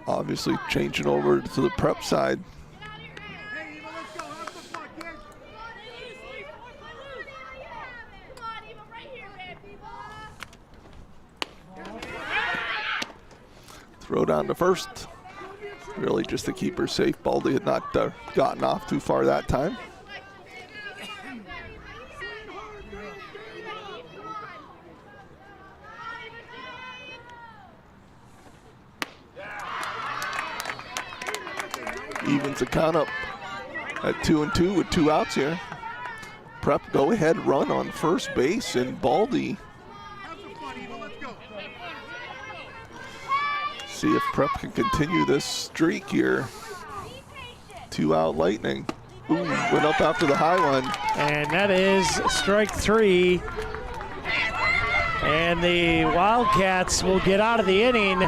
obviously changing over to the prep side. Throw down to first. Really just to keep her safe. Baldy had not gotten off too far that time. Evens the count up at 2-2 with 2 outs here. Prep go ahead run on first base, and Baldy. See if Prep can continue this streak here. 2 out Lightning. Ooh, went up after the high one. And that is strike 3. And the Wildcats will get out of the inning,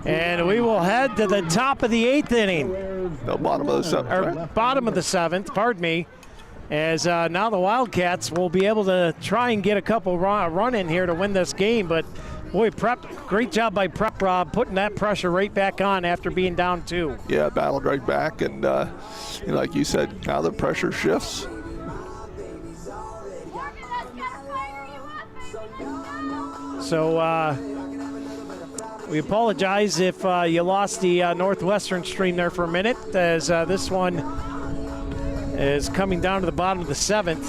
and we will head to the top of the 8th inning. No, bottom of the 7th, or right? Bottom of the 7th, pardon me. As now the Wildcats will be able to try and get a couple run in here to win this game. But boy, Prep, great job by Prep, Rob, putting that pressure right back on after being down 2. Yeah, battled right back, and like you said, now the pressure shifts. So we apologize if you lost the Northwestern stream there for a minute, as this one is coming down to the bottom of the 7th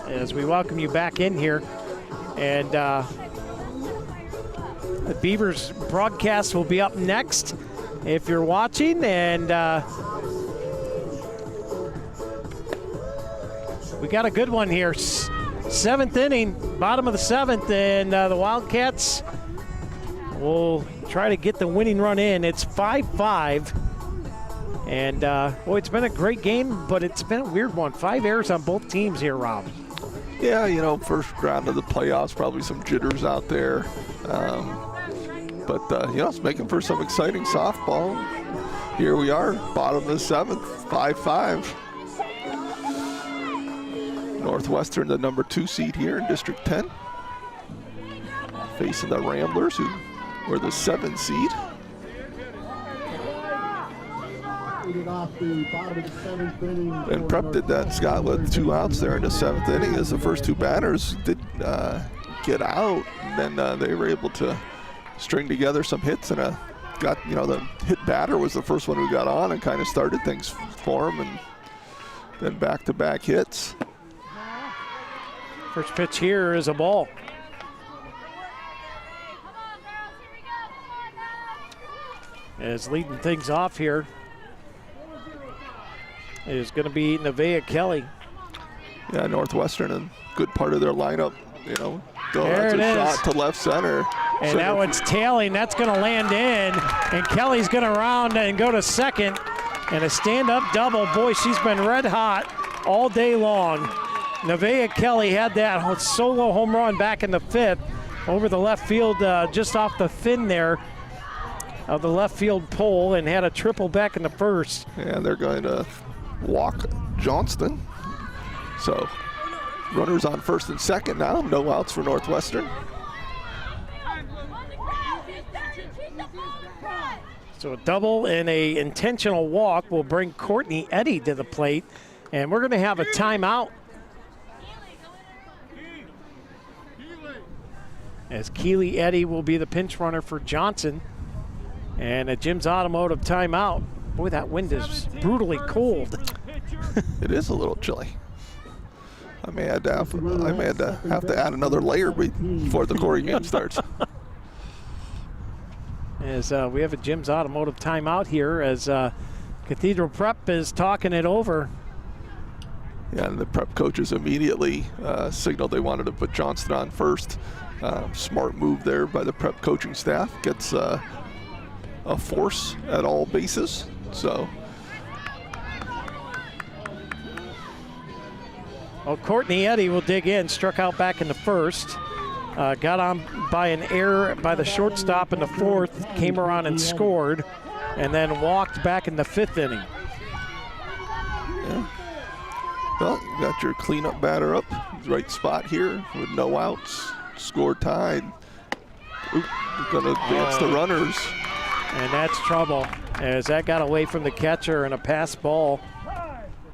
as we welcome you back in here. And the Beavers broadcast will be up next if you're watching. And we got a good one here. 7th inning, bottom of the 7th, and the Wildcats will try to get the winning run in. It's 5-5, and boy, it's been a great game, but it's been a weird one. 5 errors on both teams here, Rob. Yeah, first round of the playoffs, probably some jitters out there, but it's making for some exciting softball. Here we are, bottom of the 7th, 5-5. Northwestern, the number 2 seed here in District 10, facing the Ramblers, who were the 7th seed. And Prep did that, Scott, with 2 outs there in the 7th inning, as the first 2 batters did get out, and then they were able to string together some hits, and the hit batter was the first one who got on and kind of started things for him, and then back-to-back hits. First pitch here is a ball. As leading things off here is going to be Nevaeh Kelly. Yeah, Northwestern, a good part of their lineup. That's a shot to left center. And that one's tailing. That's going to land in. And Kelly's going to round and go to second. And a stand-up double. Boy, she's been red hot all day long. Nevaeh Kelly had that solo home run back in the 5th over the left field, just off the fin there of the left field pole, and had a triple back in the 1st. And they're going to walk Johnston. So runners on 1st and 2nd now, no outs for Northwestern. So a double and a intentional walk will bring Courtney Eddy to the plate, and we're going to have a timeout as Keely Eddy will be the pinch runner for Johnson. And a Jim's Automotive timeout. Boy, that wind is brutally cold. It is a little chilly. I may have to have to add another layer before the Corry game starts. As we have a Jim's Automotive timeout here, as Cathedral Prep is talking it over. Yeah, and the Prep coaches immediately signaled they wanted to put Johnston on first. Smart move there by the Prep coaching staff. Gets a force at all bases. So. Well, Courtney Eddy will dig in, struck out back in the 1st. Got on by an error by the shortstop in the 4th, came around and scored, and then walked back in the 5th inning. Yeah. Well, you got your cleanup batter up, right spot here with no outs. Score tied. Gonna advance the runners. And that's trouble, as that got away from the catcher, and a pass ball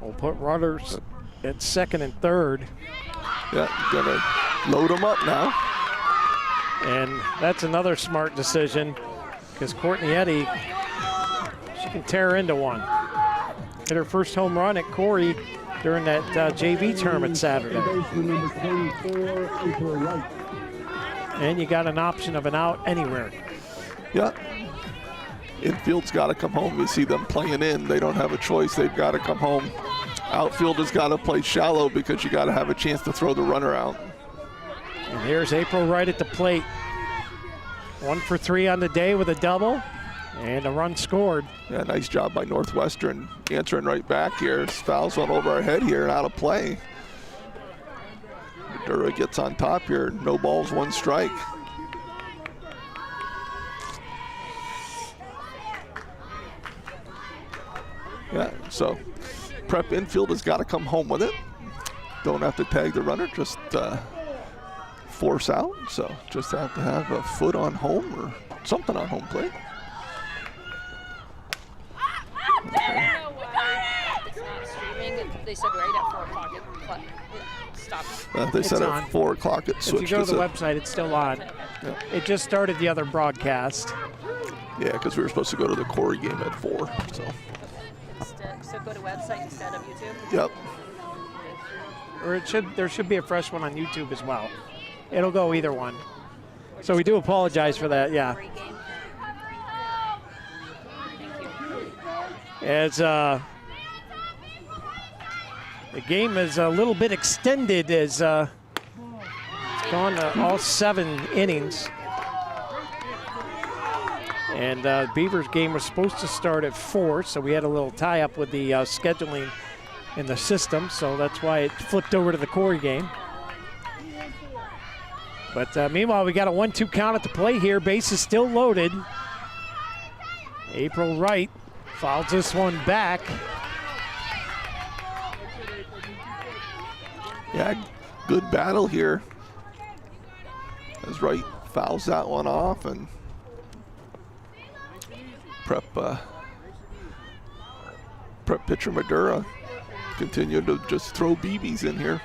will put runners at second and third. Yeah, gonna load them up now. And that's another smart decision, because Courtney Eddy, she can tear into one. Hit her first home run at Corry during that JV tournament Saturday. And you got an option of an out anywhere. Yeah. Infield's got to come home. You see them playing in. They don't have a choice. They've got to come home. Outfield has got to play shallow because you got to have a chance to throw the runner out. And here's April Wright at the plate. 1 for 3 on the day with a double and a run scored. Yeah, nice job by Northwestern answering right back here. Fouls one over our head here and out of play. Madura gets on top here. No balls, 1 strike. Yeah, so Prep infield has got to come home with it. Don't have to tag the runner, just force out. So just have to have a foot on home or something on home plate. Okay. It's not streaming. They said right at 4 o'clock it stopped. They said on. at 4 o'clock it switched. If you go to the website, it's still on. Yeah. It just started the other broadcast. Yeah, because we were supposed to go to the Corry game at 4. So go to website instead of YouTube? Yep. Or there should be a fresh one on YouTube as well. It'll go either one. So we do apologize for that, yeah. Pregame. Thank you. As the game is a little bit extended, as it's gone all 7 innings. And Beavers game was supposed to start at 4, so we had a little tie-up with the scheduling in the system, so that's why it flipped over to the Corry game. But meanwhile, we got a 1-2 count at the plate here. Base is still loaded. April Wright fouls this one back. Yeah, good battle here. As Wright fouls that one off, and Prep pitcher Madura continued to just throw BBs in here.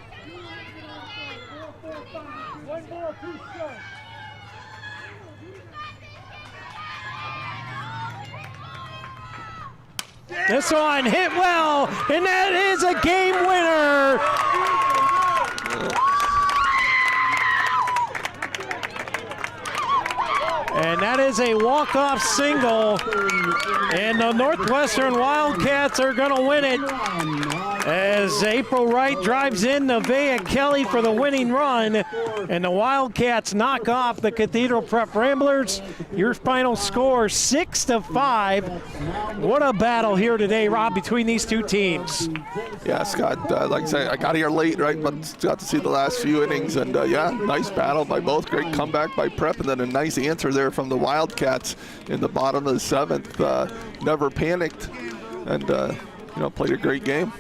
This one hit well, and that is a game winner. And that is a walk-off single, and the Northwestern Wildcats are going to win it as April Wright drives in Nevaeh Kelly for the winning run, and the Wildcats knock off the Cathedral Prep Ramblers. Your final score, 6-5. What a battle here today, Rob, between these two teams. Yeah, Scott, like I say, I got here late, right, but got to see the last few innings, and yeah, nice battle by both. Great comeback by Prep, and then a nice answer there from the Wildcats in the bottom of the 7th. Never panicked, and played a great game.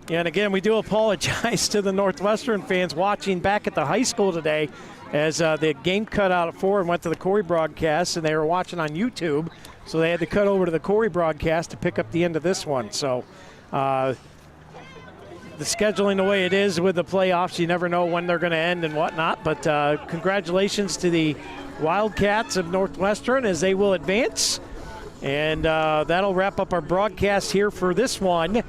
Yeah, and again, we do apologize to the Northwestern fans watching back at the high school today, as the game cut out at 4 and went to the Corry broadcast, and they were watching on YouTube, so they had to cut over to the Corry broadcast to pick up the end of this one. So the scheduling the way it is with the playoffs, you never know when they're going to end and whatnot, but congratulations to the Wildcats of Northwestern as they will advance. And that'll wrap up our broadcast here for this one.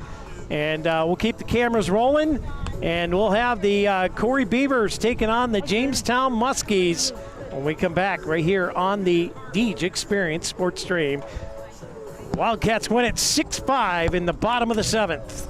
And we'll keep the cameras rolling, and we'll have the Corry Beavers taking on the Jamestown Muskies when we come back right here on the Deej Experience Sports Stream. Wildcats win it 6-5 in the bottom of the 7th.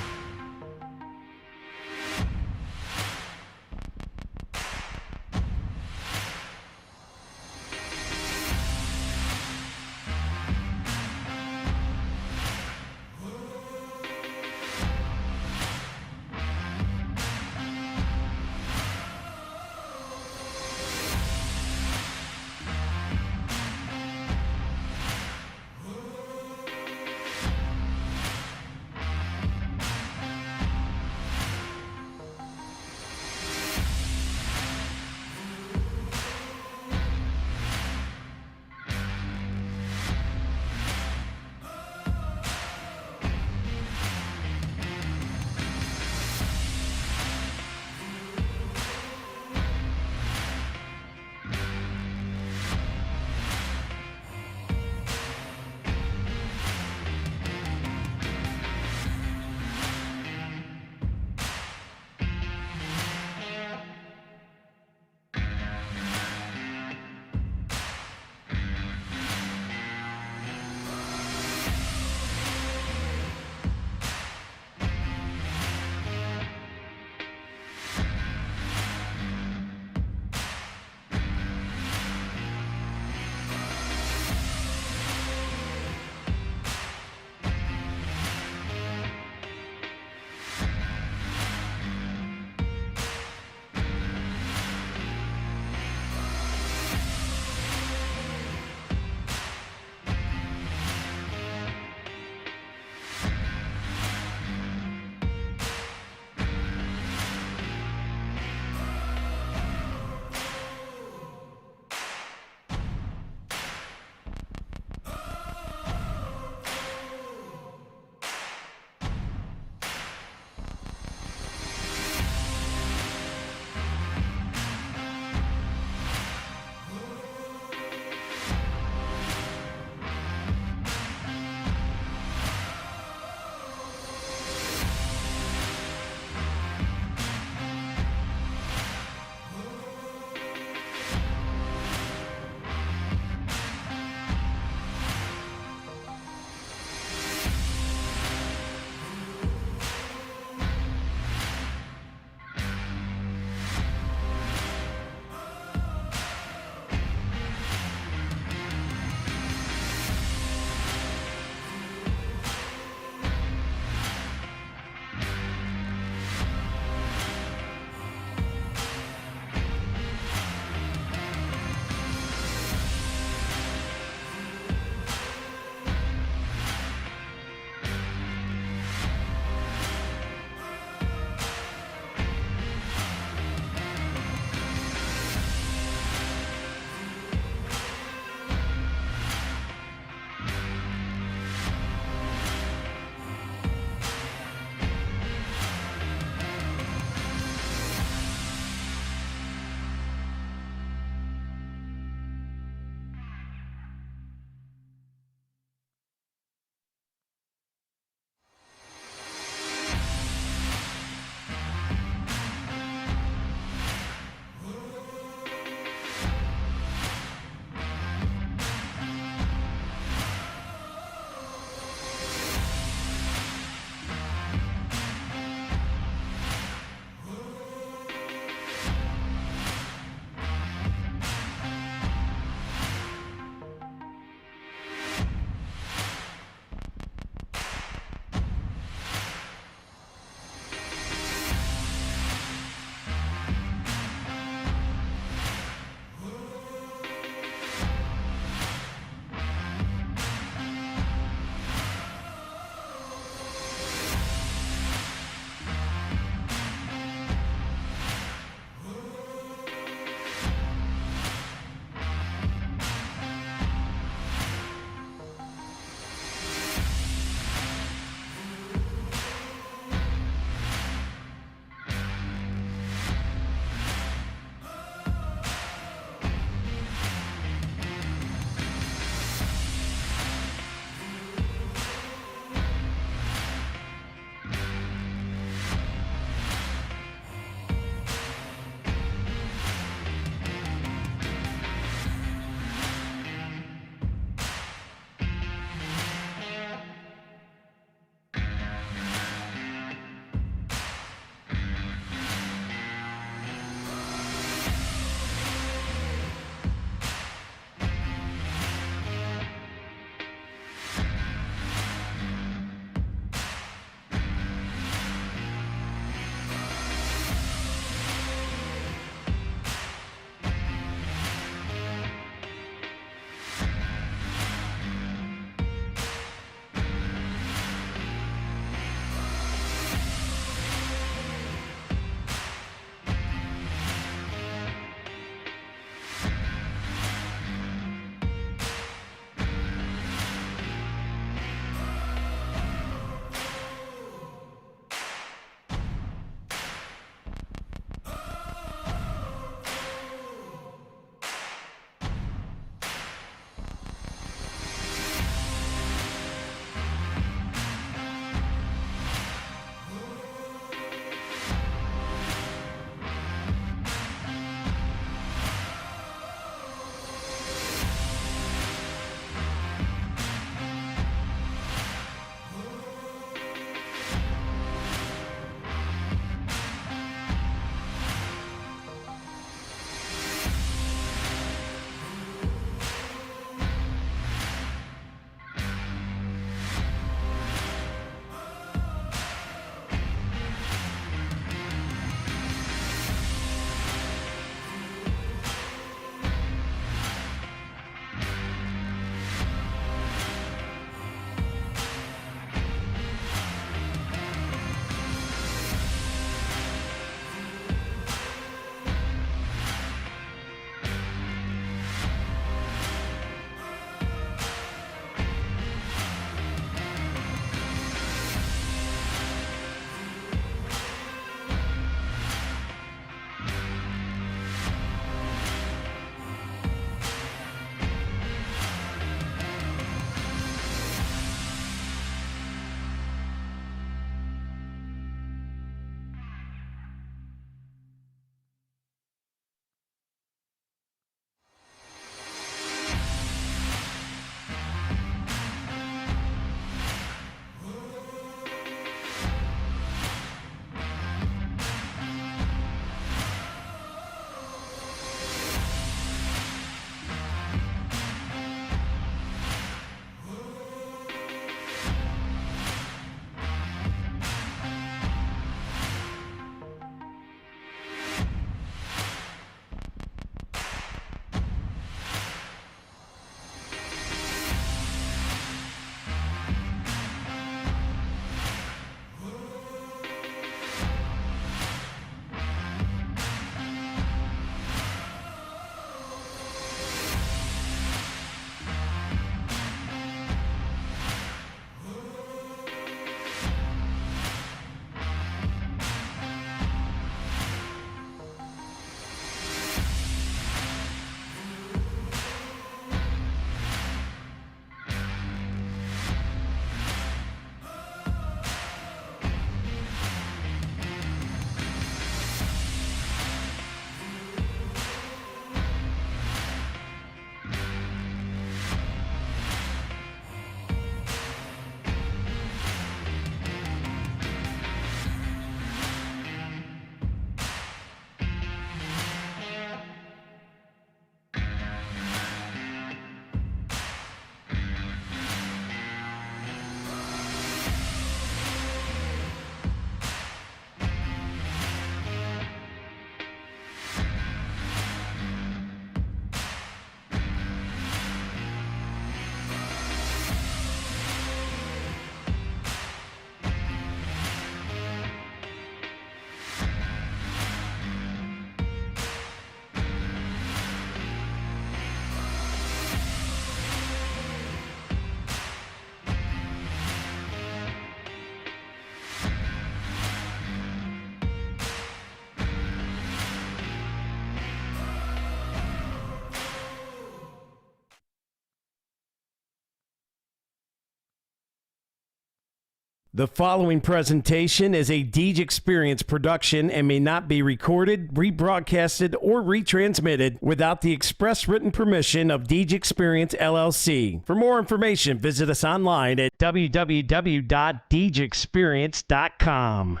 The following presentation is a Deej Experience production and may not be recorded, rebroadcasted, or retransmitted without the express written permission of Deej Experience LLC. For more information, visit us online at www.deejexperience.com.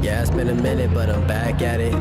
Yeah, it's been a minute, but I'm back at it.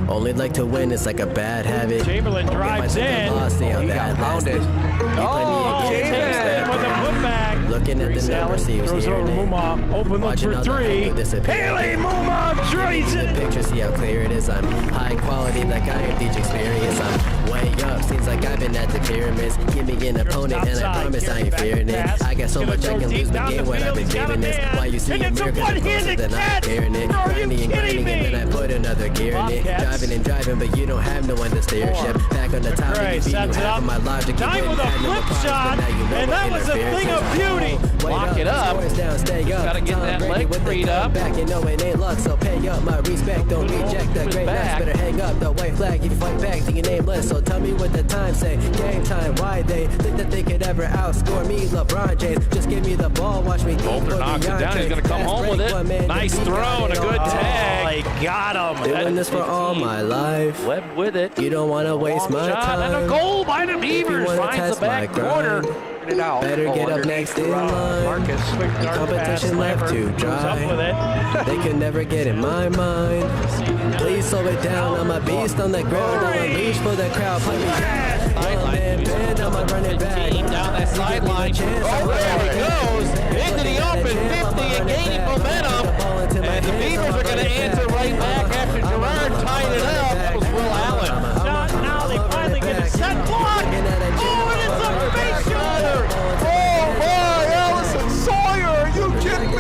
Only like to win, it's like a bad habit. Chamberlain drives in. See how that lasted. Chamberlain with a putback. Looking at the numbers, see who's throws over hearing it. Muma. Open looks for three. Haley Muma drains The it. picture, see how clear it is. I'm high quality, like I am Deej Experience. I'm way up, seems like I've been at the pyramids. Give me an opponent, and I promise I ain't fearing it. I got so much I can lose the game when I've been giving this. Why you see a miracle closer than I'm hearing it. Grinding and grinding, and then I put another gear in it. Driving and driving, but you don't have no one to steer a ship. Back on the top, and you sets it up. my logic. Time with a flip shot, and that was a thing of beauty. Lock it up. Gotta get that leg freed up. Back, you know it ain't luck, so pay up my respect. Don't reject the greatness. Better hang up the white flag if you fight back to your nameless. So tell me what the time say. Game time, why they think that they could ever outscore me? LeBron James, just give me the ball, watch me. Bolter knocks it down. He's gonna come home with it. Nice throw and a good tag. He got him. Doing this for all my life. Webb with it. You don't want to waste my Shot time. and a goal by the If you Beavers. wanna Finds test the back my corner. grind, better get up next in line. Competition left to dry. They can never get in my mind. Please slow it down. I'm a beast on the ground. I'm a leash for the crowd. Play me down. Man, I'm a running back. Down that sideline. Oh, there he goes. Into the open 50 and gaining momentum. And the Beavers are going to answer right back after Gerard tied it up. That was Will Allen. Shot now. They finally get a set block. Oh, and it's a face shoulder. Oh my, Allison Sawyer, are you kidding me?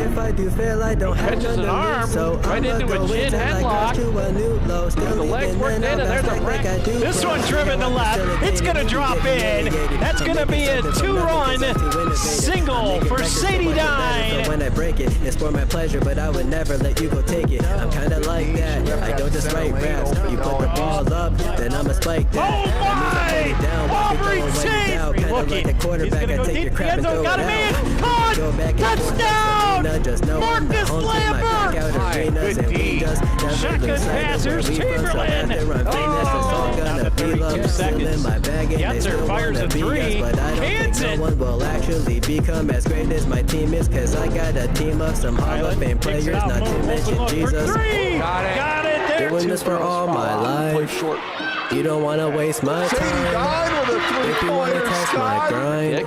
If I do fail, I don't have Catches an none to arm, lose, so right I'ma into a go chin until I headlock. cross to a new low. Still The legs leaving worked men in, and out there's a like I do. This one's driven to left. It's going to drop in. That's going to be a two-run single for Sadie Dine. When I break it, it's for my pleasure, but I would never let you go take it. I'm kind of like that. I don't just write raps. You put the ball up, then I'ma spike that. Oh my! Aubrey Chase! Like the quarterback, I take your crap and throw it got him in. out. Caught! Go back and forth. Touchdown! Just know I'm the Marcus home team. I Lambert! back out arenas and we just never Second lose sight of passers, where we from. So Chamberlain. after I'm famous, it's all gonna be love. Still in my bag and they Yetzer still fires wanna a be three. us, but I don't Cans think it. no one will actually become as great as my team is, cause I got a team of some Hall of Fame players, not to mention Jesus. Got it there. Doing this for all my life. Short. You don't wanna waste my Sadie time. Dine with a If you wanna three-pointer, test my Scott. grind, Kick.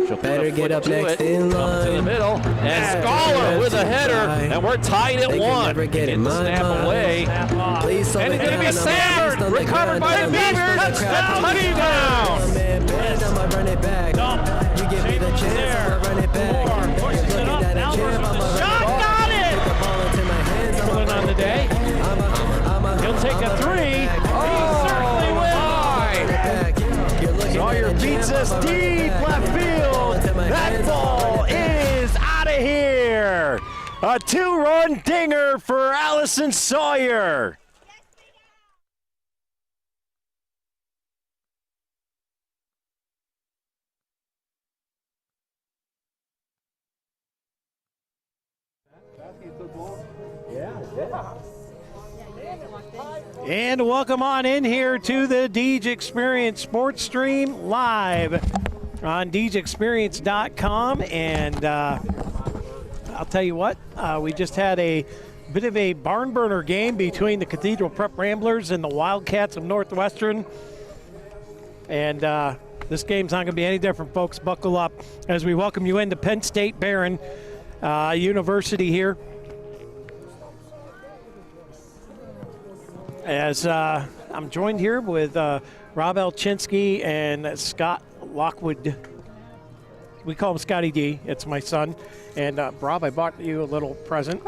She'll put better a get foot up to next it. in Up to the line. middle. And Scholar with a header. And we're tied at They can one. never get Get in the my snap mind. away. Please slow And it it's going to be down. I'm a beast Savard. on the Recovered ground. by the I'm a beast Beavers. for the crowd. Touchdown. Man, bend, I'ma run it back. You give me the chance, I'ma run it back. Pushes it up. Looking at a Albert champ, with I'ma the run shot. it back. Got it. Take the ball into my hands, I'ma Chamberlain run on the it day. back. He'll take a three. He certainly will. Sawyer beats us deep left field. That ball is out of here. A two-run dinger for Allison Sawyer. And welcome on in here to the Deej Experience Sports Stream live on DeejExperience.com. And I'll tell you what, we just had a bit of a barn burner game between the Cathedral Prep Ramblers and the Wildcats of Northwestern. And this game's not going to be any different, folks. Buckle up as we welcome you into Penn State Barron University here. As I'm joined here with Rob Elchinsky and Scott Lockwood We call him Scotty D. It's my son. And Rob, I bought you a little present.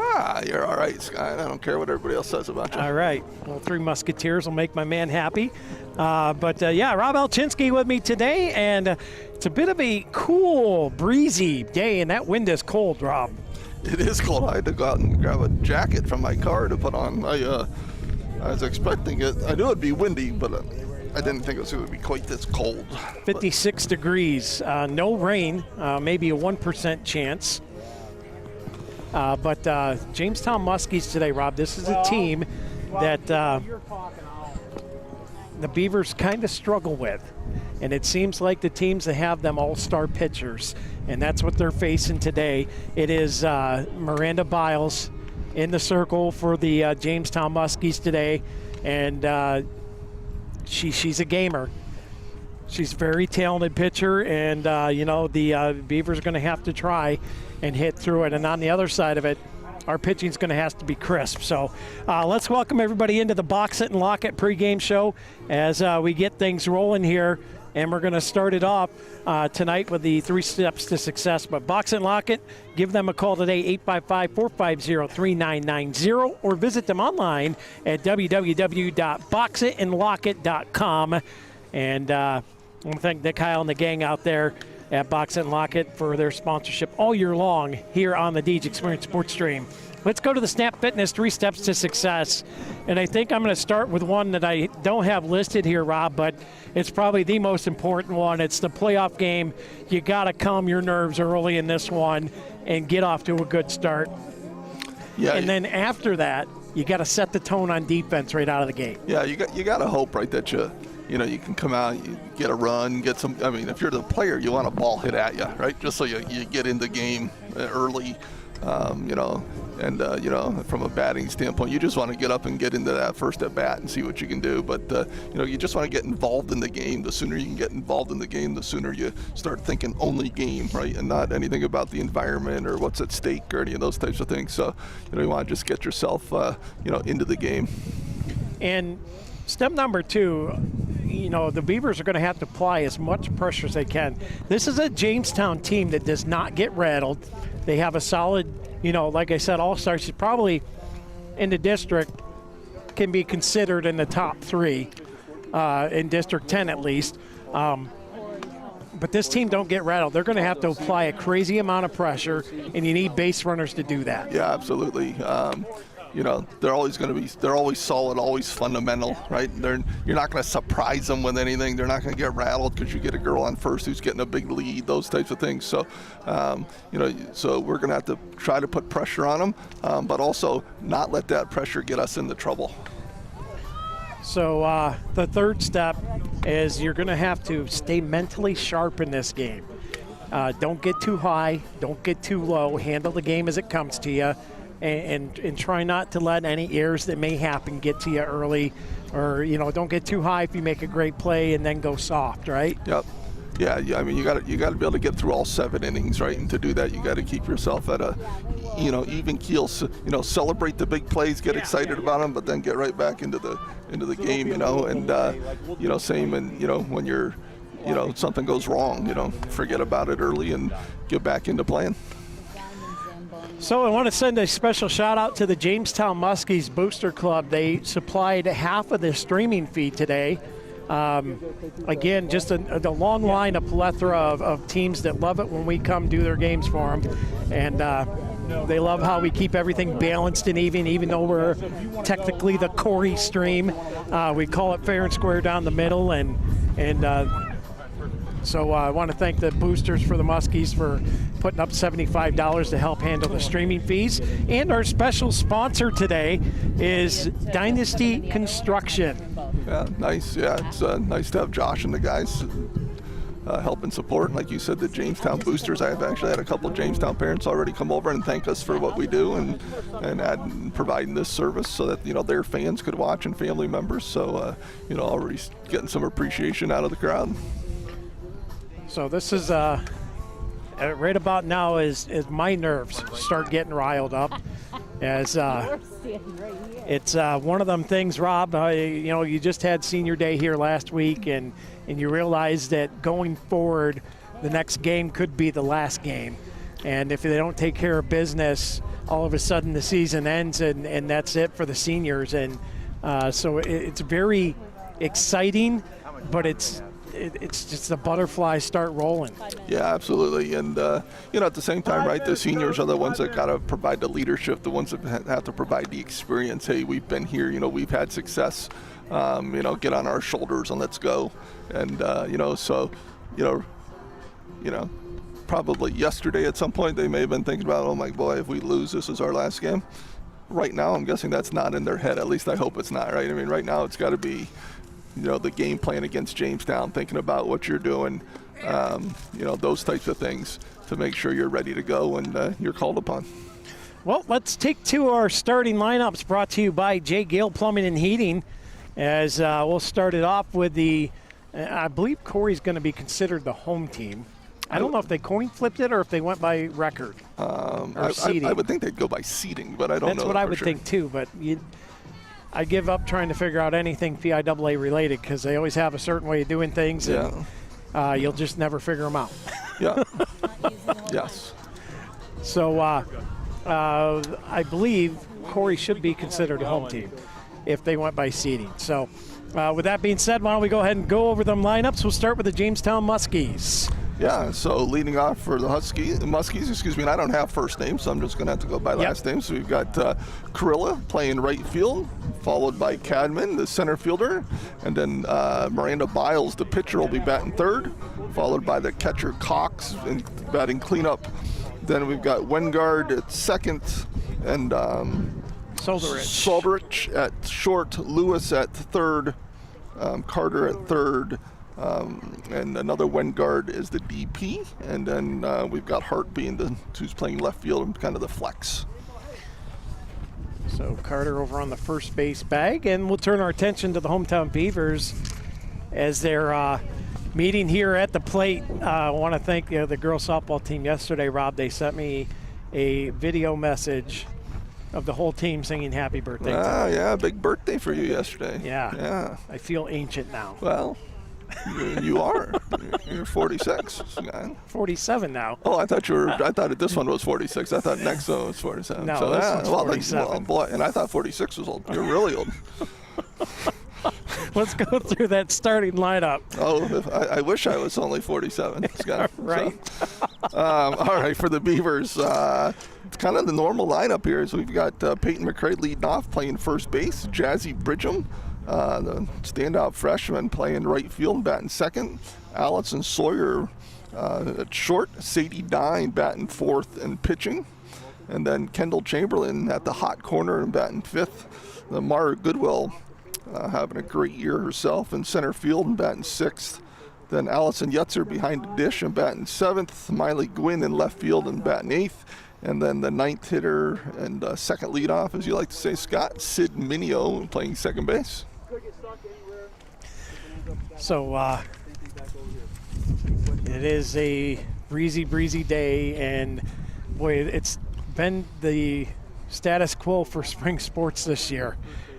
You're all right, Scott. I don't care what everybody else says about you. All right. Well, 3 Musketeers will make my man happy. But Rob Alchinsky with me today. And it's a bit of a cool, breezy day. And that wind is cold, Rob. It is cold. I had to go out and grab a jacket from my car to put on. I was expecting it. I knew it'd be windy, but I didn't think it was going to be quite this cold. 56 degrees, no rain, maybe a 1% chance. But Jamestown Muskies today, Rob, this is a team that the Beavers kind of struggle with. And it seems like the teams that have them all-star pitchers, and that's what they're facing today. It is Miranda Biles in the circle for the Jamestown Muskies today. And she's a gamer. She's a very talented pitcher, and the Beavers are going to have to try and hit through it. And on the other side of it, our pitching is going to have to be crisp. So let's welcome everybody into the Box It and Lock It pregame show as we get things rolling here. And we're going to start it off tonight with the 3 steps to success. But Box It and Lock It, give them a call today, 855-450-3990, or visit them online at www.boxitandlockit.com. And I want to thank Nick Heil and the gang out there at Box It and Lock It for their sponsorship all year long here on the Deej Experience Sports Stream. Let's go to the Snap Fitness 3 steps to success. And I think I'm going to start with one that I don't have listed here, Rob, but it's probably the most important one. It's the playoff game. You got to calm your nerves early in this one and get off to a good start. Yeah. And then after that, you got to set the tone on defense right out of the gate. Yeah, you got to hope, right, that you can come out, you get a run, get some. I mean, if you're the player, you want a ball hit at you, right? Just so you get in the game early, from a batting standpoint, you just want to get up and get into that first at bat and see what you can do. But you just want to get involved in the game. The sooner you can get involved in the game, the sooner you start thinking only game, right, and not anything about the environment or what's at stake or any of those types of things. So you want to just get yourself into the game. And step number 2, the Beavers are going to have to apply as much pressure as they can. This is a Jamestown team that does not get rattled. They have a solid, like I said, all-stars. She's probably in the district, can be considered in the top 3 in District 10 at least. But this team don't get rattled. They're going to have to apply a crazy amount of pressure, and you need base runners to do that. Yeah, absolutely. They're always solid, always fundamental, right? You're not going to surprise them with anything. They're not going to get rattled because you get a girl on first who's getting a big lead, those types of things. So, so we're going to have to try to put pressure on them, but also not let that pressure get us into trouble. So the third step is you're going to have to stay mentally sharp in this game. Don't get too high, don't get too low. Handle the game as it comes to you. And try not to let any errors that may happen get to you early, or don't get too high if you make a great play and then go soft, right? Yep. Yeah. I mean, you got to be able to get through all 7 innings, right? And to do that, you got to keep yourself at a even keel. Celebrate the big plays, get excited about them, but then get right back into the game, and same. And when you're something goes wrong, forget about it early and get back into playing. So I want to send a special shout out to the Jamestown Muskies Booster Club. They supplied half of the streaming feed today. Again, just a long line, a plethora of teams that love it when we come do their games for them. And they love how we keep everything balanced and even though we're technically the Corry stream. We call it fair and square down the middle. So I want to thank the boosters for the Muskies for putting up $75 to help handle the streaming fees. And our special sponsor today is Dynasty Construction. Yeah, nice. Yeah, it's nice to have Josh and the guys help and support. Like you said, the Jamestown boosters. I have actually had a couple of Jamestown parents already come over and thank us for what we do and providing this service so that their fans could watch and family members. So already getting some appreciation out of the crowd. So this is right about now is my nerves start getting riled up as it's one of them things, Rob. You just had senior day here last week, and you realize that going forward the next game could be the last game. And if they don't take care of business, all of a sudden the season ends and that's it for the seniors. And so it's very exciting, but it's just the butterflies start rolling. Yeah, absolutely. And, at the same time, right, the seniors are the ones that got to provide the leadership, the ones that have to provide the experience. Hey, we've been here, we've had success, get on our shoulders and let's go. And, probably yesterday at some point they may have been thinking about, oh my boy, if we lose, this is our last game. Right now, I'm guessing that's not in their head. At least I hope it's not, right? I mean, right now it's got to be, the game plan against Jamestown, thinking about what you're doing, those types of things to make sure you're ready to go when you're called upon. Well, let's take to our starting lineups brought to you by J. Gale Plumbing and Heating, as we'll start it off with I believe Corry's going to be considered the home team. I don't know if they coin flipped it or if they went by record or seeding. I would think they'd go by seeding, but I don't know. That's what I would think too, but I give up trying to figure out anything Piaa related because they always have a certain way of doing things, and you'll just never figure them out. Yeah. Yes. So I believe Corry should be considered a home team if they went by seeding. So with that being said, why don't we go ahead and go over them lineups? We'll start with the Jamestown Muskies. Yeah, so leading off for the Muskies, and I don't have first names, so I'm just going to have to go by last names. So we've got Carilla playing right field, followed by Cadman, the center fielder, and then Miranda Biles, the pitcher, will be batting third, followed by the catcher Cox batting cleanup. Then we've got Wengard at second, and Solderich at short, Lewis at third, Carter at third, and another Wengard is the DP, and then we've got Hart being who's playing left field and kind of the flex. So Carter over on the first base bag, and we'll turn our attention to the hometown Beavers as they're meeting here at the plate. I want to thank the girls softball team yesterday, Rob. They sent me a video message of the whole team singing happy birthday. Yeah, big birthday for you yesterday. Yeah. I feel ancient now. Well, you are. You're 46. 47 now. Oh, I thought this one was 46. I thought next one was 47. No, this one's 47. Well, boy, and I thought 46 was old. You're really old. Let's go through that starting lineup. Oh, I wish I was only 47, Scott. Right. So, all right, for the Beavers, it's kind of the normal lineup here. So we've got Peyton McCrae leading off, playing first base. Jazzy Bridgham, the standout freshman, playing right field and batting second. Allison Sawyer at short. Sadie Dine batting fourth and pitching. And then Kendall Chamberlain at the hot corner and batting fifth. Mara Goodwill having a great year herself in center field and batting sixth. Then Allison Yetzer behind the dish and batting seventh. Miley Gwynn in left field and batting eighth. And then the ninth hitter and second leadoff, as you like to say, Scott, Sid Minio playing second base. So it is a breezy day, and boy, it's been the status quo for spring sports this year.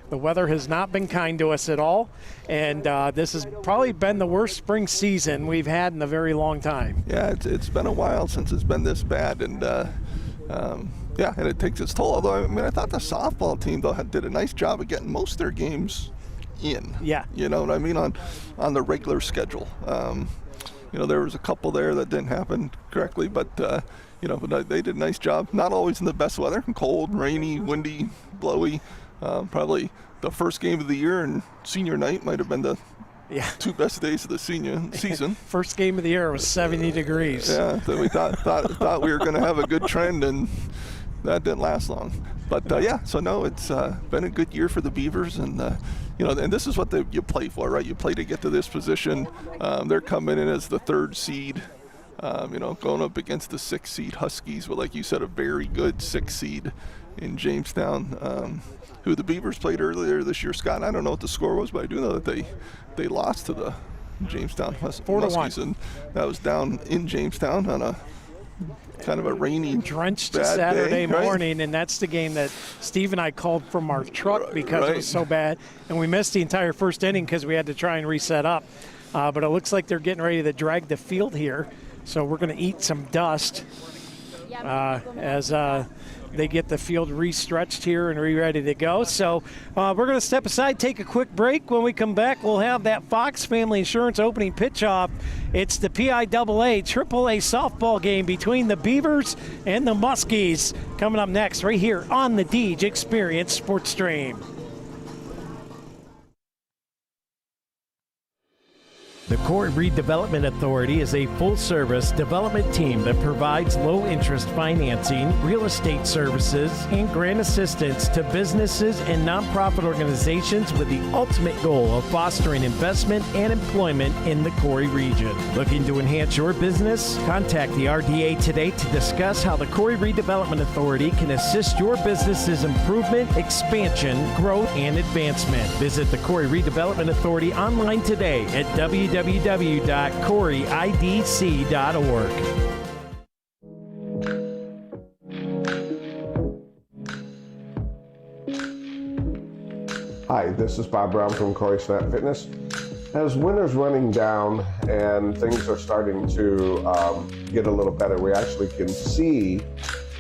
The weather has not been kind to us at all, and this has probably been the worst spring season we've had in a very long time. Yeah, it's been a while since it's been this bad, and and it takes its toll. Although, I mean, I thought the softball team, though, did a nice job of getting most of their games in. Yeah. You know what I mean, on the regular schedule. There was a couple there that didn't happen correctly, but but they did a nice job. Not always in the best weather. Cold, rainy, windy, blowy. Probably the first game of the year and senior night might have been the two best days of the senior season. First game of the year was 70 degrees. Yeah, so we thought we were going to have a good trend, and that didn't last long. But so no, it's been a good year for the Beavers, and and this is what you play for, right? You play to get to this position. They're coming in as the third seed, going up against the 6th seed Huskies, with, like you said, a very good 6th seed in Jamestown, who the Beavers played earlier this year. Scott, I don't know what the score was, but I do know that they lost to the Jamestown Muskies, and that was down in Jamestown on a kind of a rainy, drenched bad Saturday day, morning, and that's the game that Steve and I called from our truck because it was so bad, and we missed the entire first inning because we had to try and reset up. But it looks like they're getting ready to drag the field here. So we're going to eat some dust as they get the field restretched here and ready to go. So we're going to step aside, take a quick break. When we come back, we'll have that Fox Family Insurance opening pitch off. It's the Piaa AAA softball game between the Beavers and the Muskies coming up next right here on the Deej Experience Sports Stream. The Corry Redevelopment Authority is a full-service development team that provides low-interest financing, real estate services, and grant assistance to businesses and nonprofit organizations with the ultimate goal of fostering investment and employment in the Corry region. Looking to enhance your business? Contact the RDA today to discuss how the Corry Redevelopment Authority can assist your business's improvement, expansion, growth, and advancement. Visit the Corry Redevelopment Authority online today at www.corryidc.org. Hi, this is Bob Brown from Corry Snap Fitness. As winter's running down and things are starting to get a little better, we actually can see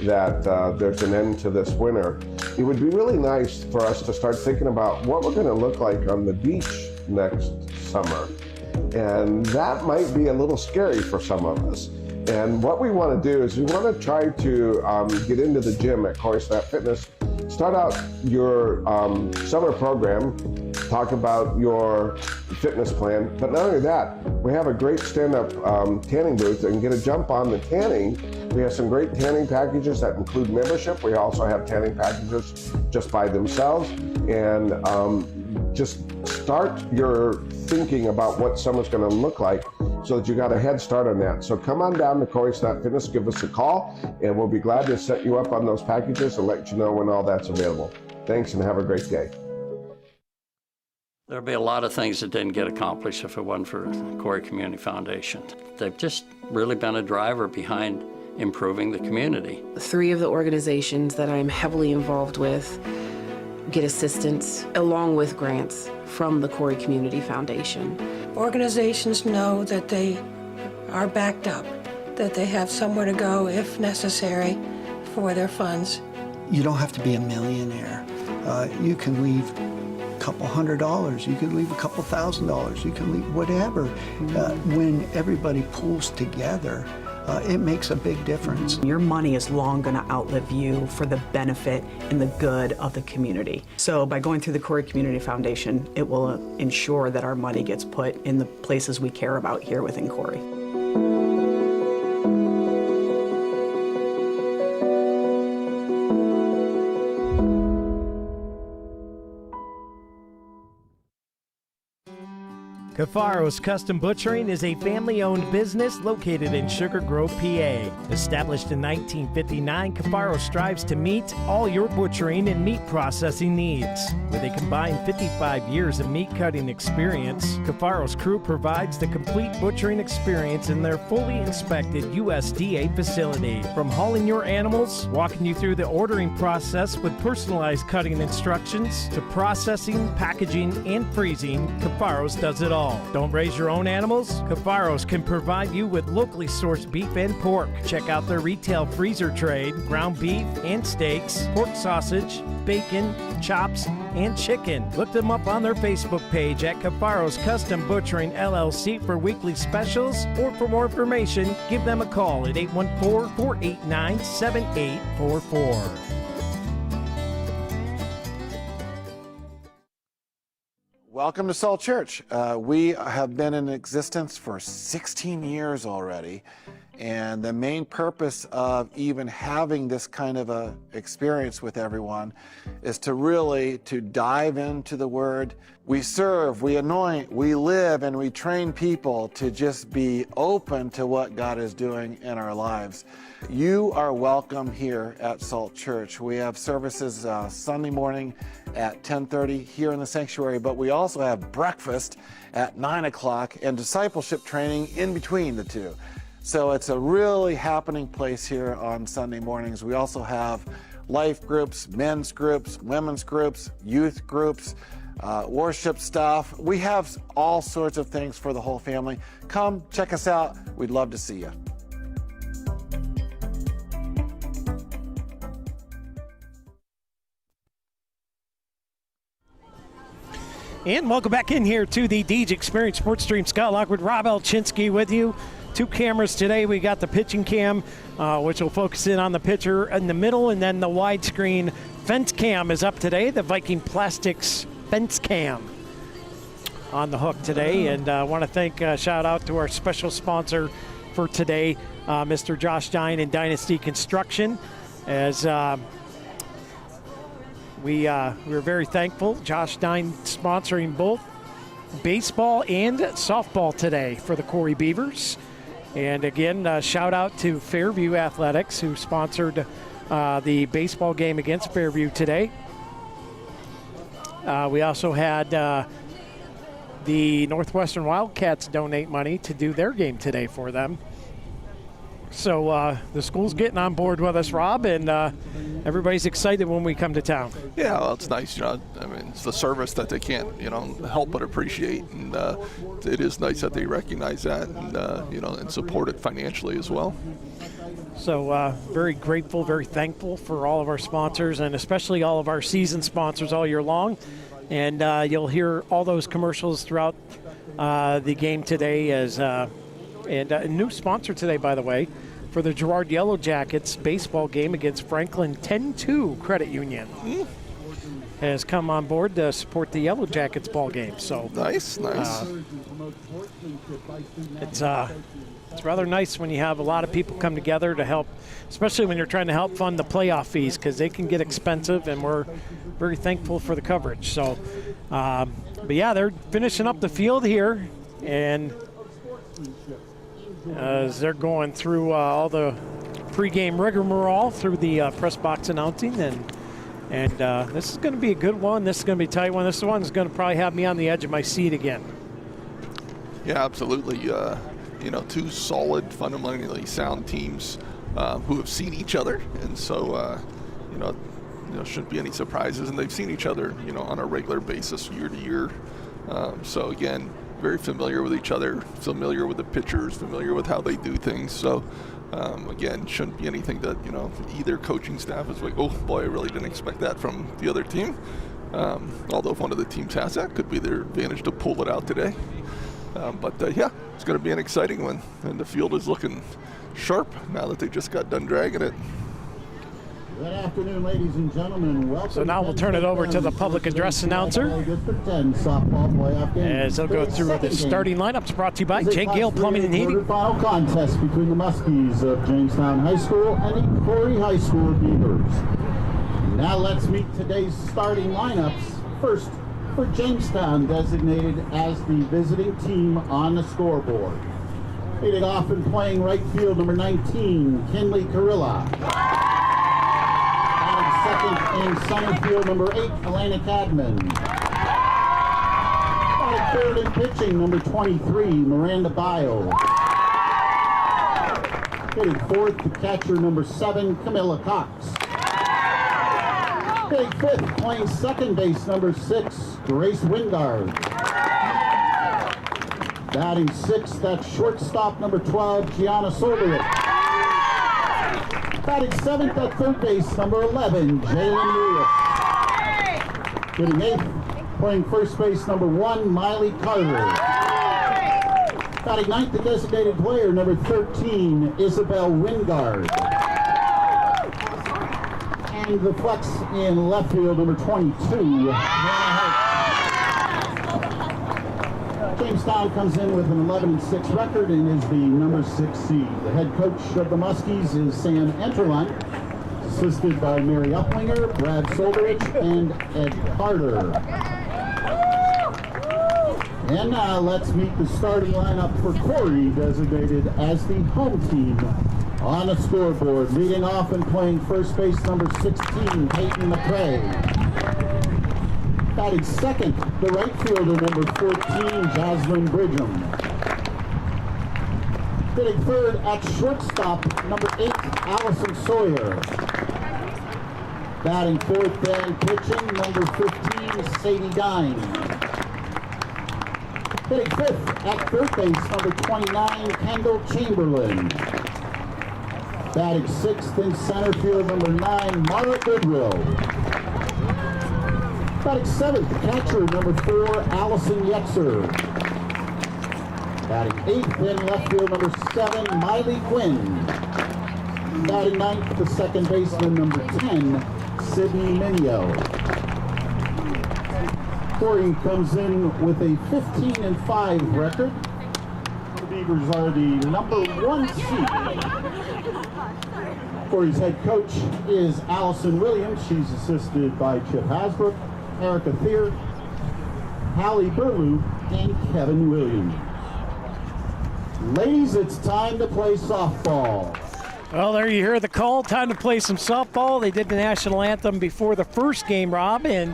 that there's an end to this winter. It would be really nice for us to start thinking about what we're going to look like on the beach next summer. And that might be a little scary for some of us. And what we want to do is we want to try to get into the gym at Corry Snap Fitness, start out your summer program, talk about your fitness plan, but not only that, we have a great stand-up tanning booth and get a jump on the tanning. We have some great tanning packages that include membership. We also have tanning packages just by themselves, and just start your thinking about what summer's going to look like so that you got a head start on that. So come on down to Corry Snap Fitness, give us a call, and we'll be glad to set you up on those packages and let you know when all that's available. Thanks and have a great day. There'll be a lot of things that didn't get accomplished if it wasn't for Corry Community Foundation. They've just really been a driver behind improving the community. 3 of the organizations that I'm heavily involved with get assistance along with grants from the Corry Community Foundation. Organizations know that they are backed up, that they have somewhere to go if necessary for their funds. You don't have to be a millionaire. You can leave a couple $100, you can leave a couple $1,000, you can leave whatever. When everybody pulls together, it makes a big difference. Your money is long going to outlive you for the benefit and the good of the community. So by going through the Corry Community Foundation, it will ensure that our money gets put in the places we care about here within Corry. Cafaro's Custom Butchering is a family-owned business located in Sugar Grove, PA. Established in 1959, Cafaro strives to meet all your butchering and meat processing needs. With a combined 55 years of meat cutting experience, Cafaro's crew provides the complete butchering experience in their fully inspected USDA facility. From hauling your animals, walking you through the ordering process with personalized cutting instructions, to processing, packaging, and freezing, Cafaro's does it all. Don't raise your own animals? Cafaro's can provide you with locally sourced beef and pork. Check out their retail freezer trade, ground beef and steaks, pork sausage, bacon, chops, and chicken. Look them up on their Facebook page at Cafaro's Custom Butchering LLC for weekly specials, or for more information, give them a call at 814-489-7844. Welcome to Salt Church. We have been in existence for 16 years already, and the main purpose of even having this kind of a experience with everyone is to really dive into the Word. We serve, we anoint, we live, and we train people to just be open to what God is doing in our lives. You are welcome here at Salt Church. We have services Sunday morning at 10:30 here in the sanctuary, but we also have breakfast at 9 o'clock and discipleship training in between the two. So it's a really happening place here on Sunday mornings. We also have life groups, men's groups, women's groups, youth groups, worship stuff. We have all sorts of things for the whole family. Come check us out. We'd love to see you. And welcome back in here to the Deej Experience Sports Stream. Scott Lockwood, Rob Elchinski with you. 2 cameras today. We got the pitching cam, which will focus in on the pitcher in the middle, and then the widescreen fence cam is up today. The Viking Plastics fence cam on the hook today. And I want to thank, shout out to our special sponsor for today, Mr. Josh Dine and Dynasty Construction, as we're very thankful. Josh Dine sponsoring both baseball and softball today for the Corry Beavers. And again, shout out to Fairview Athletics, who sponsored the baseball game against Fairview today. We also had the Northwestern Wildcats donate money to do their game today for them. So the school's getting on board with us, Rob, and everybody's excited when we come to town. Yeah, well, it's nice, I mean, it's the service that they can't, help but appreciate, and it is nice that they recognize that, and and support it financially as well. So very grateful, very thankful for all of our sponsors, and especially all of our season sponsors all year long. And you'll hear all those commercials throughout the game today as. And a new sponsor today, by the way, for the Girard Yellow Jackets baseball game against Franklin 10-2 Credit Union has come on board to support the Yellow Jackets ball game. So nice. It's rather nice when you have a lot of people come together to help, especially when you're trying to help fund the playoff fees, because they can get expensive, and we're very thankful for the coverage. So, but yeah, they're finishing up the field here, and as they're going through all the pregame rigmarole through the press box announcing, and this is going to be a good one. This is going to be a tight one. This one is going to probably have me on the edge of my seat again. Yeah, absolutely. 2 solid, fundamentally sound teams who have seen each other, and so shouldn't be any surprises. And they've seen each other, on a regular basis, year to year. So again, very familiar with each other, familiar with the pitchers, familiar with how they do things. So, again, shouldn't be anything that, either coaching staff is like, oh, boy, I really didn't expect that from the other team. Although if one of the teams has that, could be their advantage to pull it out today. But yeah, it's going to be an exciting one. And the field is looking sharp now that they just got done dragging it. Good afternoon, ladies and gentlemen. Welcome. So now we'll turn it over to the public address announcer as they'll go through the starting lineups, brought to you by Jake Gale Plumbing and Heating. Final contest between the Muskies of Jamestown High School and the Corry High School Beavers. Now let's meet today's starting lineups. First, for Jamestown, designated as the visiting team on the scoreboard. Leading off and playing right field, number 19, Kinley Carilla. Second in center field, number 8, Elena Cadman. Third in pitching, number 23, Miranda Bio. Hitting fourth, the catcher, number 7, Camilla Cox. Hitting fifth, playing second base, number 6, Grace Wingard. Batting sixth, that's shortstop, number 12, Gianna Solderich. Batting seventh at third base, number 11, Jalen Lewis. Hitting eighth, playing first base, number 1, Miley Carter. Batting ninth, the designated player, number 13, Isabel Wingard. And the flex in left field, number 22, Jamestown comes in with an 11-6 record and is the number 6 seed. The head coach of the Muskies is Sam Enterline, assisted by Mary Uplinger, Brad Solderich, and Ed Carter. And now let's meet the starting lineup for Corry, designated as the home team on the scoreboard. Leading off and playing first base, number 16, Peyton McRae. Batting second, the right fielder, number 14, Jocelyn Bridgham. Hitting third at shortstop, number 8, Allison Sawyer. Batting fourth and pitching, number 15, Sadie Dine. Hitting fifth at third base, number 29, Kendall Chamberlain. Batting sixth in center field, number 9, Mara Goodwill. Batting seventh, catcher number 4, Allison Yetzer. Batting eighth in left field, number 7, Miley Quinn. Batting ninth, the second baseman, number 10, Sydney Minio. Corry comes in with a 15-5 record. The Beavers are the number 1 seed. Corry's head coach is Allison Williams. She's assisted by Chip Hasbrook, Erica Thier, Hallie Burlew, and Kevin Williams. Ladies, it's time to play softball. Well, there you hear the call. Time to play some softball. They did the national anthem before the first game, Rob, and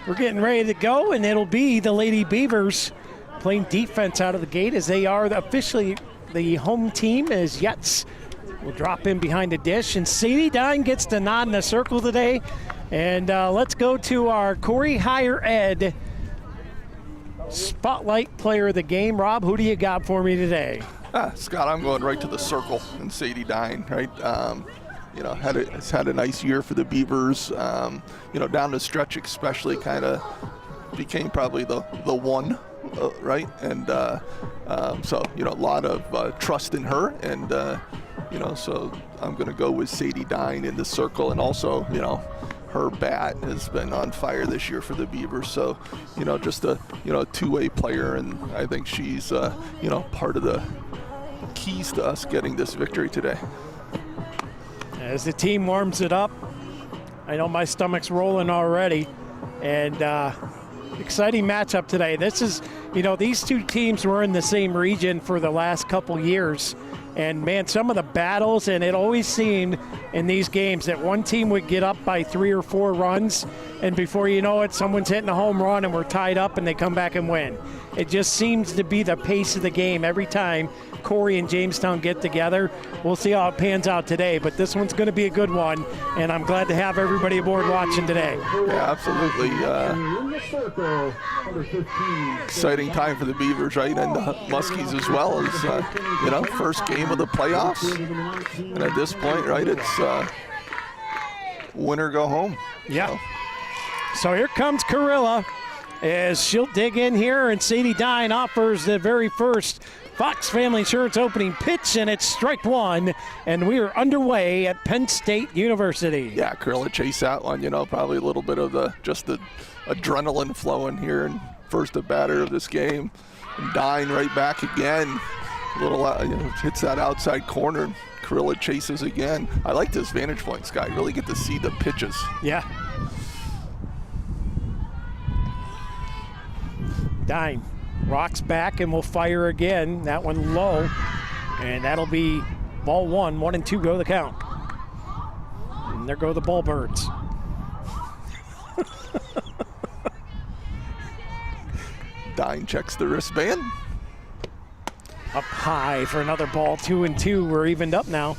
we're getting ready to go, and it'll be the Lady Beavers playing defense out of the gate, as they are officially the home team, as Yetz will drop in behind the dish, and Sadie Dine gets the nod in the circle today. And let's go to our Corry Higher Ed Spotlight Player of the Game. Rob, who do you got for me today? Scott, I'm going right to the circle and Sadie Dine, right? You know, has had a nice year for the Beavers. You know, down the stretch especially kind of became probably the one, right? And so, you know, a lot of trust in her. And, you know, so I'm going to go with Sadie Dine in the circle. And also, you know, her bat has been on fire this year for the Beavers. So, you know, just a, you know, two-way player. And I think she's, you know, part of the keys to us getting this victory today. As the team warms it up, I know my stomach's rolling already, and exciting matchup today. This is, you know, these two teams were in the same region for the last couple years, and man, some of the battles, and it always seemed in these games that one team would get up by 3 or 4 runs, and before you know it, someone's hitting a home run and we're tied up and they come back and win. It just seems to be the pace of the game every time Corry and Jamestown get together. We'll see how it pans out today, but this one's going to be a good one, and I'm glad to have everybody aboard watching today. Yeah, absolutely. Exciting time for the Beavers, right? And the Muskies as well, as, you know, first game of the playoffs. And at this point, right, it's win or go home. Yeah. So here comes Carilla as she'll dig in here, and Sadie Dine offers the very first Fox Family Insurance opening pitch, and it's strike one, and we are underway at Penn State University. Yeah, Carilla chased that one, you know, probably a little bit of the adrenaline flowing here in first at batter of this game. And Dine right back again. A little, you know, hits that outside corner. Carilla chases again. I like this vantage point, Scott. You really get to see the pitches. Yeah. Dine rocks back and will fire again. That one low, and that'll be ball 1. 1 and 2 go the count. And there go the ball birds. Dine checks the wristband. Up high for another ball. 2 and 2. We're evened up now.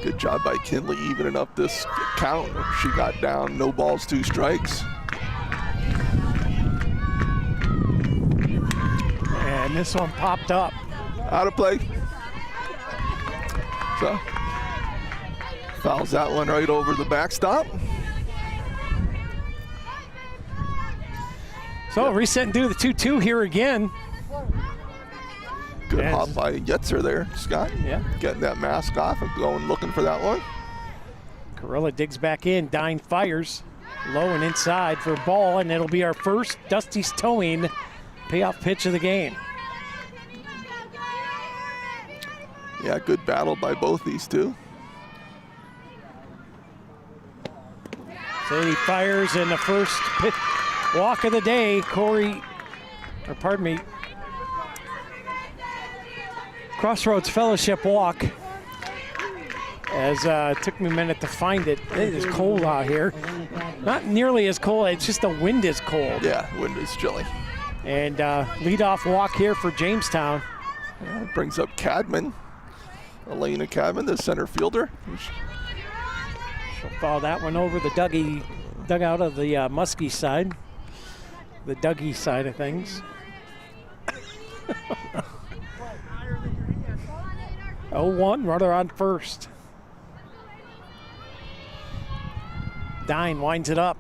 Good job by Kinley evening up this count. She got down, no balls, 2 strikes. And this one popped up. Out of play. So, fouls that one right over the backstop. So, reset and do the 2-2 here again. Good hop by Yetzer there, Scott. Yeah. Getting that mask off and going looking for that one. Carilla digs back in. Dine fires low and inside for a ball, and it'll be our first Dusty's Towing payoff pitch of the game. Yeah, good battle by both these two. Sadie fires in the first pitch, walk of the day. Crossroads Fellowship walk. As it took me a minute to find it. It is cold out here. Not nearly as cold, it's just the wind is cold. Yeah, wind is chilly. And leadoff walk here for Jamestown. Yeah, it brings up Cadman. Elena Cadman, the center fielder. She'll foul that one over the dugout of the Muskie side. The Dougie side of things. 0-1, runner on first. Dine winds it up.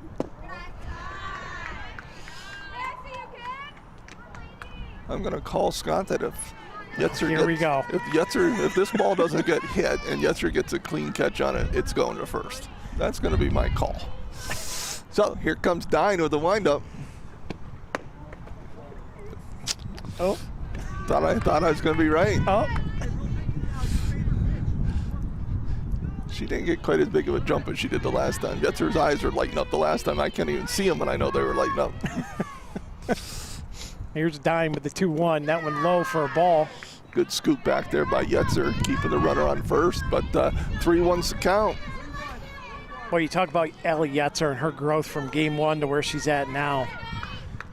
I'm going to call Scott that if Yetzer Here we go. If this ball doesn't get hit and Yetzer gets a clean catch on it, it's going to first. That's going to be my call. So here comes Dine with the windup. Oh. Thought I was going to be right. Oh. She didn't get quite as big of a jump as she did the last time. Yetzer's eyes were lighting up the last time. I can't even see them, and I know they were lighting up. Here's Dime with the 2-1. That one low for a ball. Good scoop back there by Yetzer, keeping the runner on first, but 3-1's the count. Well, you talk about Ellie Yetzer and her growth from game 1 to where she's at now.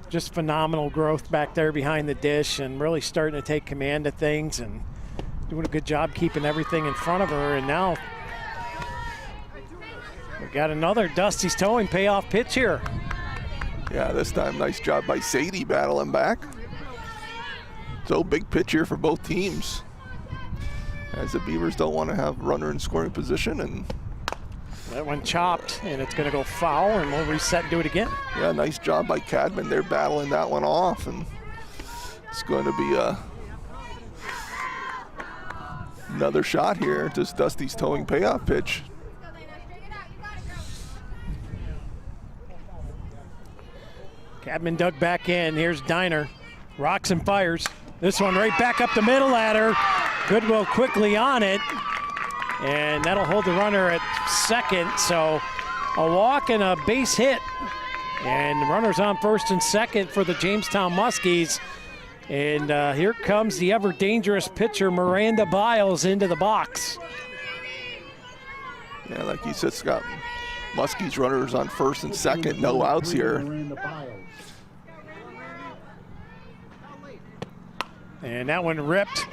Just phenomenal growth back there behind the dish and really starting to take command of things and doing a good job keeping everything in front of her. And now we got another Dusty's Towing payoff pitch here. Yeah, this time nice job by Sadie battling back. So big pitch here for both teams, as the Beavers don't want to have runner in scoring position, and that one chopped, and it's going to go foul, and we'll reset and do it again. Yeah, nice job by Cadman. They're battling that one off, and it's going to be another shot here. Just Dusty's Towing payoff pitch. Cadman dug back in. Here's Diner. Rocks and fires. This one right back up the middle at her. Goodwill quickly on it. And that'll hold the runner at second. So a walk and a base hit. And the runner's on first and second for the Jamestown Muskies. And here comes the ever dangerous pitcher, Miranda Biles, into the box. Yeah, like you said, Scott, Muskies runners on first and second, no outs here. And that one ripped.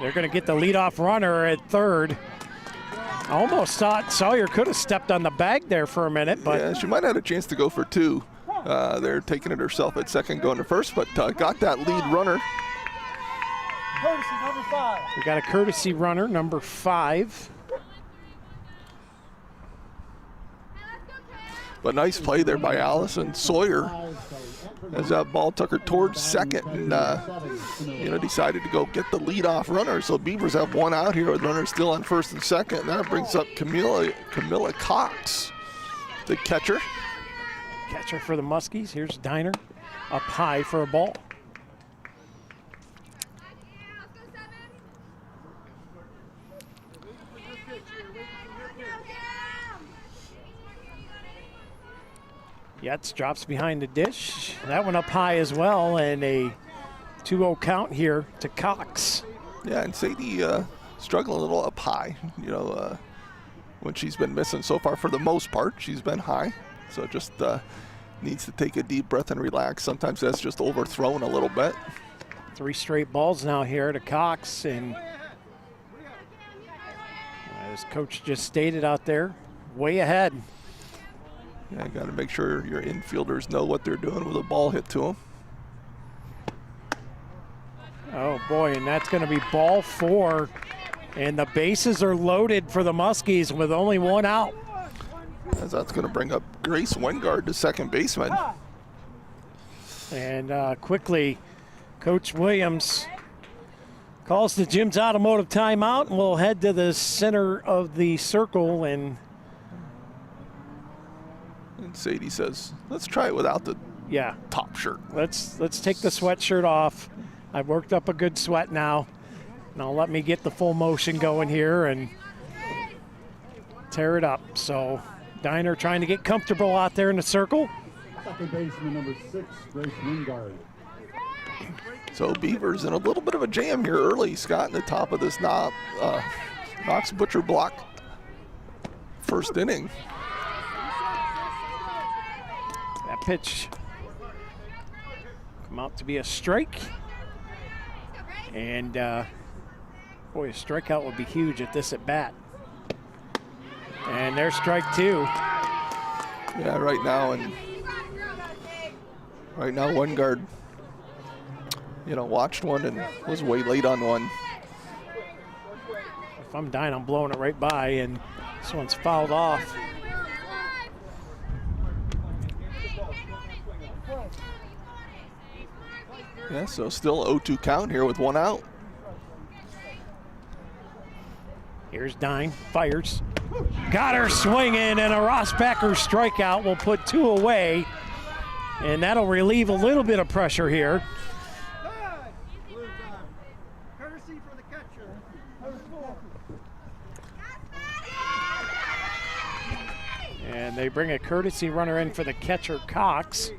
They're going to get the leadoff runner at third. I almost thought Sawyer could have stepped on the bag there for a minute, but yeah, she might have had a chance to go for two. They're taking it herself at second, going to first, but got that lead runner. Courtesy number 5. We got a courtesy runner, number 5. But nice play there by Allison Sawyer as that ball took her towards second and decided to go get the leadoff runner. So Beavers have one out here with runners still on first and second. And that brings up Camilla Cox, the catcher. Catcher for the Muskies. Here's Diner up high for a ball. Yetz drops behind the dish. That one up high as well, and a 2-0 count here to Cox. Yeah, and Sadie struggling a little up high. When she's been missing so far, for the most part, she's been high. So just needs to take a deep breath and relax. Sometimes that's just overthrown a little bit. 3 straight balls now here to Cox, and as Coach just stated out there, way ahead. Yeah, you got to make sure your infielders know what they're doing with a ball hit to them. Oh boy, and that's going to be ball 4. And the bases are loaded for the Muskies with only 1 out. As that's going to bring up Grace Wengard, the second baseman. And quickly, Coach Williams calls the Jim's Automotive timeout, and we'll head to the center of the circle. And Sadie says, let's try it without the top shirt. Let's take the sweatshirt off. I've worked up a good sweat now. Now let me get the full motion going here and tear it up. So Diner trying to get comfortable out there in the circle. Second baseman number 6, Grace Wingard. So Beavers in a little bit of a jam here early. Scott in the top of this Knox Butcher block first inning. That pitch come out to be a strike. And boy, a strikeout would be huge at this at bat. And there's strike 2. Yeah, right now Wengard, watched one and was way late on one. If I'm dying, I'm blowing it right by, and this one's fouled off. Yeah, so still 0-2 count here with 1 out. Here's Dine, fires. Got her swinging, and a Rossbacker strikeout will put 2 away. And that'll relieve a little bit of pressure here. And they bring a courtesy runner in for the catcher, Cox.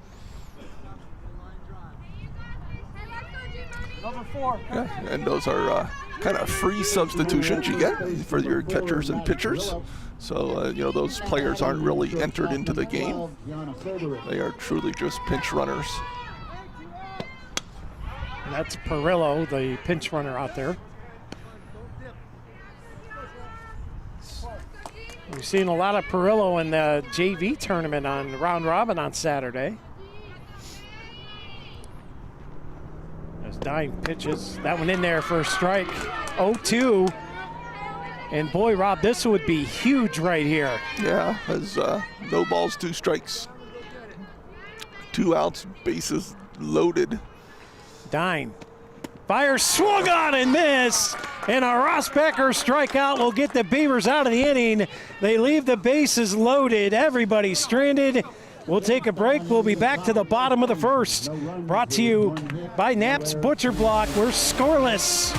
Number 4. Yeah, and those are kind of free substitutions you get for your catchers and pitchers. So, you know, those players aren't really entered into the game. They are truly just pinch runners. And that's Perillo, the pinch runner out there. We've seen a lot of Perillo in the JV tournament on round robin on Saturday. As Dine pitches, that one in there for a strike. 0-2. And boy, Rob, this would be huge right here. Yeah, as no balls, 2 strikes. 2 outs, bases loaded. Dine. Fire swung on and missed. And a Rossbacker strikeout will get the Beavers out of the inning. They leave the bases loaded. Everybody stranded. We'll take a break. We'll be back to the bottom of the first. Brought to you by Knapp's Butcher Block. We're scoreless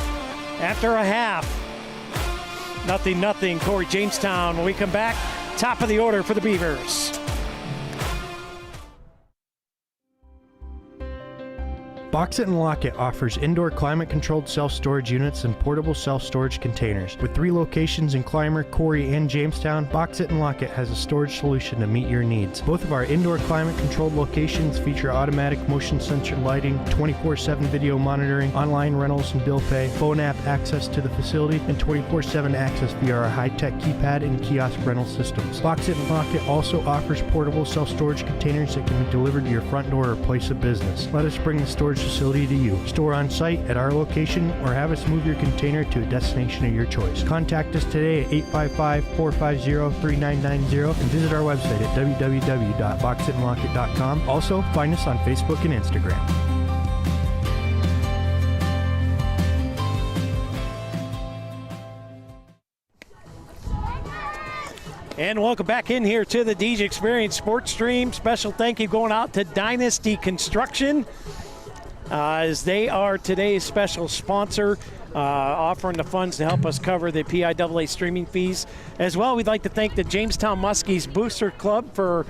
after a half. 0-0, Corry Jamestown. When we come back, top of the order for the Beavers. Box It and Lock It offers indoor climate-controlled self-storage units and portable self-storage containers. With 3 locations in Clymer, Corry, and Jamestown, Box It and Lock It has a storage solution to meet your needs. Both of our indoor climate-controlled locations feature automatic motion sensor lighting, 24/7 video monitoring, online rentals and bill pay, phone app access to the facility, and 24/7 access via our high-tech keypad and kiosk rental systems. Box It and Lock It also offers portable self-storage containers that can be delivered to your front door or place of business. Let us bring the storage facility to you. Store on site at our location or have us move your container to a destination of your choice. Contact us today at 855-450-3990 and visit our website at www.boxitandlockit.com. Also, find us on Facebook and Instagram. And welcome back in here to the DJ Experience Sports Stream. Special thank you going out to Dynasty Construction. As they are today's special sponsor, offering the funds to help us cover the PIAA streaming fees. As well, we'd like to thank the Jamestown Muskies Booster Club for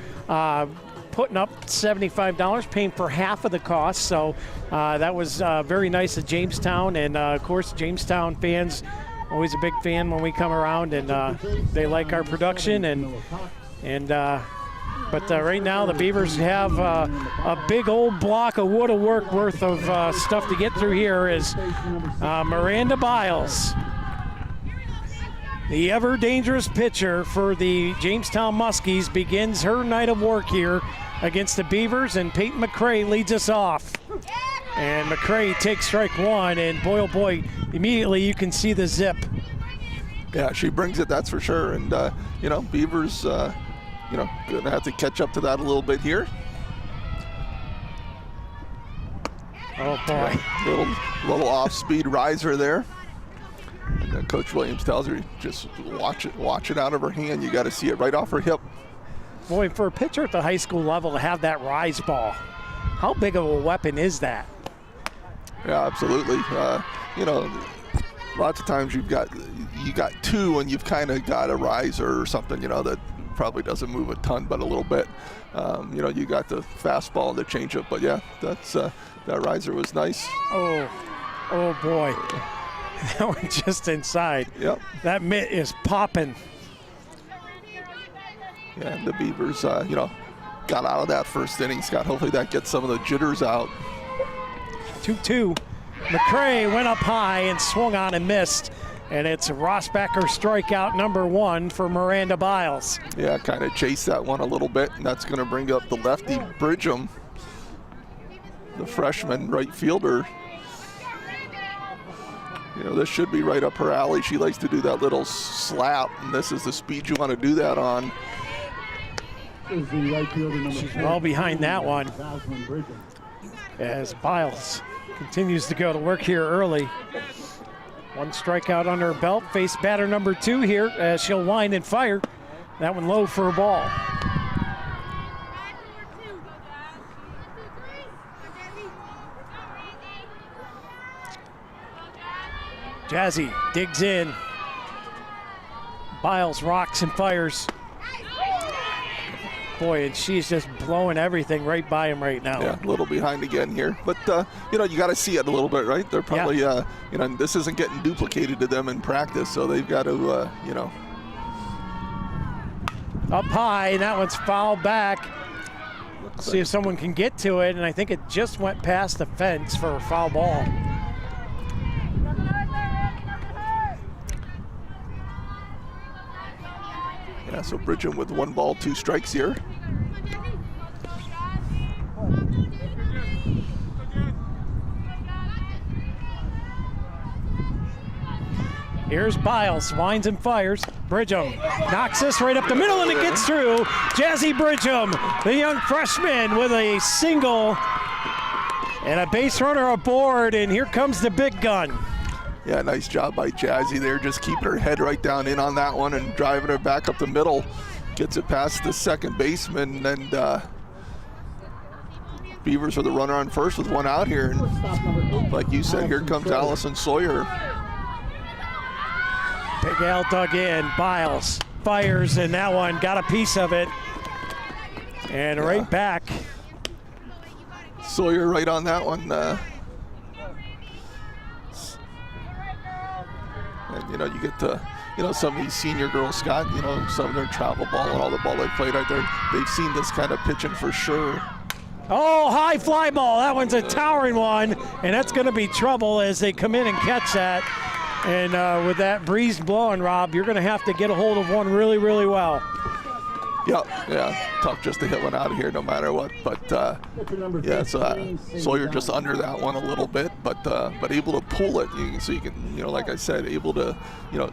putting up $75, paying for half of the cost. So that was very nice of Jamestown. And, of course, Jamestown fans, always a big fan when we come around, and they like our production. But right now, the Beavers have a big old block of wood of work worth of stuff to get through here as Miranda Biles, the ever-dangerous pitcher for the Jamestown Muskies, begins her night of work here against the Beavers, and Peyton McCray leads us off. And McCray takes strike 1, and boy, oh boy, immediately you can see the zip. Yeah, she brings it, that's for sure. And, you know, Beavers, you know, going to have to catch up to that a little bit here. Oh, boy. Little off-speed riser there. And then Coach Williams tells her, just watch it out of her hand. You got to see it right off her hip. Boy, for a pitcher at the high school level to have that rise ball, how big of a weapon is that? Yeah, absolutely. You know, lots of times you got 2 and you've kind of got a riser or something, you know, that probably doesn't move a ton, but a little bit. You know, you got the fastball and the changeup, but yeah, that's that riser was nice. Oh boy, that one just inside. Yep. That mitt is popping. Yeah, and the Beavers, you know, got out of that first inning. Scott, hopefully that gets some of the jitters out. 2-2. McCray went up high and swung on and missed. And it's Rossbacker strikeout number 1 for Miranda Biles. Yeah, kind of chased that one a little bit, and that's going to bring up the lefty Bridgham, the freshman right fielder. You know, this should be right up her alley. She likes to do that little slap, and this is the speed you want to do that on. She's well behind that one as Biles continues to go to work here early. One strikeout under her belt. Face batter number 2 here as she'll wind and fire. That one low for a ball. Jazzy digs in. Biles rocks and fires. Boy, and she's just blowing everything right by him right now. Yeah, a little behind again here. But, you know, you got to see it a little bit, right? They're probably, you know, this isn't getting duplicated to them in practice, so they've got to, you know. Up high, and that one's fouled back. Let's see if someone can get to it, and I think it just went past the fence for a foul ball. Yeah, so Bridgham with 1 ball, 2 strikes here. Here's Biles, winds and fires. Bridgham knocks this right up the middle, and it gets through. Jazzy Bridgham, the young freshman, with a single and a base runner aboard, and here comes the big gun. Yeah, nice job by Jazzy there, just keeping her head right down in on that one and driving her back up the middle. Gets it past the second baseman, and Beavers with a runner on first with 1 out here. And like you said, here comes Allison Sawyer. Big Al dug in, Biles fires, and that one got a piece of it. And right back. Sawyer right on that one. And, you know, you get to, you know, some of these senior girls, Scott, you know, some of their travel ball and all the ball they played out there, they've seen this kind of pitching for sure. Oh, high fly ball. That one's a towering one, and that's going to be trouble as they come in and catch that. And with that breeze blowing, Rob, you're going to have to get a hold of one really, really well. Yeah, tough just to hit one out of here no matter what. But yeah, so Sawyer just under that one a little bit, but able to pull it. So you can, you know, like I said, able to, you know,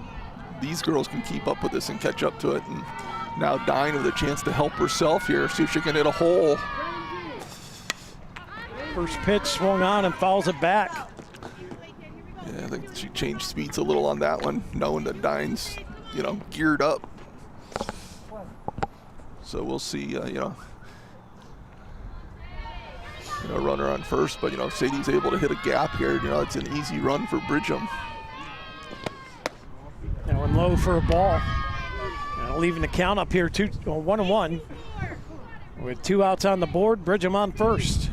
these girls can keep up with this and catch up to it. And now Dine with a chance to help herself here, see if she can hit a hole. First pitch swung on and fouls it back. Yeah, I think she changed speeds a little on that one, knowing that Dine's, you know, geared up. So we'll see, you know, runner on first, but, you know, Sadie's able to hit a gap here. You know, it's an easy run for Bridgham. That one low for a ball. Now leaving the count up here, 1-1. With 2 outs on the board, Bridgham on first.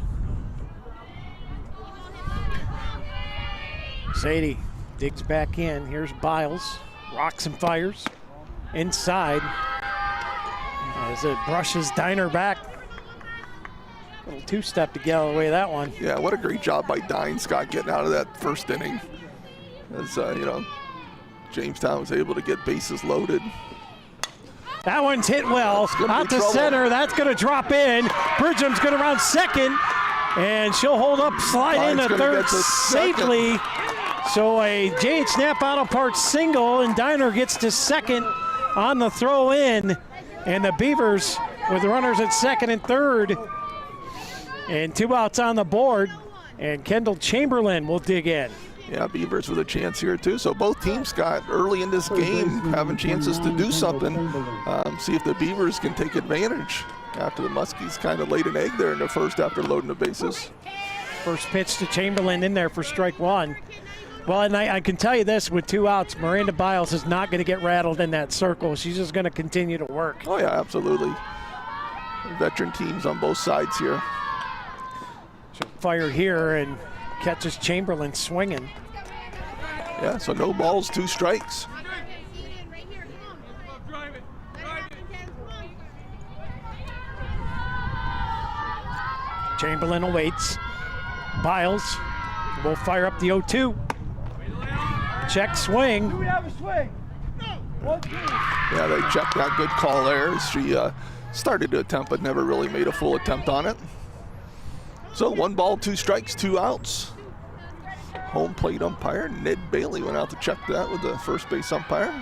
Sadie digs back in. Here's Biles, rocks and fires. Inside. As it brushes Diner back. Little 2-step to get away that one. Yeah, what a great job by Dine, Scott, getting out of that first inning. As, you know, Jamestown was able to get bases loaded. That one's hit well. Out to center. That's going to drop in. Bridgham's going to round second. And she'll hold up, slide into third safely. So a J.H. Knapp Auto Parts single, and Diner gets to second on the throw in. And the Beavers with runners at second and third. And 2 outs on the board. And Kendall Chamberlain will dig in. Yeah, Beavers with a chance here too. So both teams got early in this game having chances to do something. See if the Beavers can take advantage after the Muskies kind of laid an egg there in the first after loading the bases. First pitch to Chamberlain in there for strike 1. Well, and I can tell you this, with 2 outs, Miranda Biles is not going to get rattled in that circle. She's just going to continue to work. Oh, yeah, absolutely. Veteran teams on both sides here. She'll fire here and catches Chamberlain swinging. Yeah, so no balls, 2 strikes. Chamberlain awaits. Biles will fire up the 0-2. Check swing. Yeah, they checked that. Good call there. She started to attempt but never really made a full attempt on it. So 1 ball, 2 strikes, 2 outs. Home plate umpire Ned Bailey went out to check that with the first base umpire.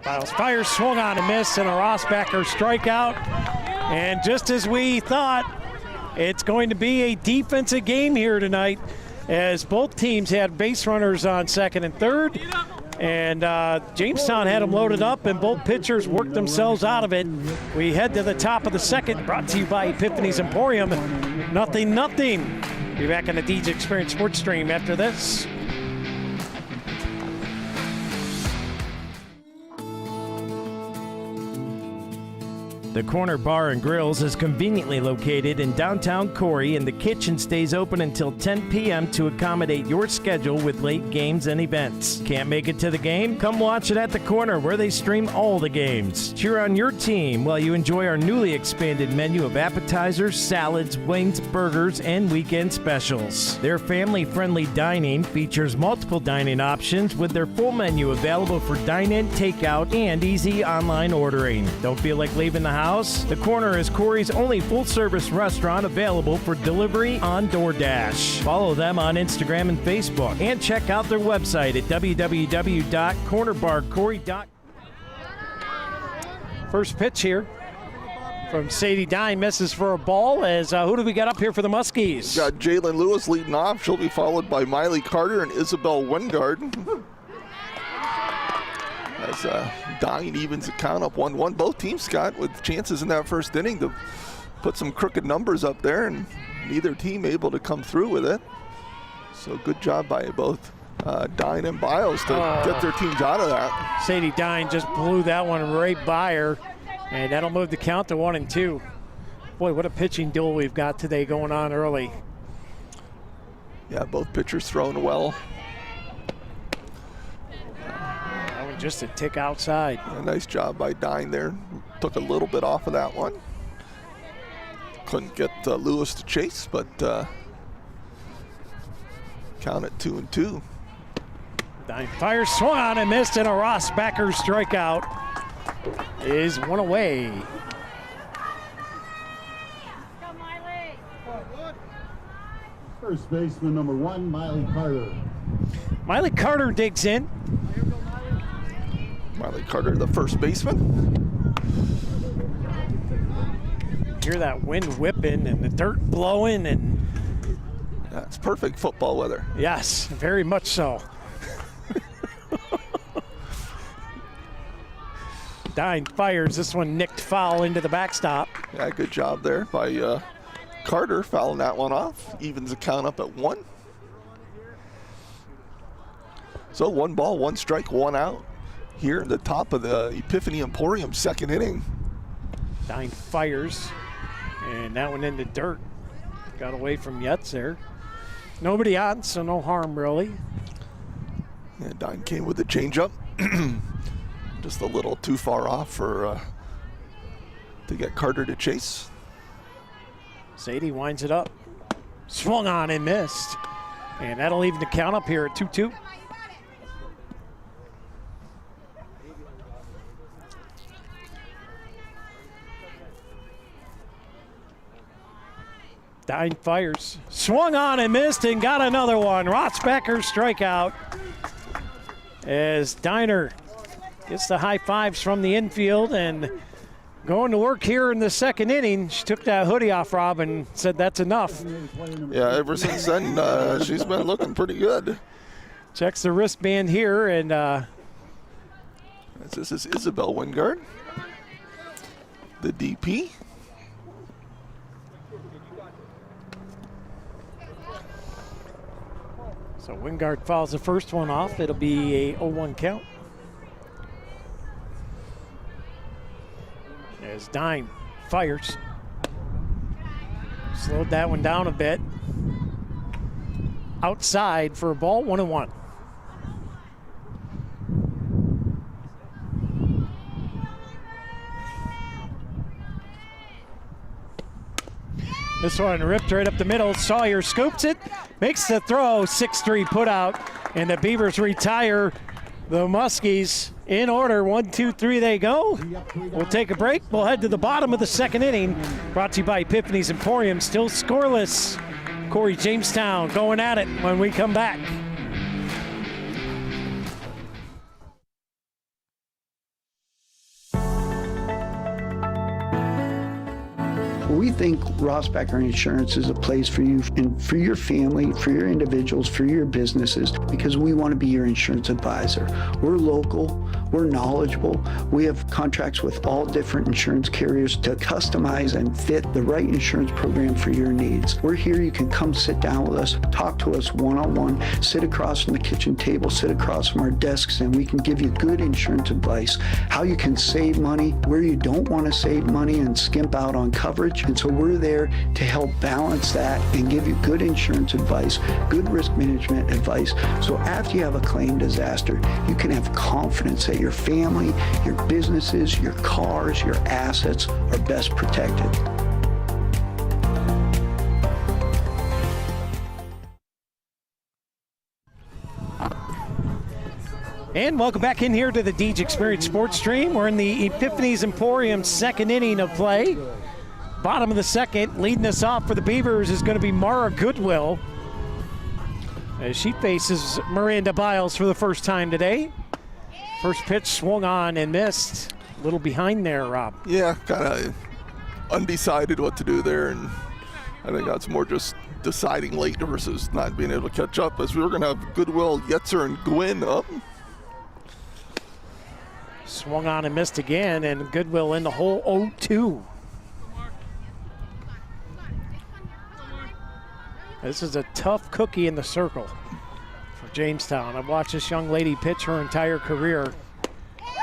Biles fires, swung on and missed, and a Rossbacker strikeout. And just as we thought, It's going to be a defensive game here tonight, as both teams had base runners on second and third. And Jamestown had them loaded up, and both pitchers worked themselves out of it. We head to the top of the second, brought to you by Epiphany's Emporium. 0-0. Be back on the DJ Experience Sports Stream after this. The Corner Bar and Grills is conveniently located in downtown Corry, and the kitchen stays open until 10 p.m. to accommodate your schedule with late games and events. Can't make it to the game? Come watch it at the Corner, where they stream all the games. Cheer on your team while you enjoy our newly expanded menu of appetizers, salads, wings, burgers, and weekend specials. Their family-friendly dining features multiple dining options with their full menu available for dine-in, takeout, and easy online ordering. Don't feel like leaving the house? The Corner is Corry's only full-service restaurant available for delivery on DoorDash. Follow them on Instagram and Facebook, and check out their website at www.cornerbarcorry.com. First pitch here from Sadie Dine, misses for a ball. As who do we got up here for the Muskies? Got Jalen Lewis leading off. She'll be followed by Miley Carter and Isabel Wingard. As Dine evens the count up 1-1. Both teams, Scott, with chances in that first inning to put some crooked numbers up there, and neither team able to come through with it. So good job by both Dine and Biles to get their teams out of that. Sadie Dine just blew that one right by her, and that'll move the count to 1-2. Boy, what a pitching duel we've got today going on early. Yeah, both pitchers throwing well. Just a tick outside. A nice job by Dine there. Took a little bit off of that one. Couldn't get Lewis to chase, but count it 2-2. Dine fires, swung on and missed, and a Ross Backer strikeout is one away. First baseman number 1, Miley Carter. Miley Carter digs in. Miley Carter, the first baseman. Hear that wind whipping and the dirt blowing, and that's perfect football weather. Yes, very much so. Dine fires, this one nicked foul into the backstop. Yeah, good job there by Carter, fouling that one off. Evens the count up at 1. So 1 ball, 1 strike, 1 out. Here at the top of the Epiphany Emporium second inning. Dine fires, and that one into dirt. Got away from Yetz there. Nobody on, so no harm really. And Dine came with the changeup. Just a little too far off for to get Carter to chase. Sadie winds it up. Swung on and missed. And that'll even the count up here at 2-2. Dine fires, swung on and missed, and got another one. Rotzbecker strikeout as Diner gets the high fives from the infield and going to work here in the second inning. She took that hoodie off Rob and said that's enough. Yeah, ever since then she's been looking pretty good. Checks the wristband here, and this is Isabel Wingard, the DP. So Wingard fouls the first one off. It'll be a 0-1 count. As Dine fires. Slowed that one down a bit. Outside for a ball, 1-1. This one ripped right up the middle. Sawyer scoops it, makes the throw, 6-3 put out, and the Beavers retire the Muskies in order. 1, 2, 3, they go. We'll take a break. We'll head to the bottom of the second inning. Brought to you by Epiphany's Emporium. Still scoreless. Corry Jamestown going at it when we come back. We think Rossbacker Insurance is a place for you and for your family, for your individuals, for your businesses, because we want to be your insurance advisor. We're local, we're knowledgeable, we have contracts with all different insurance carriers to customize and fit the right insurance program for your needs. We're here, you can come sit down with us, talk to us one-on-one, sit across from the kitchen table, sit across from our desks, and we can give you good insurance advice, how you can save money, where you don't want to save money and skimp out on coverage. And so we're there to help balance that and give you good insurance advice, good risk management advice. So after you have a claim disaster, you can have confidence that your family, your businesses, your cars, your assets are best protected. And welcome back in here to the Deej Experience Sports Stream. We're in the Epiphany's Emporium second inning of play. Bottom of the second, leading us off for the Beavers is going to be Mara Goodwill, as she faces Miranda Biles for the first time today. First pitch swung on and missed. A little behind there, Rob. Yeah, kind of undecided what to do there, and I think that's more just deciding late versus not being able to catch up, as we were going to have Goodwill, Yetzer, and Gwynn up. Swung on and missed again, and Goodwill in the hole 0-2. This is a tough cookie in the circle for Jamestown. I've watched this young lady pitch her entire career.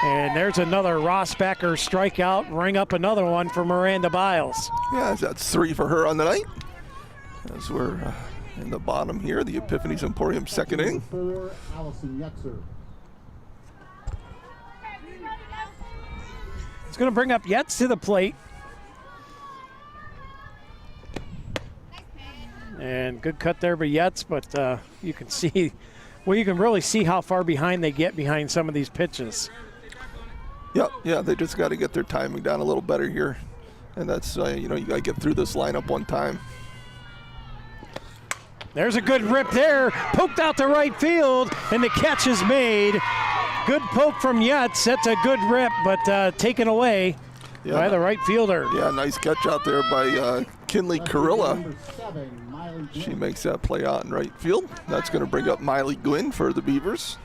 And there's another Rossbacker strikeout, ring up another one for Miranda Biles. Yeah, that's 3 for her on the night. As we're in the bottom here, the Epiphany's Emporium second inning. For Allison Yetzer. It's going to bring up Yetz to the plate. And good cut there by Yetz, but you can see, well, you can really see how far behind they get behind some of these pitches. Yep, yeah, they just got to get their timing down a little better here. And that's, you got to get through this lineup one time. There's a good rip there, poked out to right field, and the catch is made. Good poke from Yetz. That's a good rip, but taken away by the right fielder. Yeah, nice catch out there by Kinley Carilla. She makes that play out in right field. That's going to bring up Miley Gwynn for the Beavers.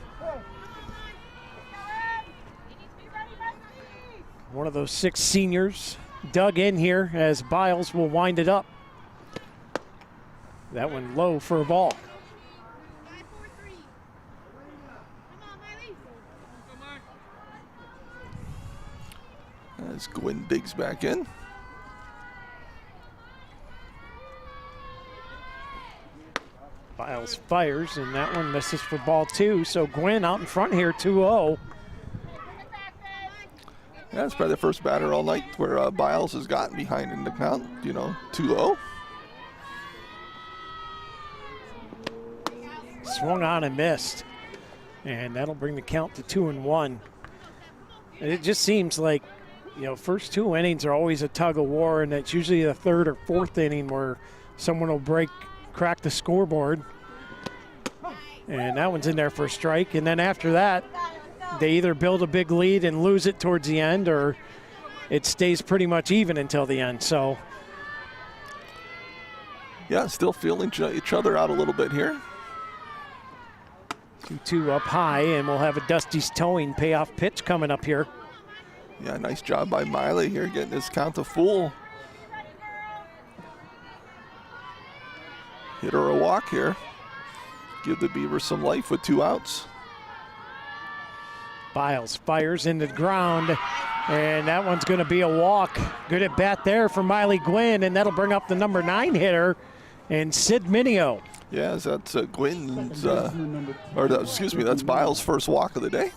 One of those 6 seniors dug in here as Biles will wind it up. That one low for a ball. As Gwynn digs back in. Biles fires, and that one misses for ball 2. So Gwynn out in front here, 2-0. Yeah, it's probably the first batter all night where Biles has gotten behind in the count, 2-0. Swung on and missed. And that'll bring the count to 2-1. And it just seems like, first 2 innings are always a tug of war, and it's usually the 3rd or 4th inning where someone will crack the scoreboard. And that one's in there for a strike. And then after that, they either build a big lead and lose it towards the end, or it stays pretty much even until the end. So, yeah, still feeling each other out a little bit here. 2-2 up high, and we'll have a Dusty's Towing payoff pitch coming up here. Yeah, nice job by Miley here, getting his count to full. Hit her a walk here. Give the Beavers some life with 2 outs. Biles fires into the ground, and that one's going to be a walk. Good at bat there for Miley Gwynn, and that'll bring up the number 9 hitter, and Sid Minio. Yeah, that's Gwynn's, that's Biles' first walk of the day.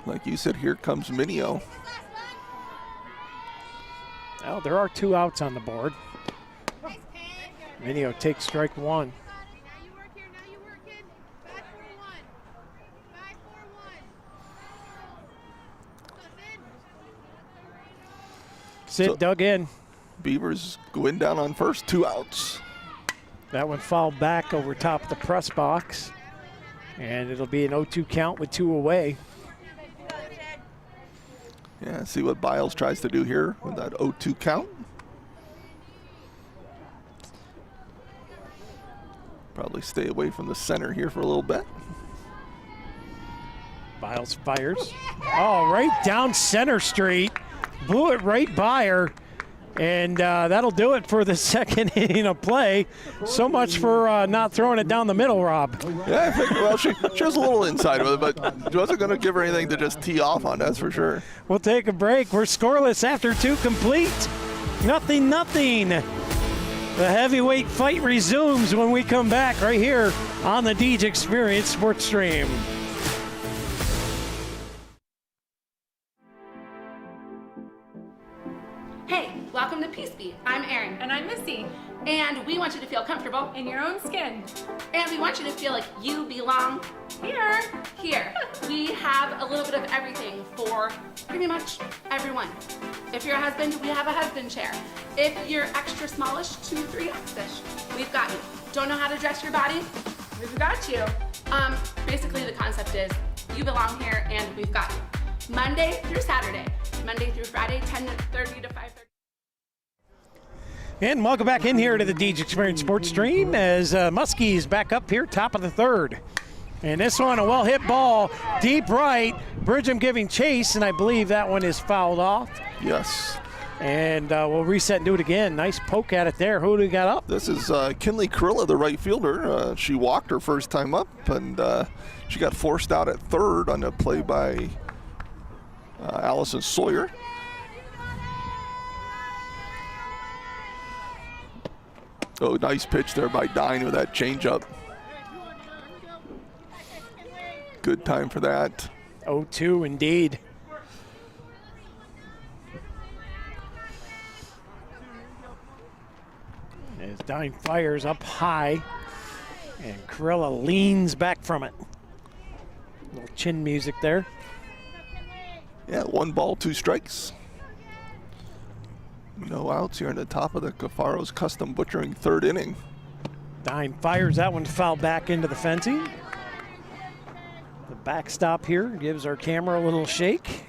Like you said, here comes Minio. Well, there are 2 outs on the board. Minio takes strike 1. Sid dug in. Beavers going down on first, 2 outs. That one fouled back over top of the press box. And it'll be an 0-2 count with 2 away. Yeah, see what Biles tries to do here with that 0-2 count. Probably stay away from the center here for a little bit. Biles fires. Oh, right down center street. Blew it right by her. And that'll do it for the second inning of play. So much for not throwing it down the middle, Rob. Yeah, I think, well, she was a little inside with it, but she wasn't going to give her anything to just tee off on, that's for sure. We'll take a break. We're scoreless after 2 complete. 0-0. The heavyweight fight resumes when we come back right here on the Deej Experience Sports Stream. Hey, welcome to Peace Beat. I'm Erin. And I'm Missy. And we want you to feel comfortable in your own skin. And we want you to feel like you belong here. Here. We have a little bit of everything for pretty much everyone. If you're a husband, we have a husband chair. If you're extra smallish, 2-3 fish, we've got you. Don't know how to dress your body? We've got you. Basically the concept is you belong here and we've got you. Monday through Saturday. Monday through Friday, 10:30 to 5:30. And welcome back in here to the Deej Experience Sports Stream as Muskies back up here, top of the third. And this one, a well-hit ball, deep right. Bridgham giving chase, and I believe that one is fouled off. Yes. And we'll reset and do it again. Nice poke at it there. Who do we got up? This is Kinley Carilla, the right fielder. She walked her first time up, and she got forced out at third on a play by Allison Sawyer. Oh, nice pitch there by Dine with that changeup. Good time for that. 0-2 indeed. As Dine fires up high, and Carilla leans back from it. Little chin music there. Yeah, 1 ball, 2 strikes. No outs here in the top of the Cafaro's Custom Butchering third inning. Dine fires that one foul back into the fencing. The backstop here gives our camera a little shake.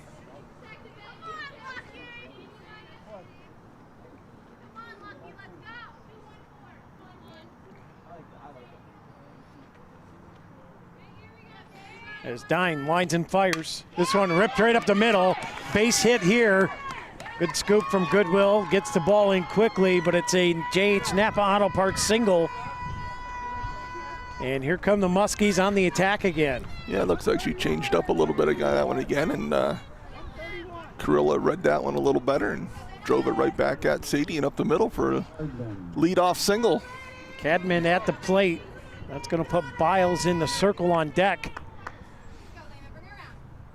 As Dine winds and fires. This one ripped right up the middle. Base hit here. Good scoop from Goodwill. Gets the ball in quickly, but it's a J.H. Napa Auto Parts single. And here come the Muskies on the attack again. Yeah, it looks like she changed up a little bit of that one again, and Carilla read that one a little better and drove it right back at Sadie and up the middle for a leadoff single. Cadman at the plate. That's going to put Biles in the circle on deck.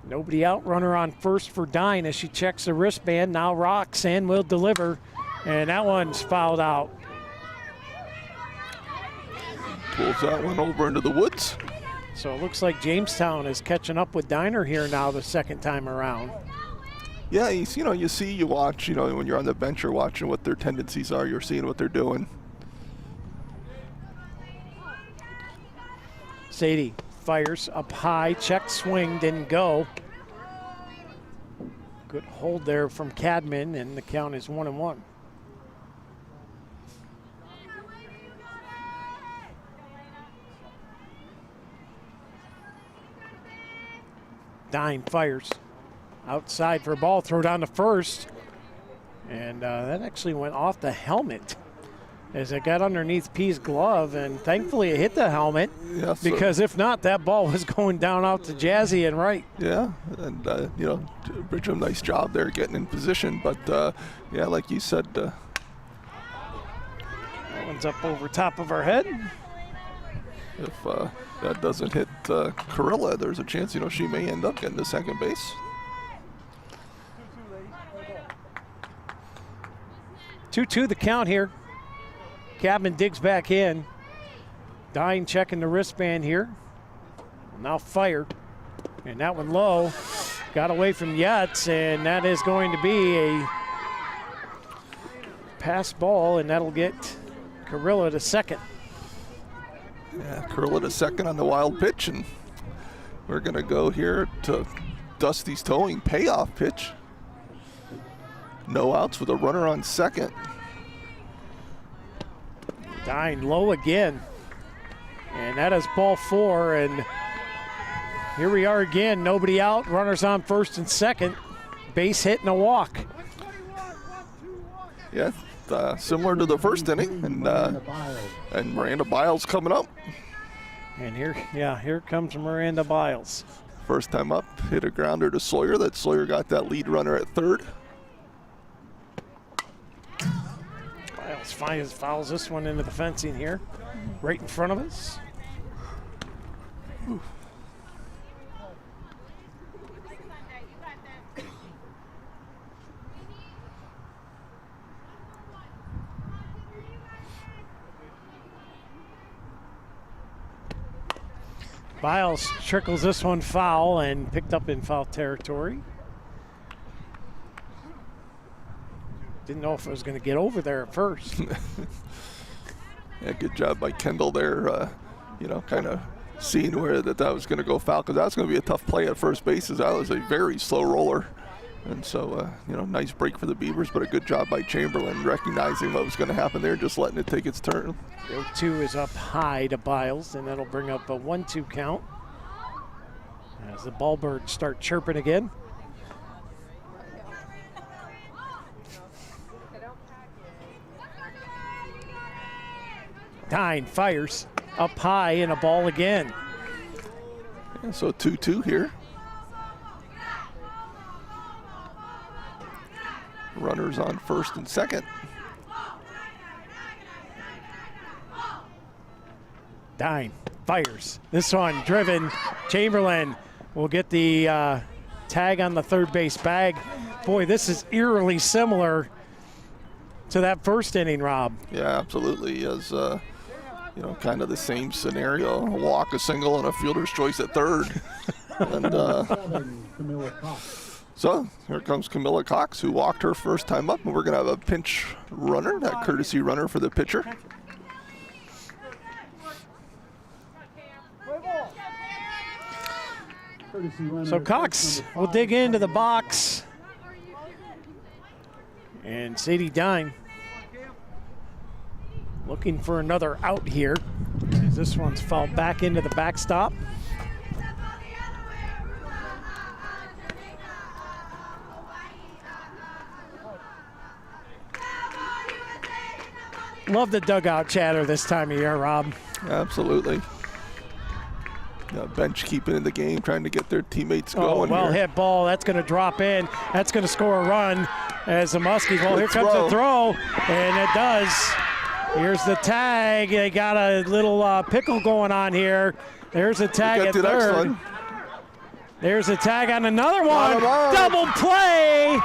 Nobody out, runner on first for Dine as she checks the wristband. Now Roxanne will deliver, and that one's fouled out. Pulls that one over into the woods. So it looks like Jamestown is catching up with Diner here now the second time around. Yeah, you watch, when you're on the bench, you're watching what their tendencies are. You're seeing what they're doing. Sadie fires up high, check swing, didn't go. Good hold there from Cadman, and the count is 1-1. Dine fires outside for a ball, throw down to first, and that actually went off the helmet as it got underneath P's glove, and thankfully it hit the helmet, because if not, that ball was going down out to Jazzy and right. Yeah, and Bridgham, nice job there getting in position, but yeah, like you said. That one's up over top of our head. If that doesn't hit Carilla, there's a chance, she may end up getting to second base. 2-2 the count here. Cadman digs back in. Dine checking the wristband here. Now fire. And that one low. Got away from Yutz, and that is going to be a pass ball, and that'll get Carilla to second. Yeah, Carilla to second on the wild pitch, and we're going to go here to Dusty's towing payoff pitch. No outs with a runner on second. Dying low again. And that is ball 4. And here we are again. Nobody out. Runners on first and second. Base hit and a walk. Yeah, similar to the first inning. And Miranda Biles coming up. And here comes Miranda Biles. First time up, hit a grounder to Sawyer. That Sawyer got that lead runner at third. Biles fouls this one into the fencing here, right in front of us. Ooh. Biles trickles this one foul and picked up in foul territory. Didn't know if it was going to get over there at first. Yeah, good job by Kendall there, kind of seeing where that was going to go foul, because that was going to be a tough play at first base, as that was a very slow roller. And so, nice break for the Beavers, but a good job by Chamberlain recognizing what was going to happen there, just letting it take its turn. The 0-2 is up high to Biles, and that'll bring up a 1-2 count as the ballbirds start chirping again. Dine fires up high and a ball again. Yeah, so 2-2 here. Runners on first and second. Dine fires. This one driven. Chamberlain will get the tag on the third base bag. Boy, this is eerily similar to that first inning, Rob. Yeah, absolutely. As kind of the same scenario. A walk, a single, and a fielder's choice at third. And so here comes Camilla Cox, who walked her first time up, and we're going to have a pinch runner, that courtesy runner for the pitcher. So Cox will dig into the box. And Sadie Dine looking for another out here. This one's fouled back into the backstop. Love the dugout chatter this time of year, Rob. Absolutely. Bench keeping in the game, trying to get their teammates going. Well here. hit ball. That's going to drop in. That's going to score a run as the Muskies. Well, here comes the throw, and it does. Here's the tag. They got a little pickle going on here. There's a tag at third. There's a tag on another one. Double play.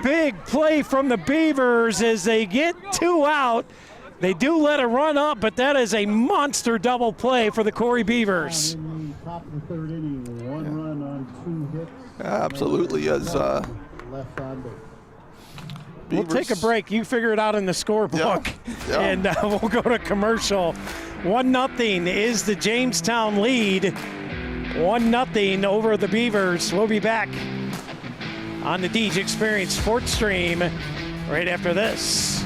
Big play from the Beavers as they get 2 out. They do let a run up, but that is a monster double play for the Corry Beavers. Top of the third inning, 1 run on 2 hits. Absolutely, as left on base. We'll take a break. You figure it out in the scorebook, and we'll go to commercial. 1-0 is the Jamestown lead. 1-0 over the Beavers. We'll be back on the Deej Experience Sports Stream right after this.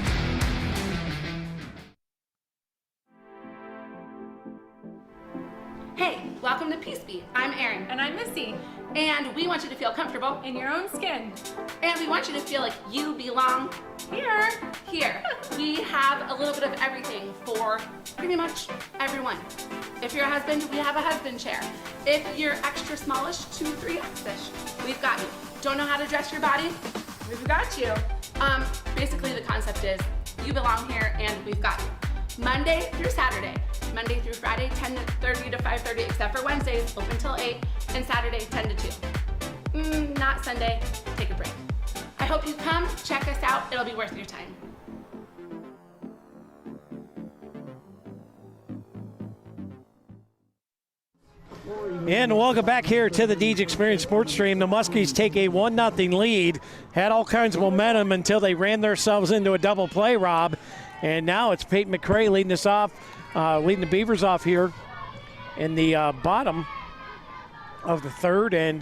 Hey, welcome to Peace Beat. I'm Erin. And I'm Missy. And we want you to feel comfortable in your own skin. And we want you to feel like you belong here. Here. We have a little bit of everything for pretty much everyone. If you're a husband, we have a husband chair. If you're extra smallish, 2-3 X-ish, we've got you. Don't know how to dress your body? We've got you. Basically the concept is you belong here and we've got you. Monday through Saturday. Monday through Friday, 10:30 to 5:30, except for Wednesdays, open till 8, and Saturday, 10 to 2. Not Sunday, take a break. I hope you come, check us out, it'll be worth your time. And welcome back here to the Deej Experience Sports Stream. The Muskies take a 1-0 lead. Had all kinds of momentum until they ran themselves into a double play, Rob. And now it's Peyton McCray leading us off, leading the Beavers off here in the bottom of the third. And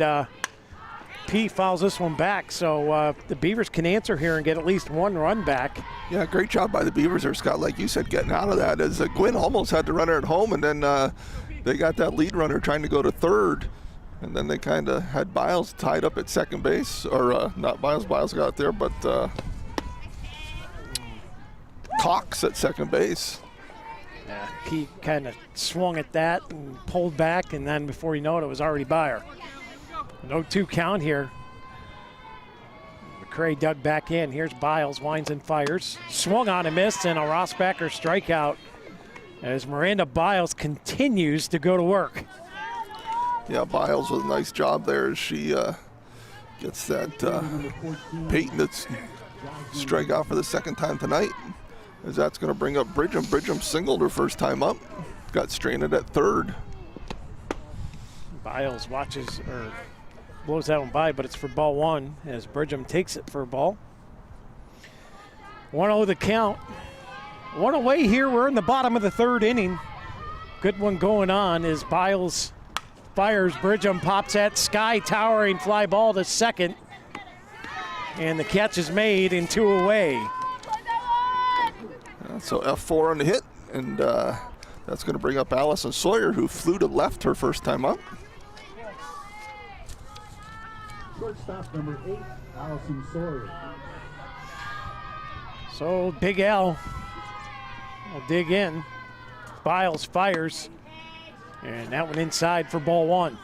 P fouls this one back, so the Beavers can answer here and get at least one run back. Yeah, great job by the Beavers there, Scott, like you said, getting out of that, as Gwynn almost had the runner at home, and then they got that lead runner trying to go to third, and then they kind of had Biles tied up at second base, or not Biles got there, but Cox at second base. Yeah, P kind of swung at that and pulled back, and then before you know it, it was already by her. No 2 count here. McCray dug back in. Here's Biles, winds and fires. Swung on and missed, and a Rossbacher strikeout as Miranda Biles continues to go to work. Yeah, Biles with a nice job there as she gets that Peyton that's strike out for the second time tonight, as that's going to bring up Bridgham. Bridgham singled her first time up, got stranded at third. Biles watches, or blows that one by, but it's for ball 1 as Bridgham takes it for a ball. 1-0 the count. One away here. We're in the bottom of the 3rd inning. Good one going on as Biles fires. Bridgham pops that sky towering fly ball to second. And the catch is made and 2 away. So F4 on the hit, and that's going to bring up Allison Sawyer, who flew to left her first time up. Shortstop number 8, Allison Sawyer. So Big L will dig in. Biles fires, and that one inside for ball 1.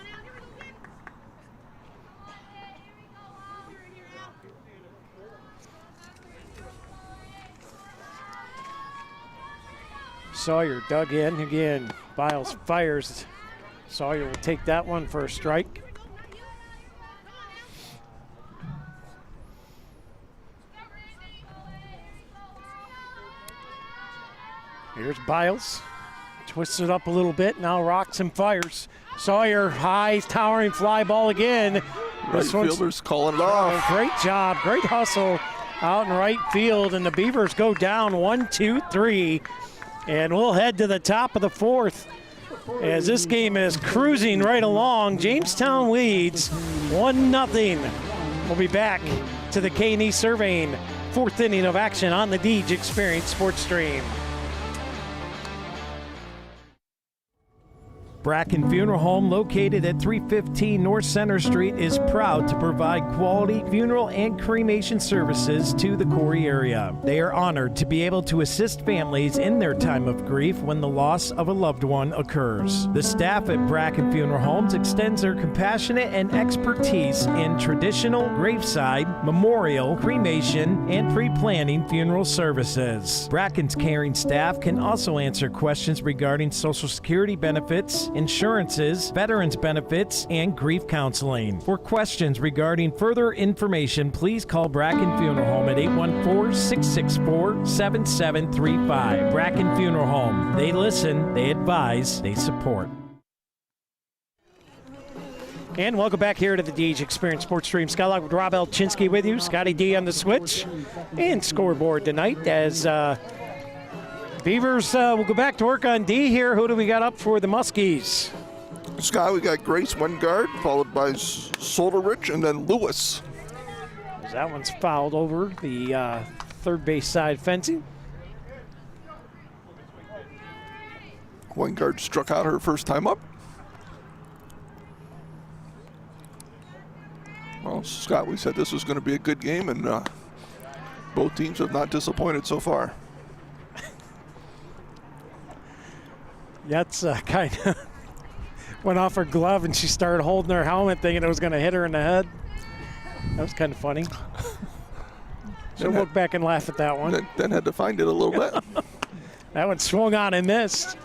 Sawyer dug in again. Biles fires. Sawyer will take that one for a strike. Here's Biles. Twists it up a little bit. Now rocks and fires. Sawyer, high, towering fly ball again. Right fielder's calling it off. Great job. Great hustle out in right field. And the Beavers go down 1-2-3. And we'll head to the top of the 4th as this game is cruising right along. Jamestown leads 1-0. We'll be back to the K&E Surveying 4th inning of action on the Deej Experience Sports Stream. Bracken Funeral Home, located at 315 North Center Street, is proud to provide quality funeral and cremation services to the Corry area. They are honored to be able to assist families in their time of grief when the loss of a loved one occurs. The staff at Bracken Funeral Homes extends their compassionate and expertise in traditional, graveside, memorial, cremation, and pre-planning funeral services. Bracken's caring staff can also answer questions regarding Social Security benefits, insurances, veterans benefits, and grief counseling. For questions regarding further information, please call Bracken Funeral Home at 814-664-7735. Bracken Funeral Home. They listen, they advise, they support. And welcome back here to the Deej Experience Sports Stream. Skylock with Rob Elchinski with you. Scotty D on the switch and scoreboard tonight as Beavers will go back to work on D here. Who do we got up for the Muskies? Scott, we got Grace Wingard, followed by Solderich, and then Lewis. That one's fouled over the third base side fencing. Wingard struck out her first time up. Well, Scott, we said this was going to be a good game, and both teams have not disappointed so far. That's kind of went off her glove and she started holding her helmet thinking it was going to hit her in the head. That was kind of funny. She'll look back and laugh at that one. Then had to find it a little bit. That one swung on and missed.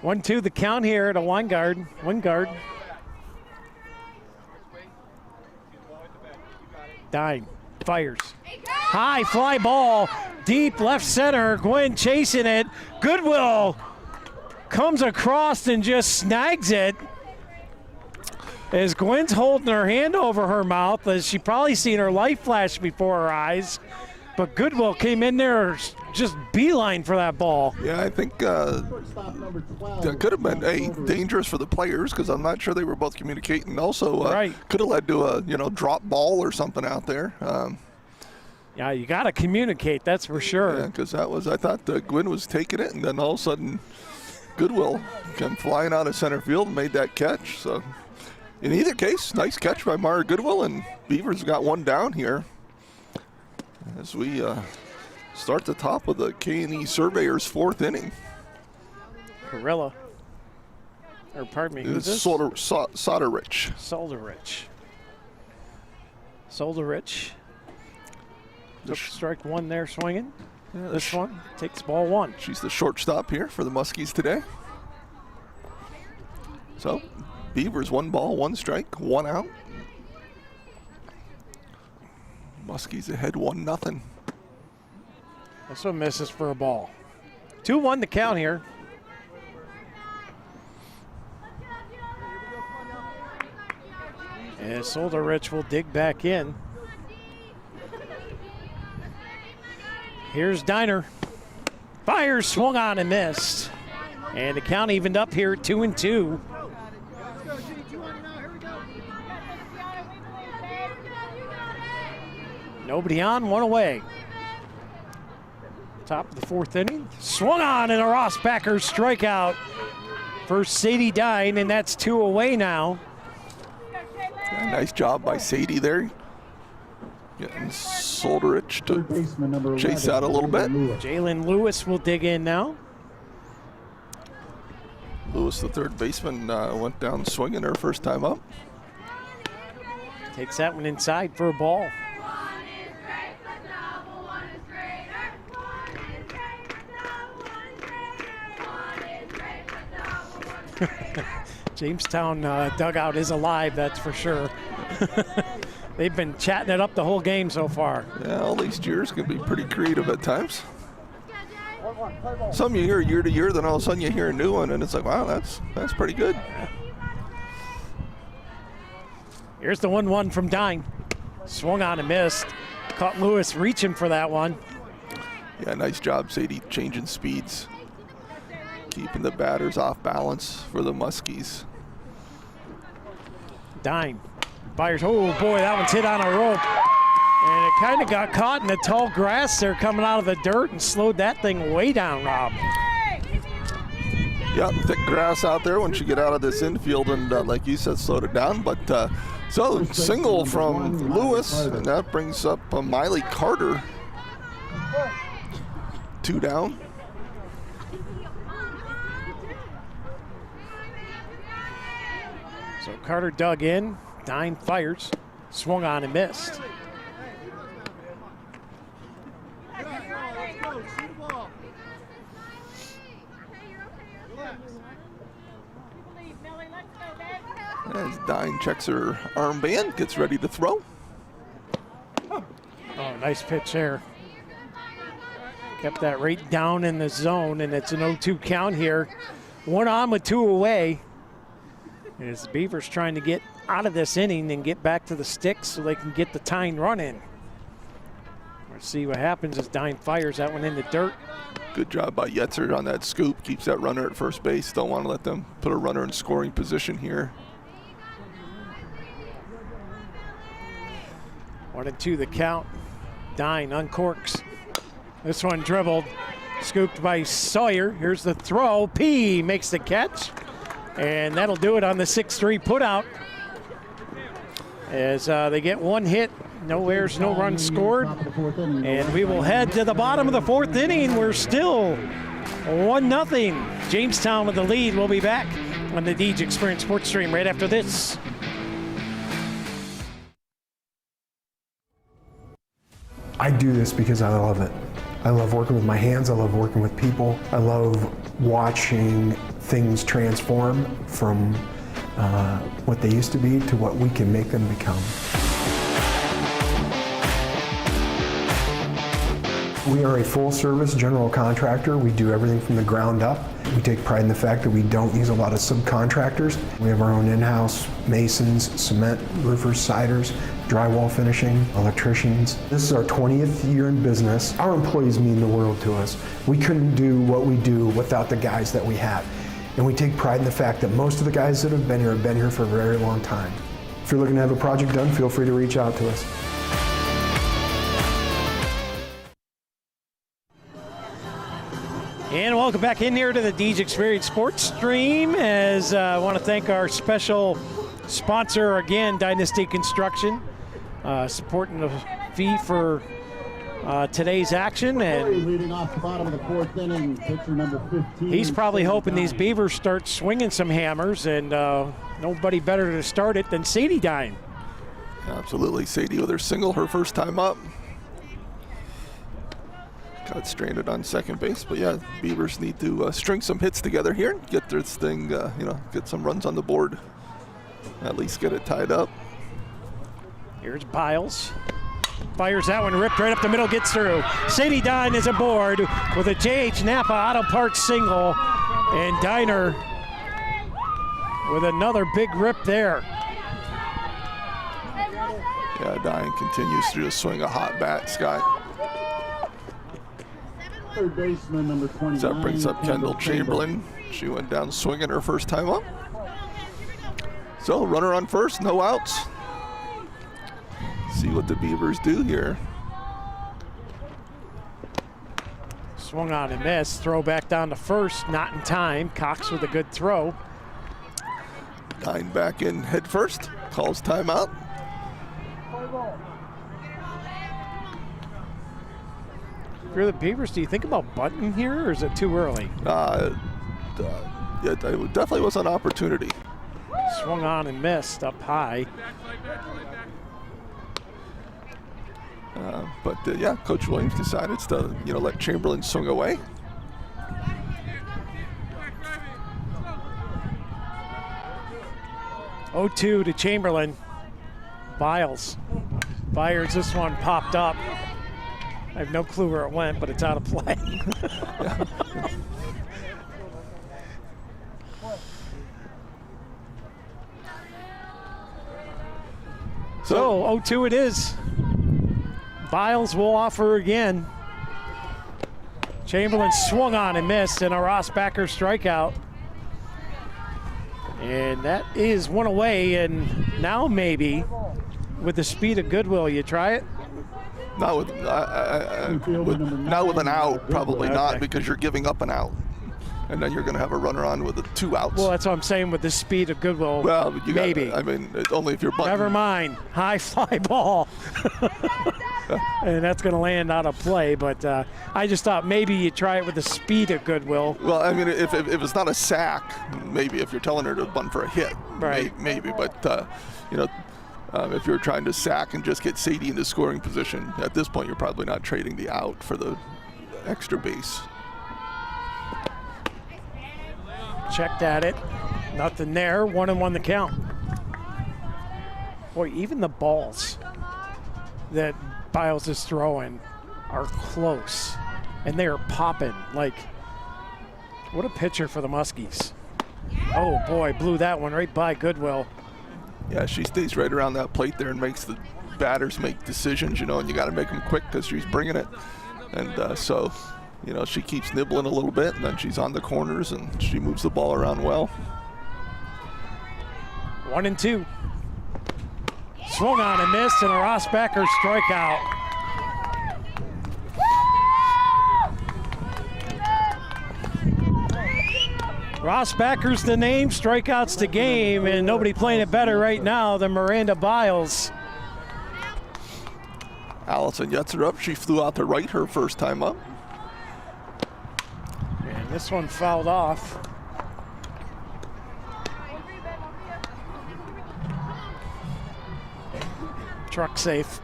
1-2 the count here to Wingard. Dying. Fires. High fly ball, deep left center. Gwynn chasing it. Goodwill comes across and just snags it. As Gwynn's holding her hand over her mouth, as she probably seen her light flash before her eyes. But Goodwill came in there just beeline for that ball. Yeah, I think that could have been dangerous for the players because I'm not sure they were both communicating. Also, could have led to a drop ball or something out there. Yeah, you got to communicate, that's for sure. Yeah, because I thought Gwynn was taking it, and then all of a sudden Goodwill came flying out of center field and made that catch. So in either case, nice catch by Mara Goodwill, and Beavers got one down here as we start the top of the K&E Surveyors' 4th inning. Corella. Or pardon me, who's this? Soderich. Solderich. Took strike one there swinging. Yeah, this one takes ball 1. She's the shortstop here for the Muskies today. So, Beavers 1 ball, 1 strike, 1 out. Muskies ahead 1-0. This one misses for a ball. 2-1 the count here. And Solderich will dig back in. Here's Diner. Fires, swung on and missed. And the count evened up here at 2-2. Nobody on, 1 away. Top of the 4th inning. Swung on and a Rossbacker strikeout for Sadie Dine, and that's 2 away now. Yeah, nice job by Sadie there. Getting Solderich to chase out a little bit. Jalen Lewis will dig in now. Lewis, the third baseman, went down swinging her first time up. Takes that one inside for a ball. Jamestown dugout is alive, that's for sure. They've been chatting it up the whole game so far. Yeah, all these cheers can be pretty creative at times. Some you hear year to year, then all of a sudden you hear a new one, and it's like, wow, that's pretty good. Here's the 1-1 from Dine. Swung on and missed. Caught Lewis reaching for that one. Yeah, nice job, Sadie, changing speeds. Keeping the batters off balance for the Muskies. Dine fires. Oh boy, that one's hit on a rope. And it kind of got caught in the tall grass there coming out of the dirt and slowed that thing way down, Rob. Yeah, thick grass out there once you get out of this infield, and like you said, slowed it down. But so single from Lewis, and that brings up Miley Carter. 2 down. So Carter dug in, Dine fires, swung on and missed. As Dine checks her armband, gets ready to throw. Oh, nice pitch there. Kept that right down in the zone, and it's an 0-2 count here. 1 on with 2 away. As the Beavers trying to get out of this inning and get back to the sticks so they can get the tying run in. Let's see what happens as Dine fires that one in the dirt. Good job by Yetzer on that scoop. Keeps that runner at first base. Don't want to let them put a runner in scoring position here. 1-2 the count. Dine uncorks. This one dribbled, scooped by Sawyer. Here's the throw. P makes the catch. And that'll do it on the 6-3 putout. As they get 1 hit, no errors, no runs scored. And we will head to the bottom of the 4th inning. We're still 1-0. Jamestown with the lead. We'll be back on the Deej Experience Sports Stream right after this. I do this because I love it. I love working with my hands. I love working with people. I love watching things transform from what they used to be to what we can make them become. We are a full-service general contractor. We do everything from the ground up. We take pride in the fact that we don't use a lot of subcontractors. We have our own in-house masons, cement, roofers, siders, drywall finishing, electricians. This is our 20th year in business. Our employees mean the world to us. We couldn't do what we do without the guys that we have. And we take pride in the fact that most of the guys that have been here for a very long time. If you're looking to have a project done, feel free to reach out to us. And welcome back in here to the Deej Experience Sports Stream, as I want to thank our special sponsor again, Dynasty Construction, supporting the fee for today's action. And leading off the bottom of the 4th inning, pitcher number 15. He's probably hoping these Beavers start swinging some hammers, and nobody better to start it than Sadie Dine. Absolutely, Sadie with her single, her first time up. Got stranded on second base, but yeah, Beavers need to string some hits together here, get this thing, get some runs on the board, at least get it tied up. Here's Biles. Fires that one, ripped right up the middle, gets through. Sadie Dine is aboard with a J.H. Napa Auto Parts single, and Diner with another big rip there. Yeah, Dine continues to just swing a hot bat, Scott. Third baseman number 29. So that brings up Kendall Chamberlain. She went down swinging her first time up. So runner on first, no outs. See what the Beavers do here. Swung on and missed. Throw back down to first, not in time. Cox with a good throw. Dine back in head first, calls timeout. If you're the Beavers, do you think about bunting here, or is it too early? Yeah, it definitely was an opportunity. Swung on and missed up high. But yeah, Coach Williams decided to let Chamberlain swing away. Oh-2 to Chamberlain. Biles fires this one, popped up. I have no clue where it went, but it's out of play. So 0-2 it is. Biles will offer again. Chamberlain swung on and missed, and a Rossbacker strikeout. And that is one away, and now maybe with the speed of Goodwill, you try it? Not with an out, probably not, because you're giving up an out. And then you're going to have a runner on with 2 outs. Well, that's what I'm saying with the speed of Goodwill. Well, maybe. Only if you're bunting. Never mind. High fly ball. And that's going to land out of play. But I just thought maybe you try it with the speed of Goodwill. Well, I mean, if it's not a sack, maybe if you're telling her to bunt for a hit, right? Maybe. But, if you're trying to sack and just get Sadie into scoring position, at this point, you're probably not trading the out for the extra base. Checked at it. Nothing there. 1-1 the count. Boy, even the balls that Biles is throwing are close. And they are popping. Like, what a pitcher for the Muskies. Oh, boy, blew that one right by Goodwill. Yeah, she stays right around that plate there and makes the batters make decisions, and you got to make them quick because she's bringing it. And so she keeps nibbling a little bit, and then she's on the corners, and she moves the ball around well. 1-2. Swung on and missed, and a Rossbacker strikeout. Rossbacker's the name, strikeouts the game, and nobody playing it better right now than Miranda Biles. Allison Yetzer up. She flew out to right her first time up. And this one fouled off. Truck safe.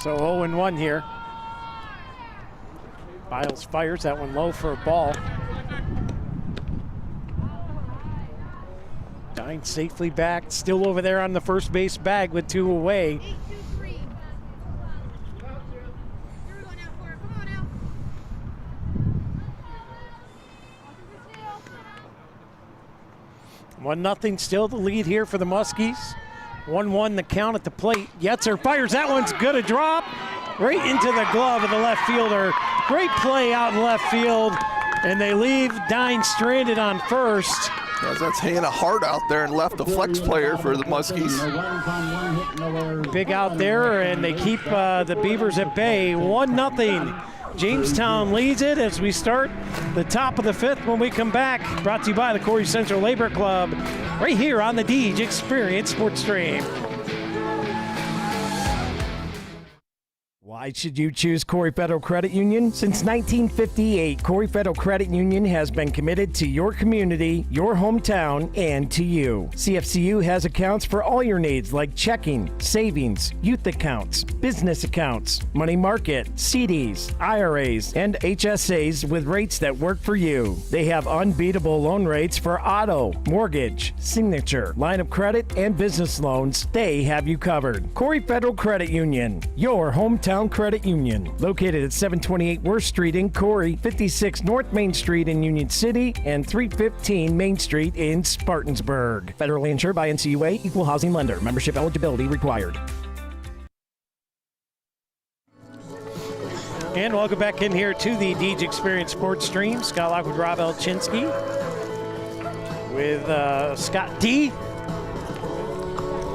So 0-1 here. Biles fires that one low for a ball. Dine safely back, still over there on the first base bag with 2 away. 1-0 still the lead here for the Muskies. 1-1 the count at the plate. Yetzer fires, that one's good, a drop right into the glove of the left fielder. Great play out in left field, and they leave Dine stranded on first. As that's Hannah Hart out there and left, the flex player for the Muskies. Big out there, and they keep the Beavers at bay. 1-0. Jamestown leads it as we start the top of the fifth when we come back. Brought to you by the Corry Central Labor Club, right here on the Deej Experience Sports Stream. Why should you choose Corry Federal Credit Union? Since 1958, Corry Federal Credit Union has been committed to your community, your hometown, and to you. CFCU has accounts for all your needs like checking, savings, youth accounts, business accounts, money market, CDs, IRAs, and HSAs with rates that work for you. They have unbeatable loan rates for auto, mortgage, signature, line of credit, and business loans. They have you covered. Corry Federal Credit Union, your hometown credit union, located at 728 Worth Street in Corry, 56 North Main Street in Union City, and 315 Main Street in Spartansburg. Federally insured by NCUA, equal housing lender. Membership eligibility required. And welcome back in here to the Deej Experience Sports Stream. Scott Lock with Rob Elchinsky with Scott D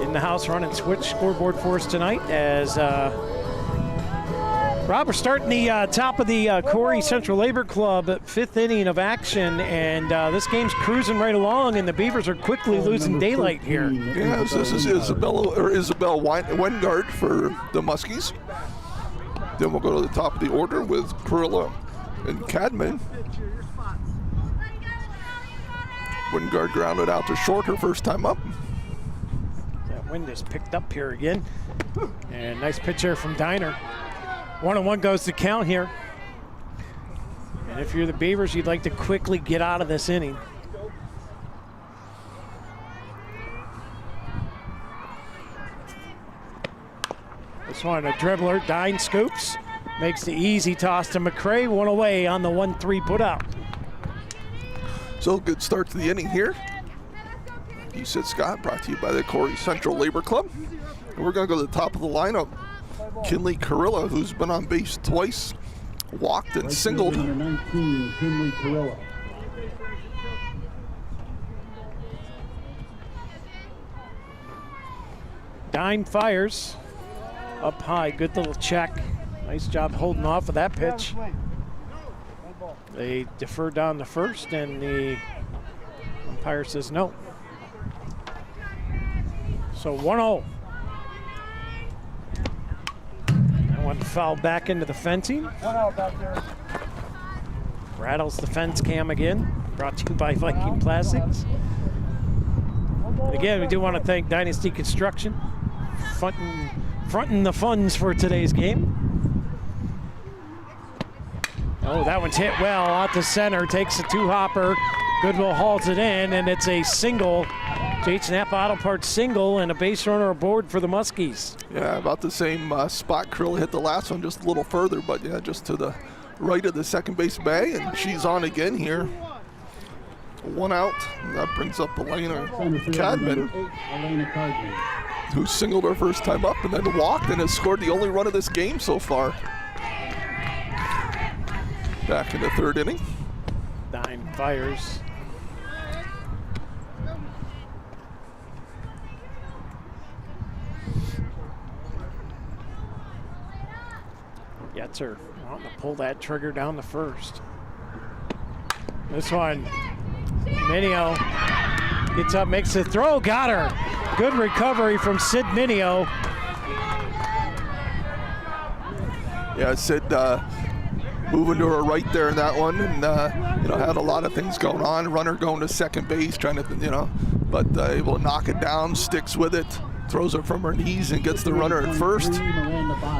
in the house running switch scoreboard for us tonight as Rob, we're starting the top of the Corry Central Labor Club fifth inning of action, and this game's cruising right along, and the Beavers are quickly losing daylight here. Yeah, so this is Isabel Wengard for the Muskies. Then we'll go to the top of the order with Kurilla and Cadman. Wengard grounded out to short her first time up. That wind is picked up here again, and nice pitch here from Diner. 1-1 goes to count here. And if you're the Beavers, you'd like to quickly get out of this inning. This one, a dribbler, Dine scoops, makes the easy toss to McCray, one away on the 1-3 putout. So good start to the inning here. You said Scott, brought to you by the Corry Central Labor Club. And we're gonna go to the top of the lineup. Kinley Kurilla, who's been on base twice, walked and singled. Number 19, Kinley Kurilla. Dine fires up high, good little check. Nice job holding off of that pitch. They defer down the first, and the umpire says no. So 1-0. One foul back into the fencing. Rattles the fence cam again. Brought to you by Viking Plastics. And again, we do want to thank Dynasty Construction, fronting the funds for today's game. Oh, that one's hit well out to center. Takes a two-hopper. Goodwill hauls it in, and it's a single. J.H. Napa Auto Parts single and a base runner aboard for the Muskies. Yeah, about the same spot Krill hit the last one, just a little further, but yeah, just to the right of the second base bay, and she's on again here. One out, and that brings up Elena Cadman, who singled her first time up and then walked and has scored the only run of this game so far. Back in the third inning. Dine fires. Yetzer wanting to pull that trigger down the first. This one, Minio gets up, makes the throw, got her. Good recovery from Sid Minio. Yeah, Sid moving to her right there in that one, and had a lot of things going on. Runner going to second base, trying to, but able to knock it down, sticks with it. Throws it from her knees and gets the runner at first.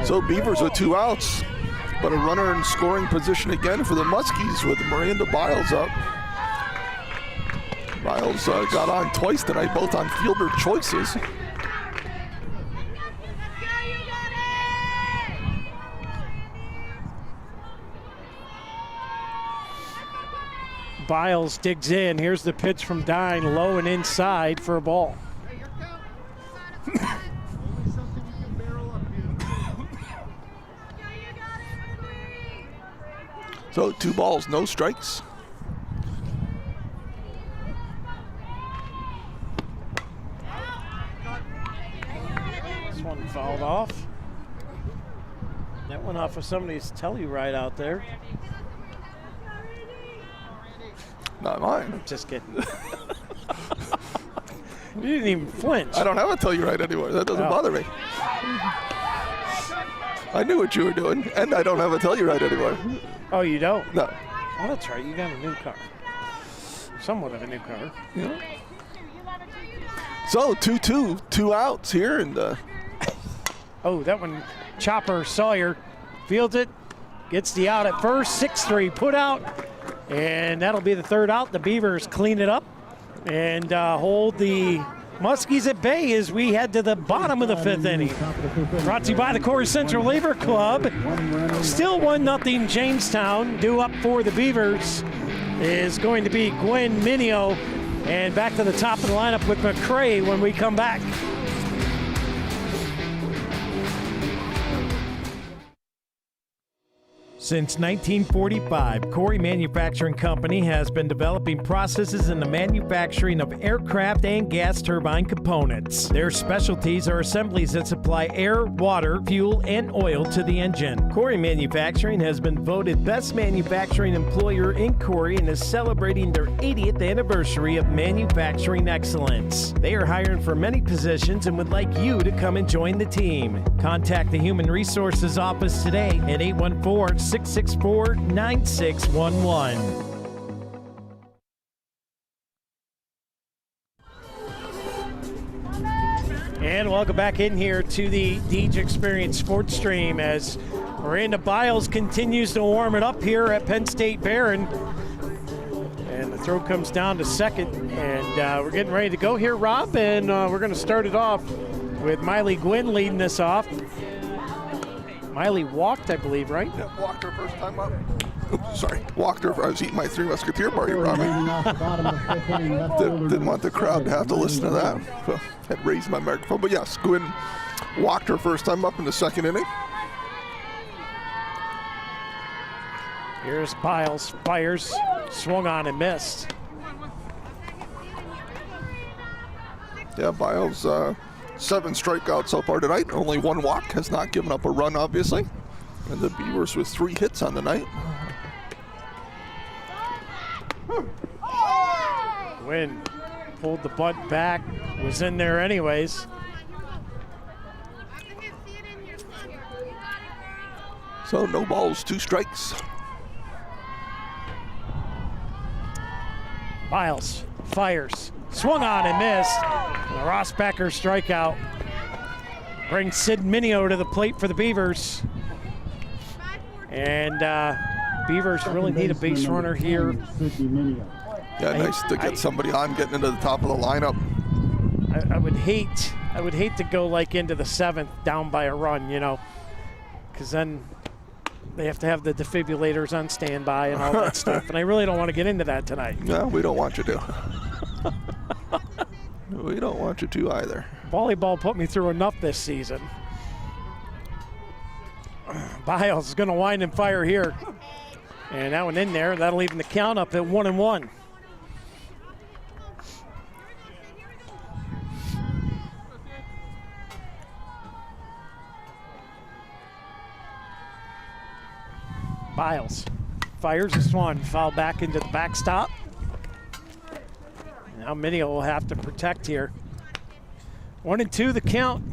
So Beavers with two outs, but a runner in scoring position again for the Muskies with Miranda Biles up. Biles got on twice tonight, both on fielder choices. Biles digs in. Here's the pitch from Dine, low and inside for a ball. So 2 balls, no strikes. This one fouled off. That went off of somebody's Telluride out there. Not mine. I'm just kidding. You didn't even flinch. I don't have a Telluride anymore. That doesn't bother me. I knew what you were doing, and I don't have a Telluride anymore. Oh, you don't? No. Oh, that's right. You got a new car. Somewhat of a new car. Yeah. So 2-2, 2 outs here, and oh, that one, Chopper Sawyer fields it, gets the out at first, 6-3 put out, and that'll be the 3rd out. The Beavers clean it up and hold the Muskies at bay as we head to the bottom of the 5th inning. Brought to you by the Corry Central Labor Club. Still 1-0 Jamestown. Due up for the Beavers is going to be Gwen Minio. And back to the top of the lineup with McCray when we come back. Since 1945, Corry Manufacturing Company has been developing processes in the manufacturing of aircraft and gas turbine components. Their specialties are assemblies that supply air, water, fuel, and oil to the engine. Corry Manufacturing has been voted Best Manufacturing Employer in Corry and is celebrating their 80th anniversary of manufacturing excellence. They are hiring for many positions and would like you to come and join the team. Contact the Human Resources Office today at 814-664-9611. And welcome back in here to the Deej Experience Sports Stream as Miranda Biles continues to warm it up here at Penn State Barron. And the throw comes down to second, and we're getting ready to go here, Rob, and we're going to start it off with Miley Gwynn leading this off. Miley walked, I believe, right? Yeah, walked her first time up. Oops, sorry, walked her. I was eating my Three Musketeer bar, you Robbie. Didn't want the crowd to have to listen to that. So had to raise my microphone. But yes, Gwynn walked her first time up in the 2nd inning. Here's Biles, fires, swung on and missed. Yeah, Biles, 7 strikeouts so far tonight. Only 1 walk, has not given up a run, obviously. And the Beavers with 3 hits on the night. Gwynn pulled the bunt back, was in there anyways. So no balls, 2 strikes. Biles fires, swung on and missed. And a Rossbacker strikeout brings Sid Minio to the plate for the Beavers. And Beavers really need a base runner here. Yeah, nice to get somebody on, getting into the top of the lineup. I would hate to go like into the 7th down by a run, you know, because then they have to have the defibrillators on standby and all that stuff. And I really don't want to get into that tonight. No, we don't want you to. We don't want you to either. Volleyball put me through enough this season. Biles is going to wind and fire here. And that one in there. That'll even the count up at 1-1. Biles fires this one, foul back into the backstop. Now Minio will have to protect here. 1-2 the count.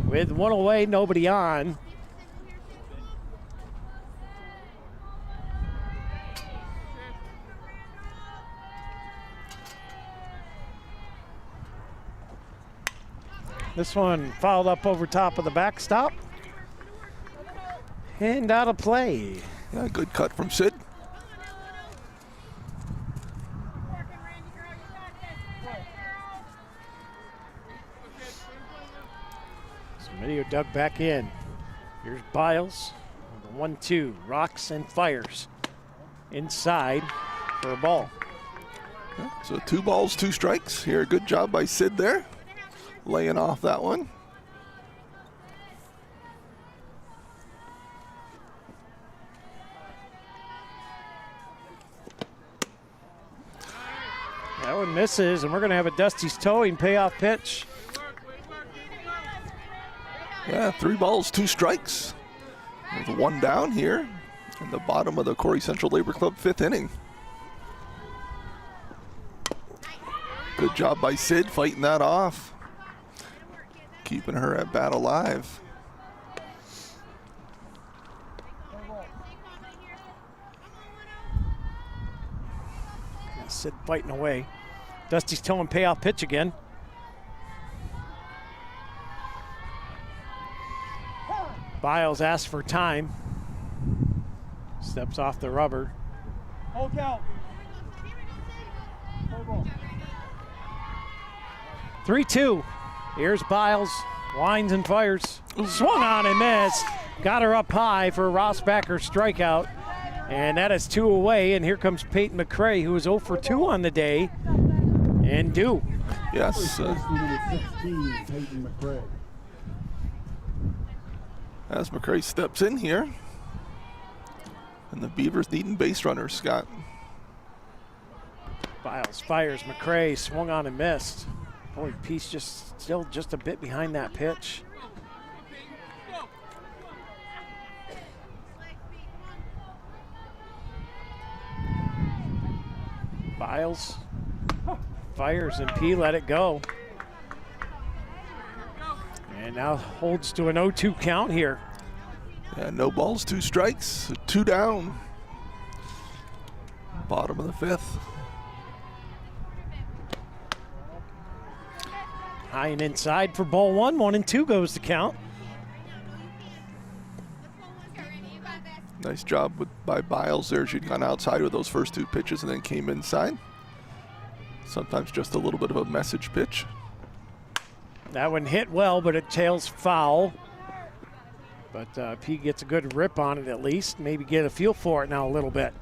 With 1 away, nobody on. This one fouled up over top of the backstop. And out of play. Yeah, good cut from Sid. So Minio dug back in. Here's Biles. 1-2, rocks and fires. Inside. for a ball. So 2 balls, 2 strikes here. Good job by Sid there, laying off that one. That one misses, and we're going to have a Dusty's towing payoff pitch. Yeah, 3 balls, 2 strikes. With 1 down here in the bottom of the Corry Central Labor Club 5th inning. Good job by Sid fighting that off, keeping her at bat alive. Sid fighting away. Dusty's towing payoff pitch again. Biles asks for time. Steps off the rubber. Hold count. 3-2. Here's Biles. Winds and fires. Swung on and missed. Got her up high for a Rossbacker strikeout. And that is 2 away. And here comes Peyton McCray, who is 0 for 2 on the day. And due. Yes. As McCray steps in here. And the Beavers needing base runners, Scott. Biles fires. McCray swung on and missed. Boy, Peace still just a bit behind that pitch. Biles fires and P let it go. And now holds to an 0-2 count here. Yeah, no balls, 2 strikes, 2 down. Bottom of the 5th. High and inside for ball 1. 1-2 goes the count. Nice job by Biles there. She'd gone outside with those first 2 pitches and then came inside. Sometimes just a little bit of a message pitch. That one hit well, but it tails foul. But P gets a good rip on it at least. Maybe get a feel for it now a little bit.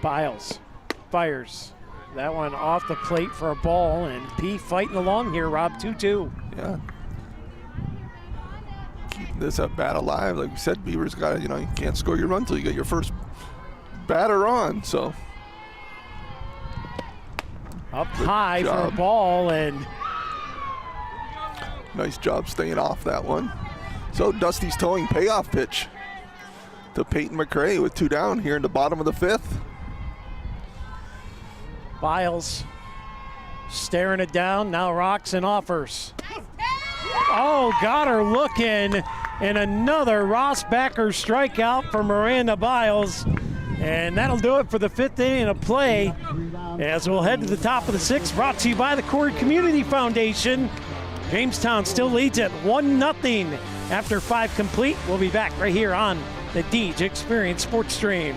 Biles fires. That one off the plate for a ball, and P fighting along here, Rob, 2-2. Yeah. Keeping this up bat alive. Like we said, Beavers got to, you can't score your run until you get your first batter on, so. Up high for a ball, and. Nice job staying off that one. So Dusty's towing payoff pitch to Peyton McCray with 2 down here in the bottom of the 5th. Biles staring it down, now rocks and offers. Oh, got her looking, and another Rossbacker strikeout for Miranda Biles. And that'll do it for the 5th inning of play. As we'll head to the top of the 6th, brought to you by the Corry Community Foundation. Jamestown still leads at 1-0 after 5 complete. We'll be back right here on the Deej Experience Sports Stream.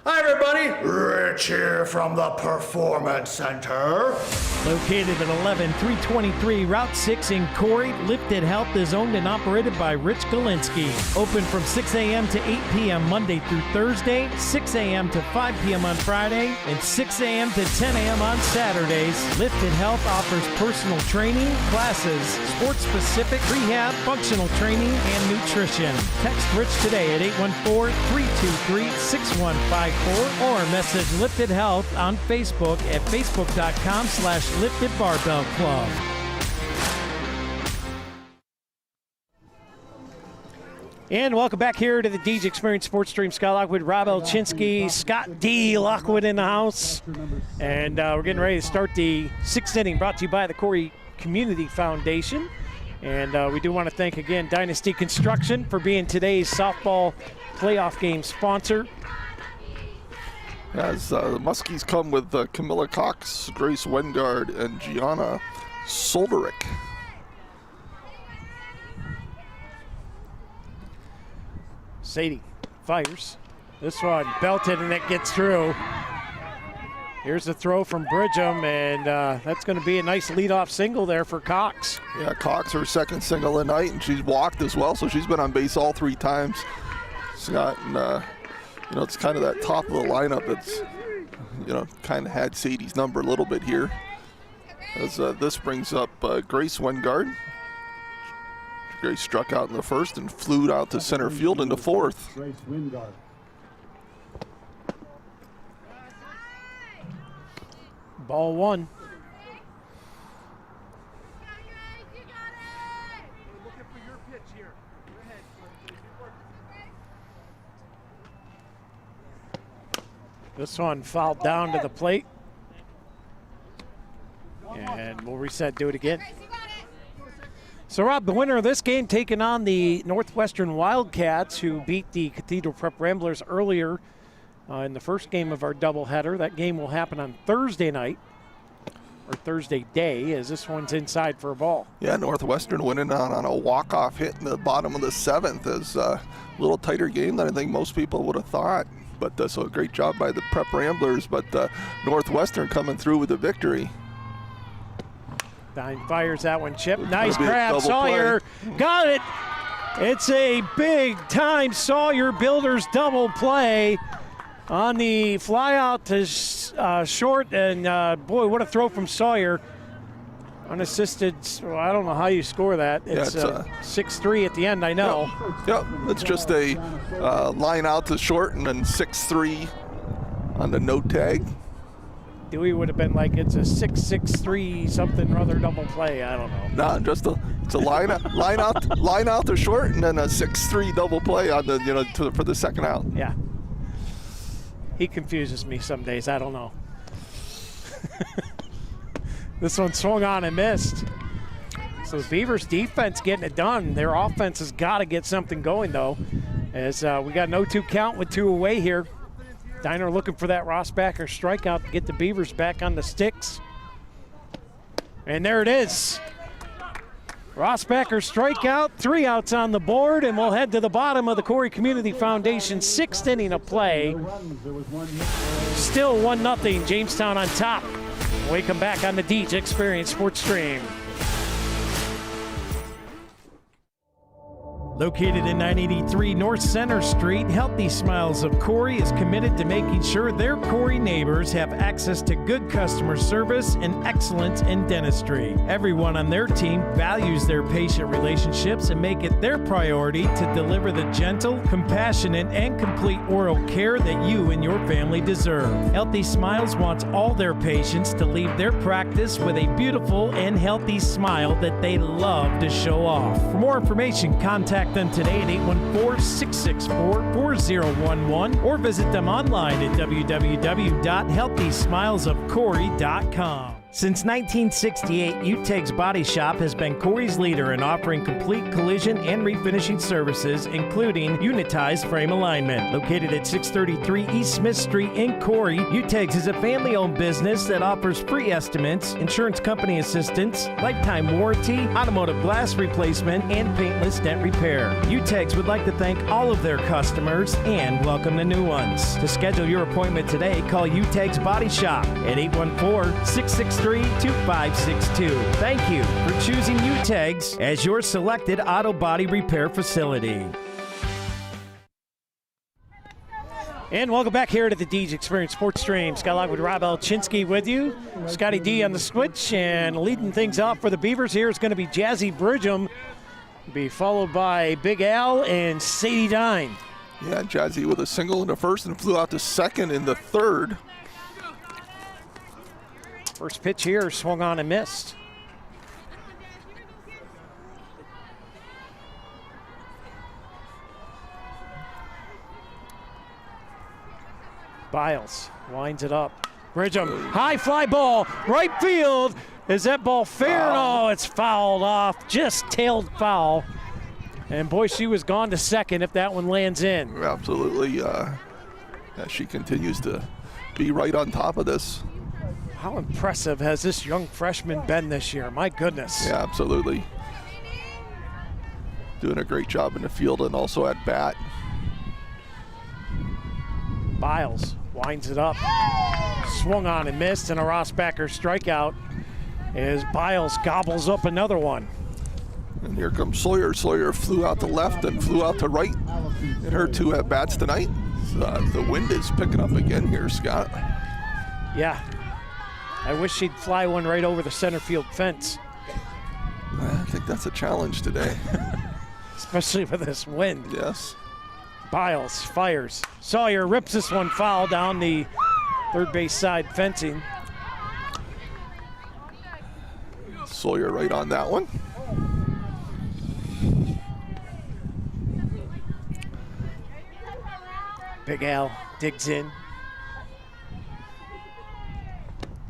Hi everybody, Rich here from the Performance Center. Located at 11323 Route 6 in Corry, Lifted Health is owned and operated by Rich Galinsky. Open from 6 a.m. to 8 p.m. Monday through Thursday, 6 a.m. to 5 p.m. on Friday, and 6 a.m. to 10 a.m. on Saturdays. Lifted Health offers personal training, classes, sports-specific rehab, functional training, and nutrition. Text Rich today at 814-323-6154 or message Lifted Health on Facebook at facebook.com/Lifted Barbell Club. And welcome back here to the Deej Experience Sports Stream. Scott Lockwood, Rob Elchinski, Scott D. Lockwood in the house. And we're getting ready to start the 6th inning, brought to you by the Corry Community Foundation. And we do want to thank again Dynasty Construction for being today's softball playoff game sponsor. As the Muskies come with Camilla Cox, Grace Wengard, and Gianna Solderick. Sadie fires. This one belted and it gets through. Here's the throw from Pregame, and that's going to be a nice leadoff single there for Cox. Yeah, Cox, her second single of the night, and she's walked as well, so she's been on base all 3 times. Scott, and it's kind of that top of the lineup that's, kind of had Sadie's number a little bit here. As this brings up Grace Wengard. Grace struck out in the first and flew out to center field in the fourth. Grace Wingard. Ball 1. This one fouled down to the plate. And we'll reset, do it again. So, Rob, the winner of this game taking on the Northwestern Wildcats, who beat the Cathedral Prep Ramblers earlier in the first game of our doubleheader. That game will happen on Thursday night, or Thursday day, as this one's inside for a ball. Yeah, Northwestern winning on a walk-off hit in the bottom of the 7th. Is a little tighter game than I think most people would have thought. But so a great job by the Prep Ramblers, but Northwestern coming through with the victory. Dine fires that one, Chip. Nice grab, Sawyer. Got it. It's a big-time Sawyer Builders double play on the fly out to short, and boy, what a throw from Sawyer. Unassisted, well, I don't know how you score that. It's 6-3 at the end, I know. Yep, it's just a line out to short and then 6-3 on the no tag. Dewey would have been like, it's a 6-6-3 something or other double play. I don't know. No, just it's a line out to short and then a 6-3 double play on the for the second out. Yeah. He confuses me some days. I don't know. This one swung on and missed. So the Beavers defense getting it done. Their offense has got to get something going though, as we got an 0-2 count with 2 away here. Diner looking for that Rossbacher strikeout to get the Beavers back on the sticks. And there it is. Rossbacher strikeout, 3 outs on the board, and we'll head to the bottom of the Corry Community Foundation 6th inning of play. Still 1-0, Jamestown on top. When we come back on the Deej Experience Sports Stream. Located in 983 North Center Street, Healthy Smiles of Corry is committed to making sure their Corry neighbors have access to good customer service and excellence in dentistry. Everyone on their team values their patient relationships and make it their priority to deliver the gentle, compassionate, and complete oral care that you and your family deserve. Healthy Smiles wants all their patients to leave their practice with a beautiful and healthy smile that they love to show off. For more information, contact them today at 814-664-4011 or visit them online at www.healthysmilesofcorry.com. Since 1968, UTEG's Body Shop has been Corry's leader in offering complete collision and refinishing services, including unitized frame alignment. Located at 633 East Smith Street in Corry, UTEG's is a family-owned business that offers free estimates, insurance company assistance, lifetime warranty, automotive glass replacement, and paintless dent repair. UTEG's would like to thank all of their customers and welcome the new ones. To schedule your appointment today, call UTEG's Body Shop at 814-663-2562. Thank you for choosing UTEG's as your selected auto body repair facility. And welcome back here to the Deej Experience Sports Stream. Scott Locke with Rob Elchinski with you. Scotty D on the switch, and leading things off for the Beavers here is going to be Jazzy Pregame. Be followed by Big Al and Sadie Dine. Yeah, Jazzy with a single in the first and flew out to second in the third. First pitch here swung on and missed. Biles winds it up. Pregame, high fly ball, right field. Is that ball fair? No, it's fouled off, just tailed foul. And boy, she was gone to second if that one lands in. Absolutely. Yeah, she continues to be right on top of this. How impressive has this young freshman been this year? My goodness. Yeah, absolutely. Doing a great job in the field and also at bat. Biles winds it up. Swung on and missed, and a Rossbacker strikeout as Biles gobbles up another one. And here comes Sawyer. Sawyer flew out to left and flew out to right in her 2 at-bats tonight. The wind is picking up again here, Scott. Yeah. I wish she'd fly one right over the center field fence. I think that's a challenge today. Especially with this wind. Yes. Biles fires. Sawyer rips this one foul down the third base side fencing. Sawyer right on that one. Big Al digs in.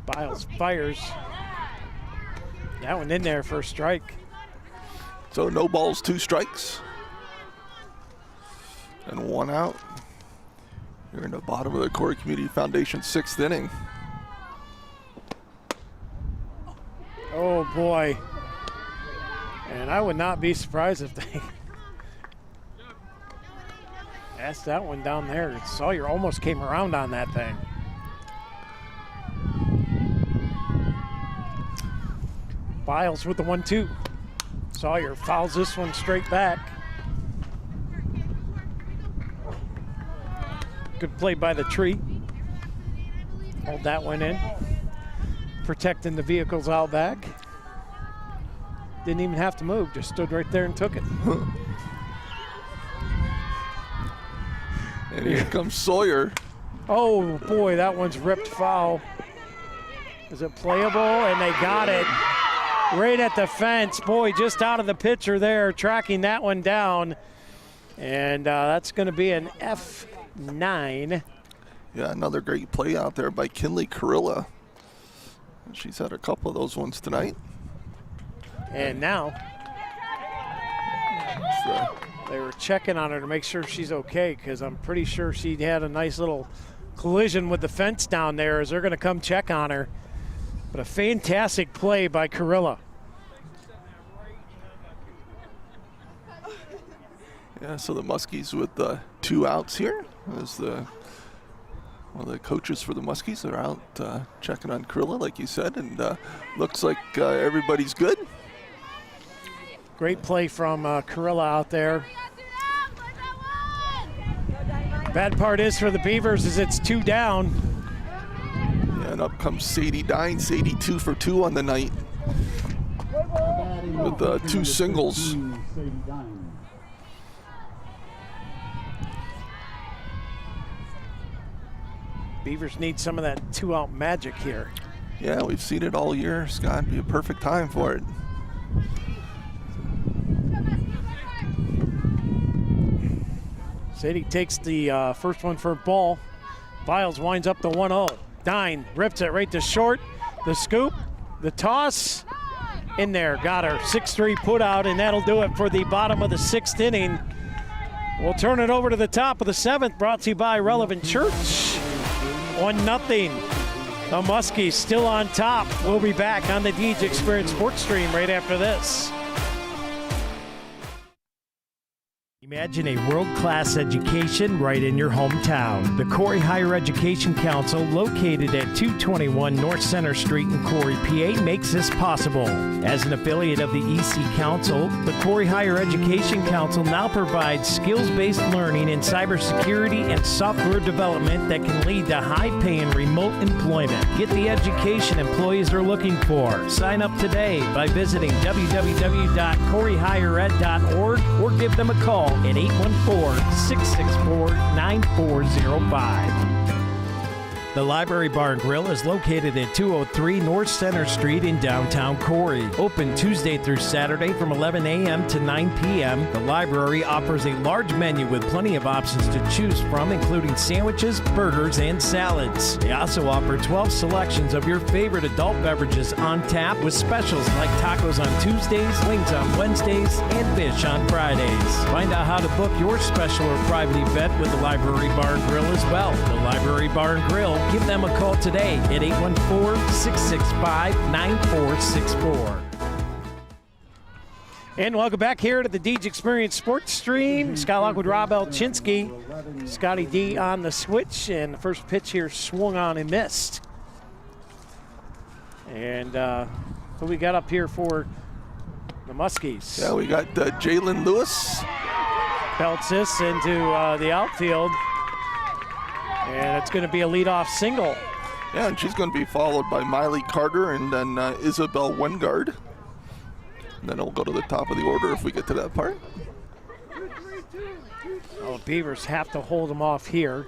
Biles fires. That one in there for a strike. So no balls, 2 strikes. And 1 out. You're in the bottom of the Corry Community Foundation 6th inning. Oh boy. And I would not be surprised if they asked that one down there. Sawyer almost came around on that thing. Biles with the 1-2. Sawyer fouls this one straight back. Good play by the tree. Hold that one in. Protecting the vehicles out back. Didn't even have to move, just stood right there and took it. And here comes Sawyer. Oh boy, that one's ripped foul. Is it playable? And they got it right at the fence. Boy, just out of the pitcher there, tracking that one down. And that's going to be an F9. Yeah, another great play out there by Kinley Carilla. She's had a couple of those ones tonight. And now they were checking on her to make sure she's okay, because I'm pretty sure she had a nice little collision with the fence down there as they're going to come check on her. But a fantastic play by Carilla. Yeah, so the Muskies with 2 outs here as one of the coaches for the Muskies are out checking on Carilla, like you said, and looks like everybody's good. Great play from Carilla out there. Bad part is for the Beavers is it's 2 down. Yeah, and up comes Sadie Dine. Sadie 2 for 2 on the night with 2 singles. Beavers need some of that 2-out magic here. Yeah, we've seen it all year, Scott. It'd be a perfect time for it. Sadie takes the first one for a ball. Biles winds up the 1-0. Dine rips it right to short. The scoop, the toss, in there. Got her. 6-3 put out, and that'll do it for the bottom of the 6th inning. We'll turn it over to the top of the 7th, brought to you by Relevant Church. 1-0. The Muskies still on top. We'll be back on the Deej Experience Sports Stream right after this. Imagine a world-class education right in your hometown. The Corry Higher Education Council, located at 221 North Center Street in Corry, PA, makes this possible. As an affiliate of the EC Council, the Corry Higher Education Council now provides skills-based learning in cybersecurity and software development that can lead to high-paying remote employment. Get the education employees are looking for. Sign up today by visiting www.corryhighered.org or give them a call at 814-664-9405. The Library Bar and Grill is located at 203 North Center Street in downtown Corry. Open Tuesday through Saturday from 11 a.m. to 9 p.m. The library offers a large menu with plenty of options to choose from, including sandwiches, burgers, and salads. They also offer 12 selections of your favorite adult beverages on tap, with specials like tacos on Tuesdays, wings on Wednesdays, and fish on Fridays. Find out how to book your special or private event with the Library Bar and Grill as well. The Library Bar and Grill. Give them a call today at 814-665-9464. And welcome back here to the Deej Experience Sports Stream. Scott Lock with Rob Elchinski. Scotty D on the switch, and the first pitch here swung on and missed. And who we got up here for the Muskies? Yeah, we got Jalen Lewis. Belts this into the outfield. And it's going to be a leadoff single. Yeah, and she's going to be followed by Miley Carter and then Isabel Wengard. And then it'll go to the top of the order if we get to that part. Oh, Beavers have to hold them off here.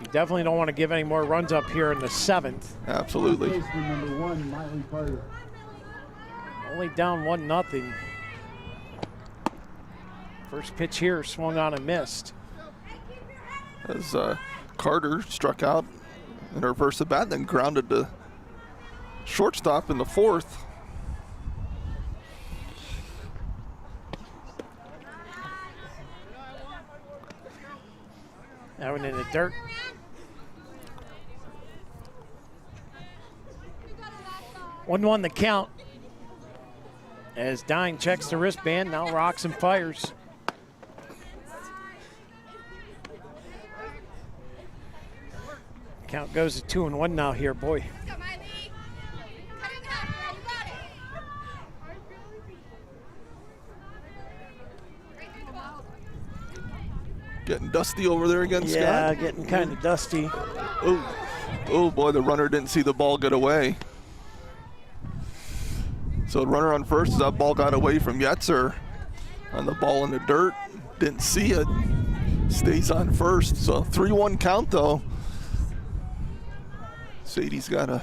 You definitely don't want to give any more runs up here in the 7th. Absolutely. Number 1, Miley Carter. Only down 1-0. First pitch here swung on and missed. As Carter struck out in her first at bat, then grounded to shortstop in the 4th. That one in the dirt. One the count. As Dine checks the wristband, now rocks and fires. Count goes to 2-1 now here, boy. Getting dusty over there again, Scott? Yeah, getting kind of dusty. Oh boy, the runner didn't see the ball get away. So the runner on first, that ball got away from Yetzer. On the ball in the dirt, didn't see it. Stays on first, so 3-1 count though. Sadie's got to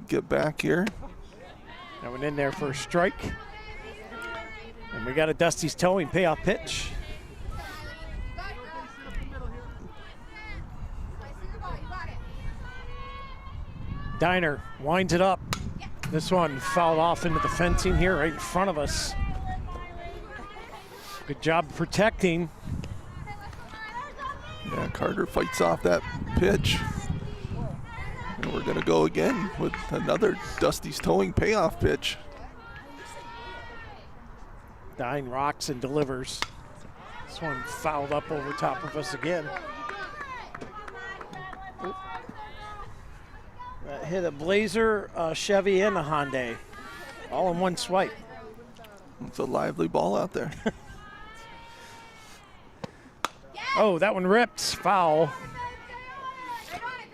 get back here. That went in there for a strike. And we got a Dusty's towing payoff pitch. Diner winds it up. This one fouled off into the fencing here right in front of us. Good job protecting. Yeah, Carter fights off that pitch. And we're going to go again with another Dusty's towing payoff pitch. Dine rocks and delivers. This one fouled up over top of us again. That hit a Blazer, a Chevy, and a Hyundai. All in one swipe. It's a lively ball out there. Oh, that one ripped. Foul.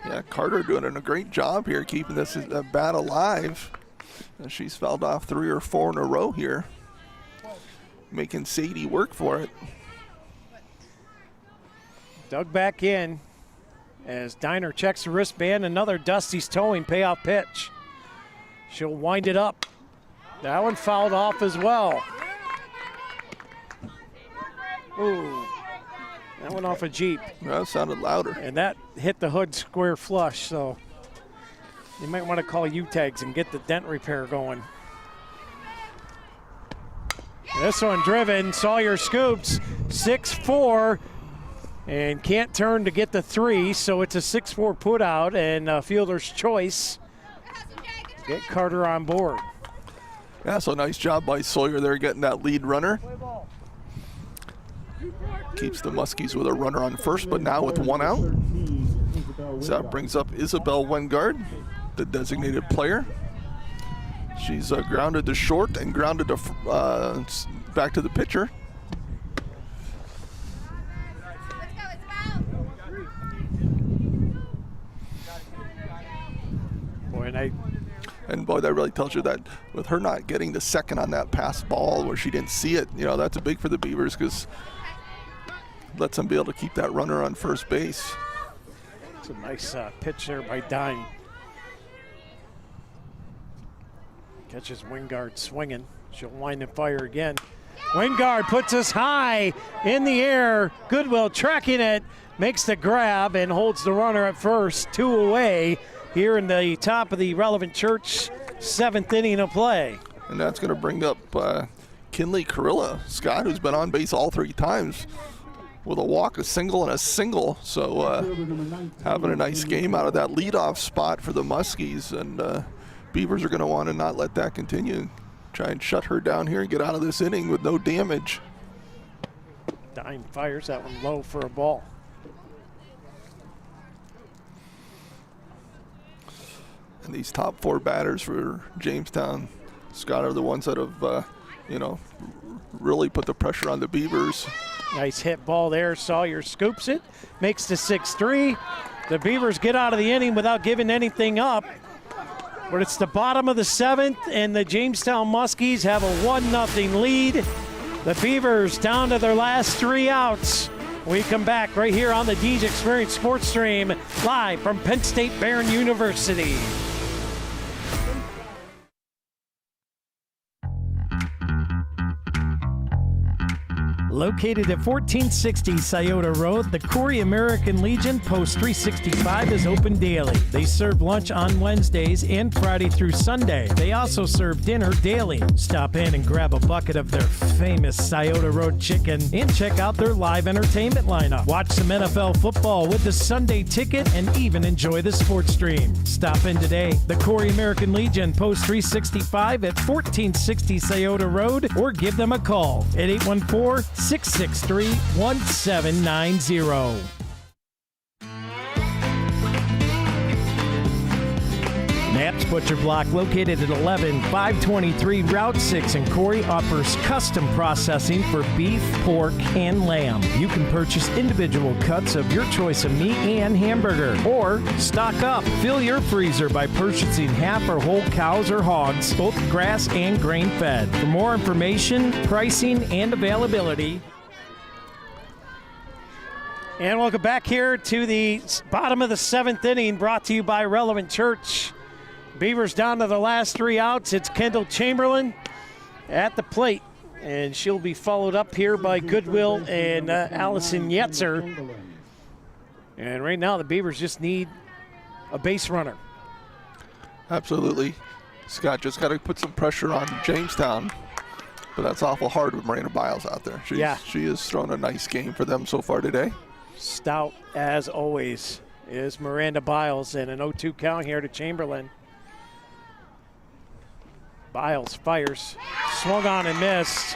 Yeah, Carter doing a great job here keeping this bat alive. And she's fouled off 3 or 4 in a row here. Making Sadie work for it. Dug back in as Diner checks the wristband. Another Dusty's towing payoff pitch. She'll wind it up. That one fouled off as well. Ooh. That went off a Jeep. That sounded louder. And that hit the hood square flush, so you might want to call U-tags and get the dent repair going. This one driven, Sawyer scoops, 6-4, and can't turn to get the 3, so it's a 6-4 put out, and fielder's choice. Get Carter on board. Yeah, so nice job by Sawyer there getting that lead runner. Keeps the Muskies with a runner on first, but now with 1 out. So that brings up Isabel Wengard, the designated player. She's grounded to short and grounded to back to the pitcher. And boy, that really tells you that with her not getting the second on that pass ball where she didn't see it, you know, that's big for the Beavers because lets them be able to keep that runner on first base. It's a nice pitch there by Dine. Catches Wingard swinging. She'll wind and fire again. Wingard puts us high in the air. Goodwill tracking it, makes the grab and holds the runner at first. 2 away here in the top of the Relevant Church 7th inning of play. And that's going to bring up Kinley Carilla, Scott, who's been on base all 3 times with a walk, a single, and a single. So having a nice game out of that leadoff spot for the Muskies. And Beavers are going to want to not let that continue. try and shut her down here and get out of this inning with no damage. Dime fires that one low for a ball. And these top 4 batters for Jamestown, Scott, are the ones that have, really put the pressure on the Beavers. Nice hit ball there. Sawyer scoops it, makes the 6-3. The Beavers get out of the inning without giving anything up. But it's the bottom of the 7th, and the Jamestown Muskies have a 1-0 lead. The Beavers down to their last 3 outs. We come back right here on the Deej Experience Sports Stream, live from Penn State Barron University. Located at 1460 Scioto Road, the Corry American Legion Post 365 is open daily. They serve lunch on Wednesdays and Friday through Sunday. They also serve dinner daily. Stop in and grab a bucket of their famous Scioto Road chicken and check out their live entertainment lineup. Watch some NFL football with the Sunday ticket and even enjoy the sports stream. Stop in today. The Corry American Legion Post 365 at 1460 Scioto Road, or give them a call at 814-663-1790. Knapp's Butcher Block, located at 11523 Route 6 in Corry, offers custom processing for beef, pork, and lamb. You can purchase individual cuts of your choice of meat and hamburger, or stock up. Fill your freezer by purchasing half or whole cows or hogs, both grass and grain-fed. For more information, pricing, and availability. And welcome back here to the bottom of the 7th inning, brought to you by Relevant Church. Beavers down to the last 3 outs. It's Kendall Chamberlain at the plate, and she'll be followed up here by Goodwill and Allison Yetzer. And right now the Beavers just need a base runner. Absolutely. Scott just got to put some pressure on Jamestown, but that's awful hard with Miranda Biles out there. She has thrown a nice game for them so far today. Stout, as always, is Miranda Biles, and an 0-2 count here to Chamberlain. Biles fires, swung on and missed.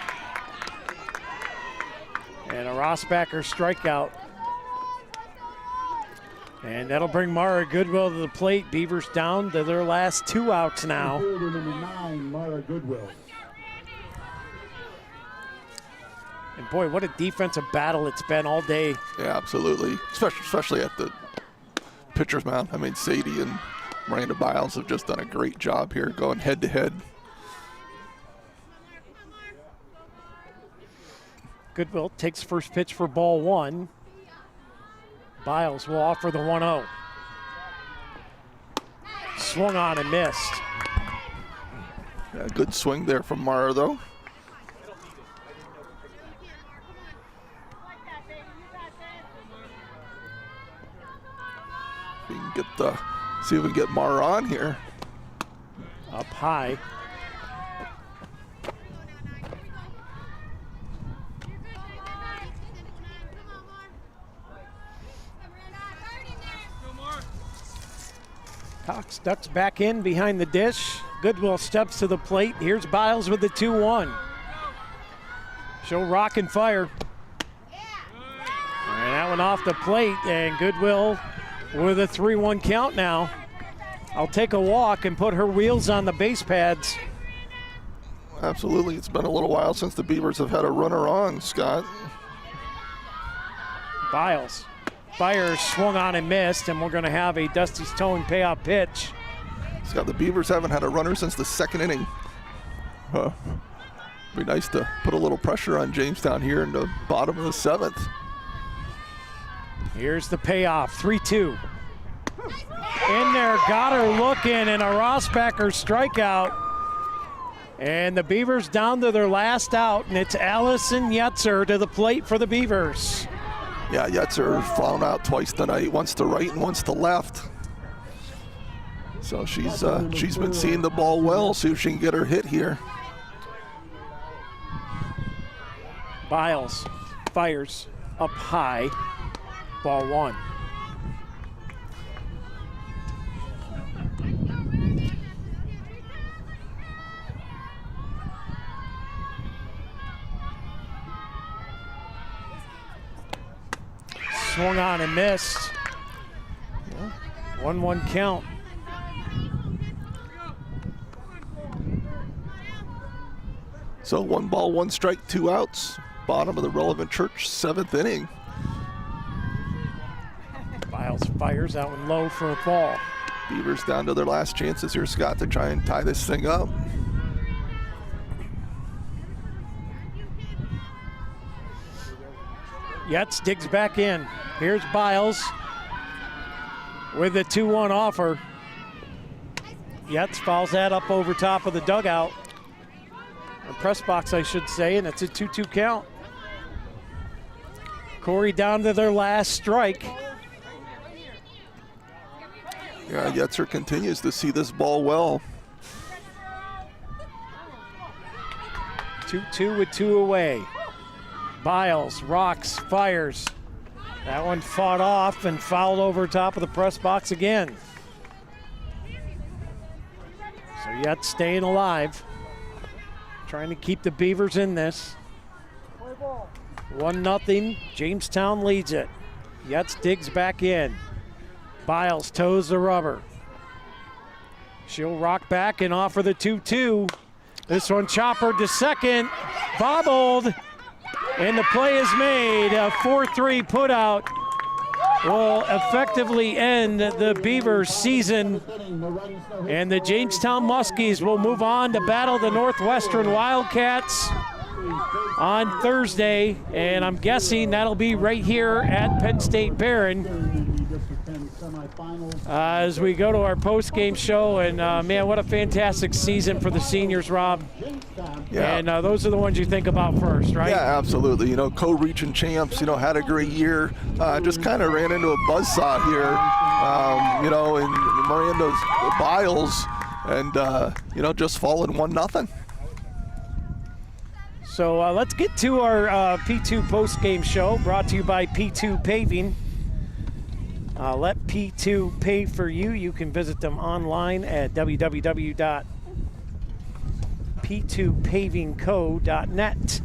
And a Rossbacker strikeout. And that'll bring Mara Goodwill to the plate. Beavers down to their last 2 outs now. Number 9, Mara Goodwill. And boy, what a defensive battle it's been all day. Yeah, absolutely. Especially at the pitcher's mound. I mean, Sadie and Miranda Biles have just done a great job here, going head to head. Goodwill takes first pitch for ball 1. Biles will offer the 1-0. Swung on and missed. Yeah, good swing there from Mara, though. We can get see if we can get Mara on here. Up high. Cox ducks back in behind the dish. Goodwill steps to the plate. Here's Biles with the 2-1. She'll rock and fire. And that one off the plate, and Goodwill with a 3-1 count now. I'll take a walk and put her wheels on the base pads. Absolutely. It's been a little while since the Beavers have had a runner on, Scott. Biles fires, swung on and missed, and we're going to have a Dusty's Towing payout pitch. Scott, the Beavers haven't had a runner since the 2nd inning. Be nice to put a little pressure on Jamestown here in the bottom of the 7th. Here's the payoff, 3-2. In there, got her looking, and a Rossbacker strikeout. And the Beavers down to their last out, and it's Allison Yetzer to the plate for the Beavers. Yeah, Yetzer flown out twice tonight, once to right and once to left. So she's been seeing the ball well, see if she can get her hit here. Biles fires up high, ball 1. swung on and missed. 1-1 count. So 1 ball, 1 strike, 2 outs. Bottom of the relevant church, 7th inning. Biles fires that one low for a ball. Beavers down to their last chances here, Scott, to try and tie this thing up. Yates digs back in. Here's Biles with the 2-1 offer. Yates fouls that up over top of the dugout. Or press box, I should say, and it's a 2-2 count. Corry down to their last strike. Yeah, Yetzer continues to see this ball well. 2-2 with 2 away. Biles rocks, fires. That one fought off and fouled over top of the press box again. So Yates staying alive. Trying to keep the Beavers in this. 1-0, Jamestown leads it. Yates digs back in. Biles toes the rubber. She'll rock back and offer the 2-2. This one choppered to second, bobbled, and the play is made. A 4-3 putout will effectively end the Beavers season. And the Jamestown Muskies will move on to battle the Northwestern Wildcats on Thursday. And I'm guessing that'll be right here at Penn State Barron. As we go to our post-game show, and man, what a fantastic season for the seniors, Rob. Yeah. And those are the ones you think about first, right? Yeah, absolutely. You know, co-region champs, you know, had a great year. Just kind of ran into a buzzsaw here, you know, in Miranda's Biles, and, you know, just falling 1-0. So let's get to our P2 post-game show, brought to you by P2 Paving. Let P2 pay for you. You can visit them online at www.p2pavingco.net.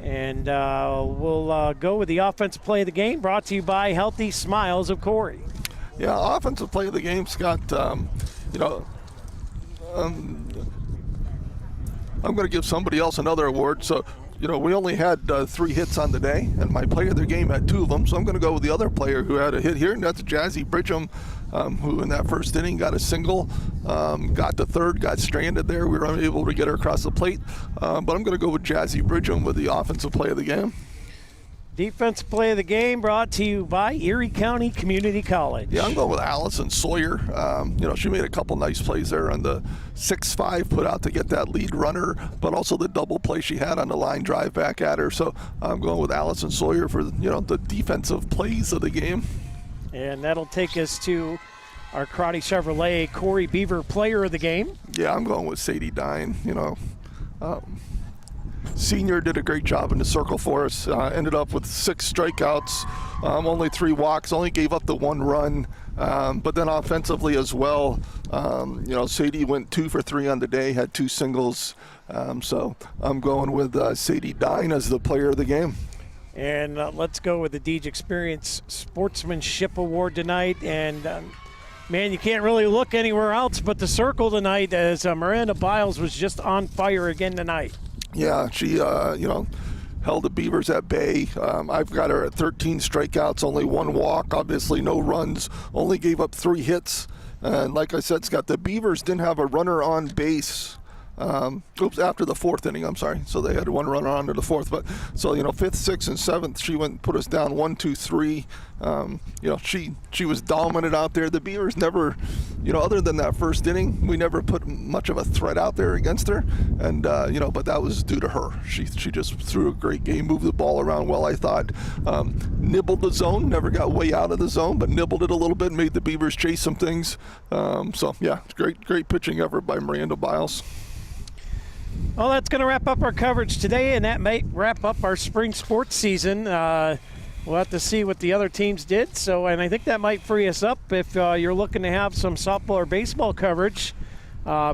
And we'll go with the offensive play of the game, brought to you by Healthy Smiles of Corry. Yeah, offensive play of the game, Scott. You know, I'm going to give somebody else another award. So, you know, we only had 3 hits on the day, and my player of the game had 2 of them. So I'm going to go with the other player who had a hit here, and that's Jazzy Bridgham, who in that first inning got a single, got the third, got stranded there. We were unable to get her across the plate. But I'm going to go with Jazzy Bridgham with the offensive play of the game. Defensive play of the game brought to you by Erie County Community College. Yeah, I'm going with Allison Sawyer. You know, she made a couple nice plays there on the 6-5 put out to get that lead runner, but also the double play she had on the line drive back at her. So I'm going with Allison Sawyer for, you know, the defensive plays of the game. And that'll take us to our Crotty Chevrolet Corry Beaver player of the game. Yeah, I'm going with Sadie Dine. You know, senior did a great job in the circle for us. Ended up with 6 strikeouts, only 3 walks, only gave up the 1 run. But then offensively as well, you know, Sadie went 2 for 3 on the day, had 2 singles. So I'm going with Sadie Dine as the player of the game. And let's go with the Deej Experience Sportsmanship Award tonight. And man, you can't really look anywhere else but the circle tonight, as Miranda Biles was just on fire again tonight. Yeah, she, you know, held the Beavers at bay. I've got her at 13 strikeouts, only 1 walk, obviously no runs, only gave up 3 hits. And like I said, Scott, the Beavers didn't have a runner on base. After the 4th inning, I'm sorry. So they had 1 runner on to the 4th. But so, you know, 5th, 6th, and 7th, she went and put us down 1, 2, 3. You know, she was dominant out there. The Beavers never, you know, other than that first inning, we never put much of a threat out there against her. And, you know, but that was due to her. She just threw a great game, moved the ball around well, I thought. Nibbled the zone, never got way out of the zone, but nibbled it a little bit, made the Beavers chase some things. So, yeah, great pitching effort by Miranda Biles. Well, that's going to wrap up our coverage today, and that may wrap up our spring sports season. We'll have to see what the other teams did. So, and I think that might free us up if you're looking to have some softball or baseball coverage.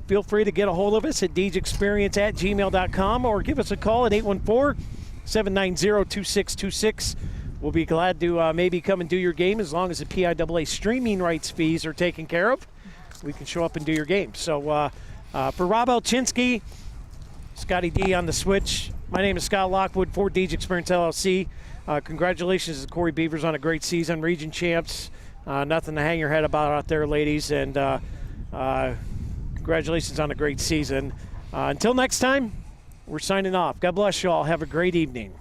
Feel free to get a hold of us at deejexperience@gmail.com or give us a call at 814-790-2626. we'll be glad to maybe come and do your game as long as the PIAA streaming rights fees are taken care of. We can show up and do your game. So for Rob Elchinski, Scotty D on the switch, my name is Scott Lockwood for Deej Experience LLC. Congratulations to the Corry Beavers on a great season, region champs. Nothing to hang your head about out there, ladies, and congratulations on a great season. Until next time, we're signing off. God bless you all. Have a great evening.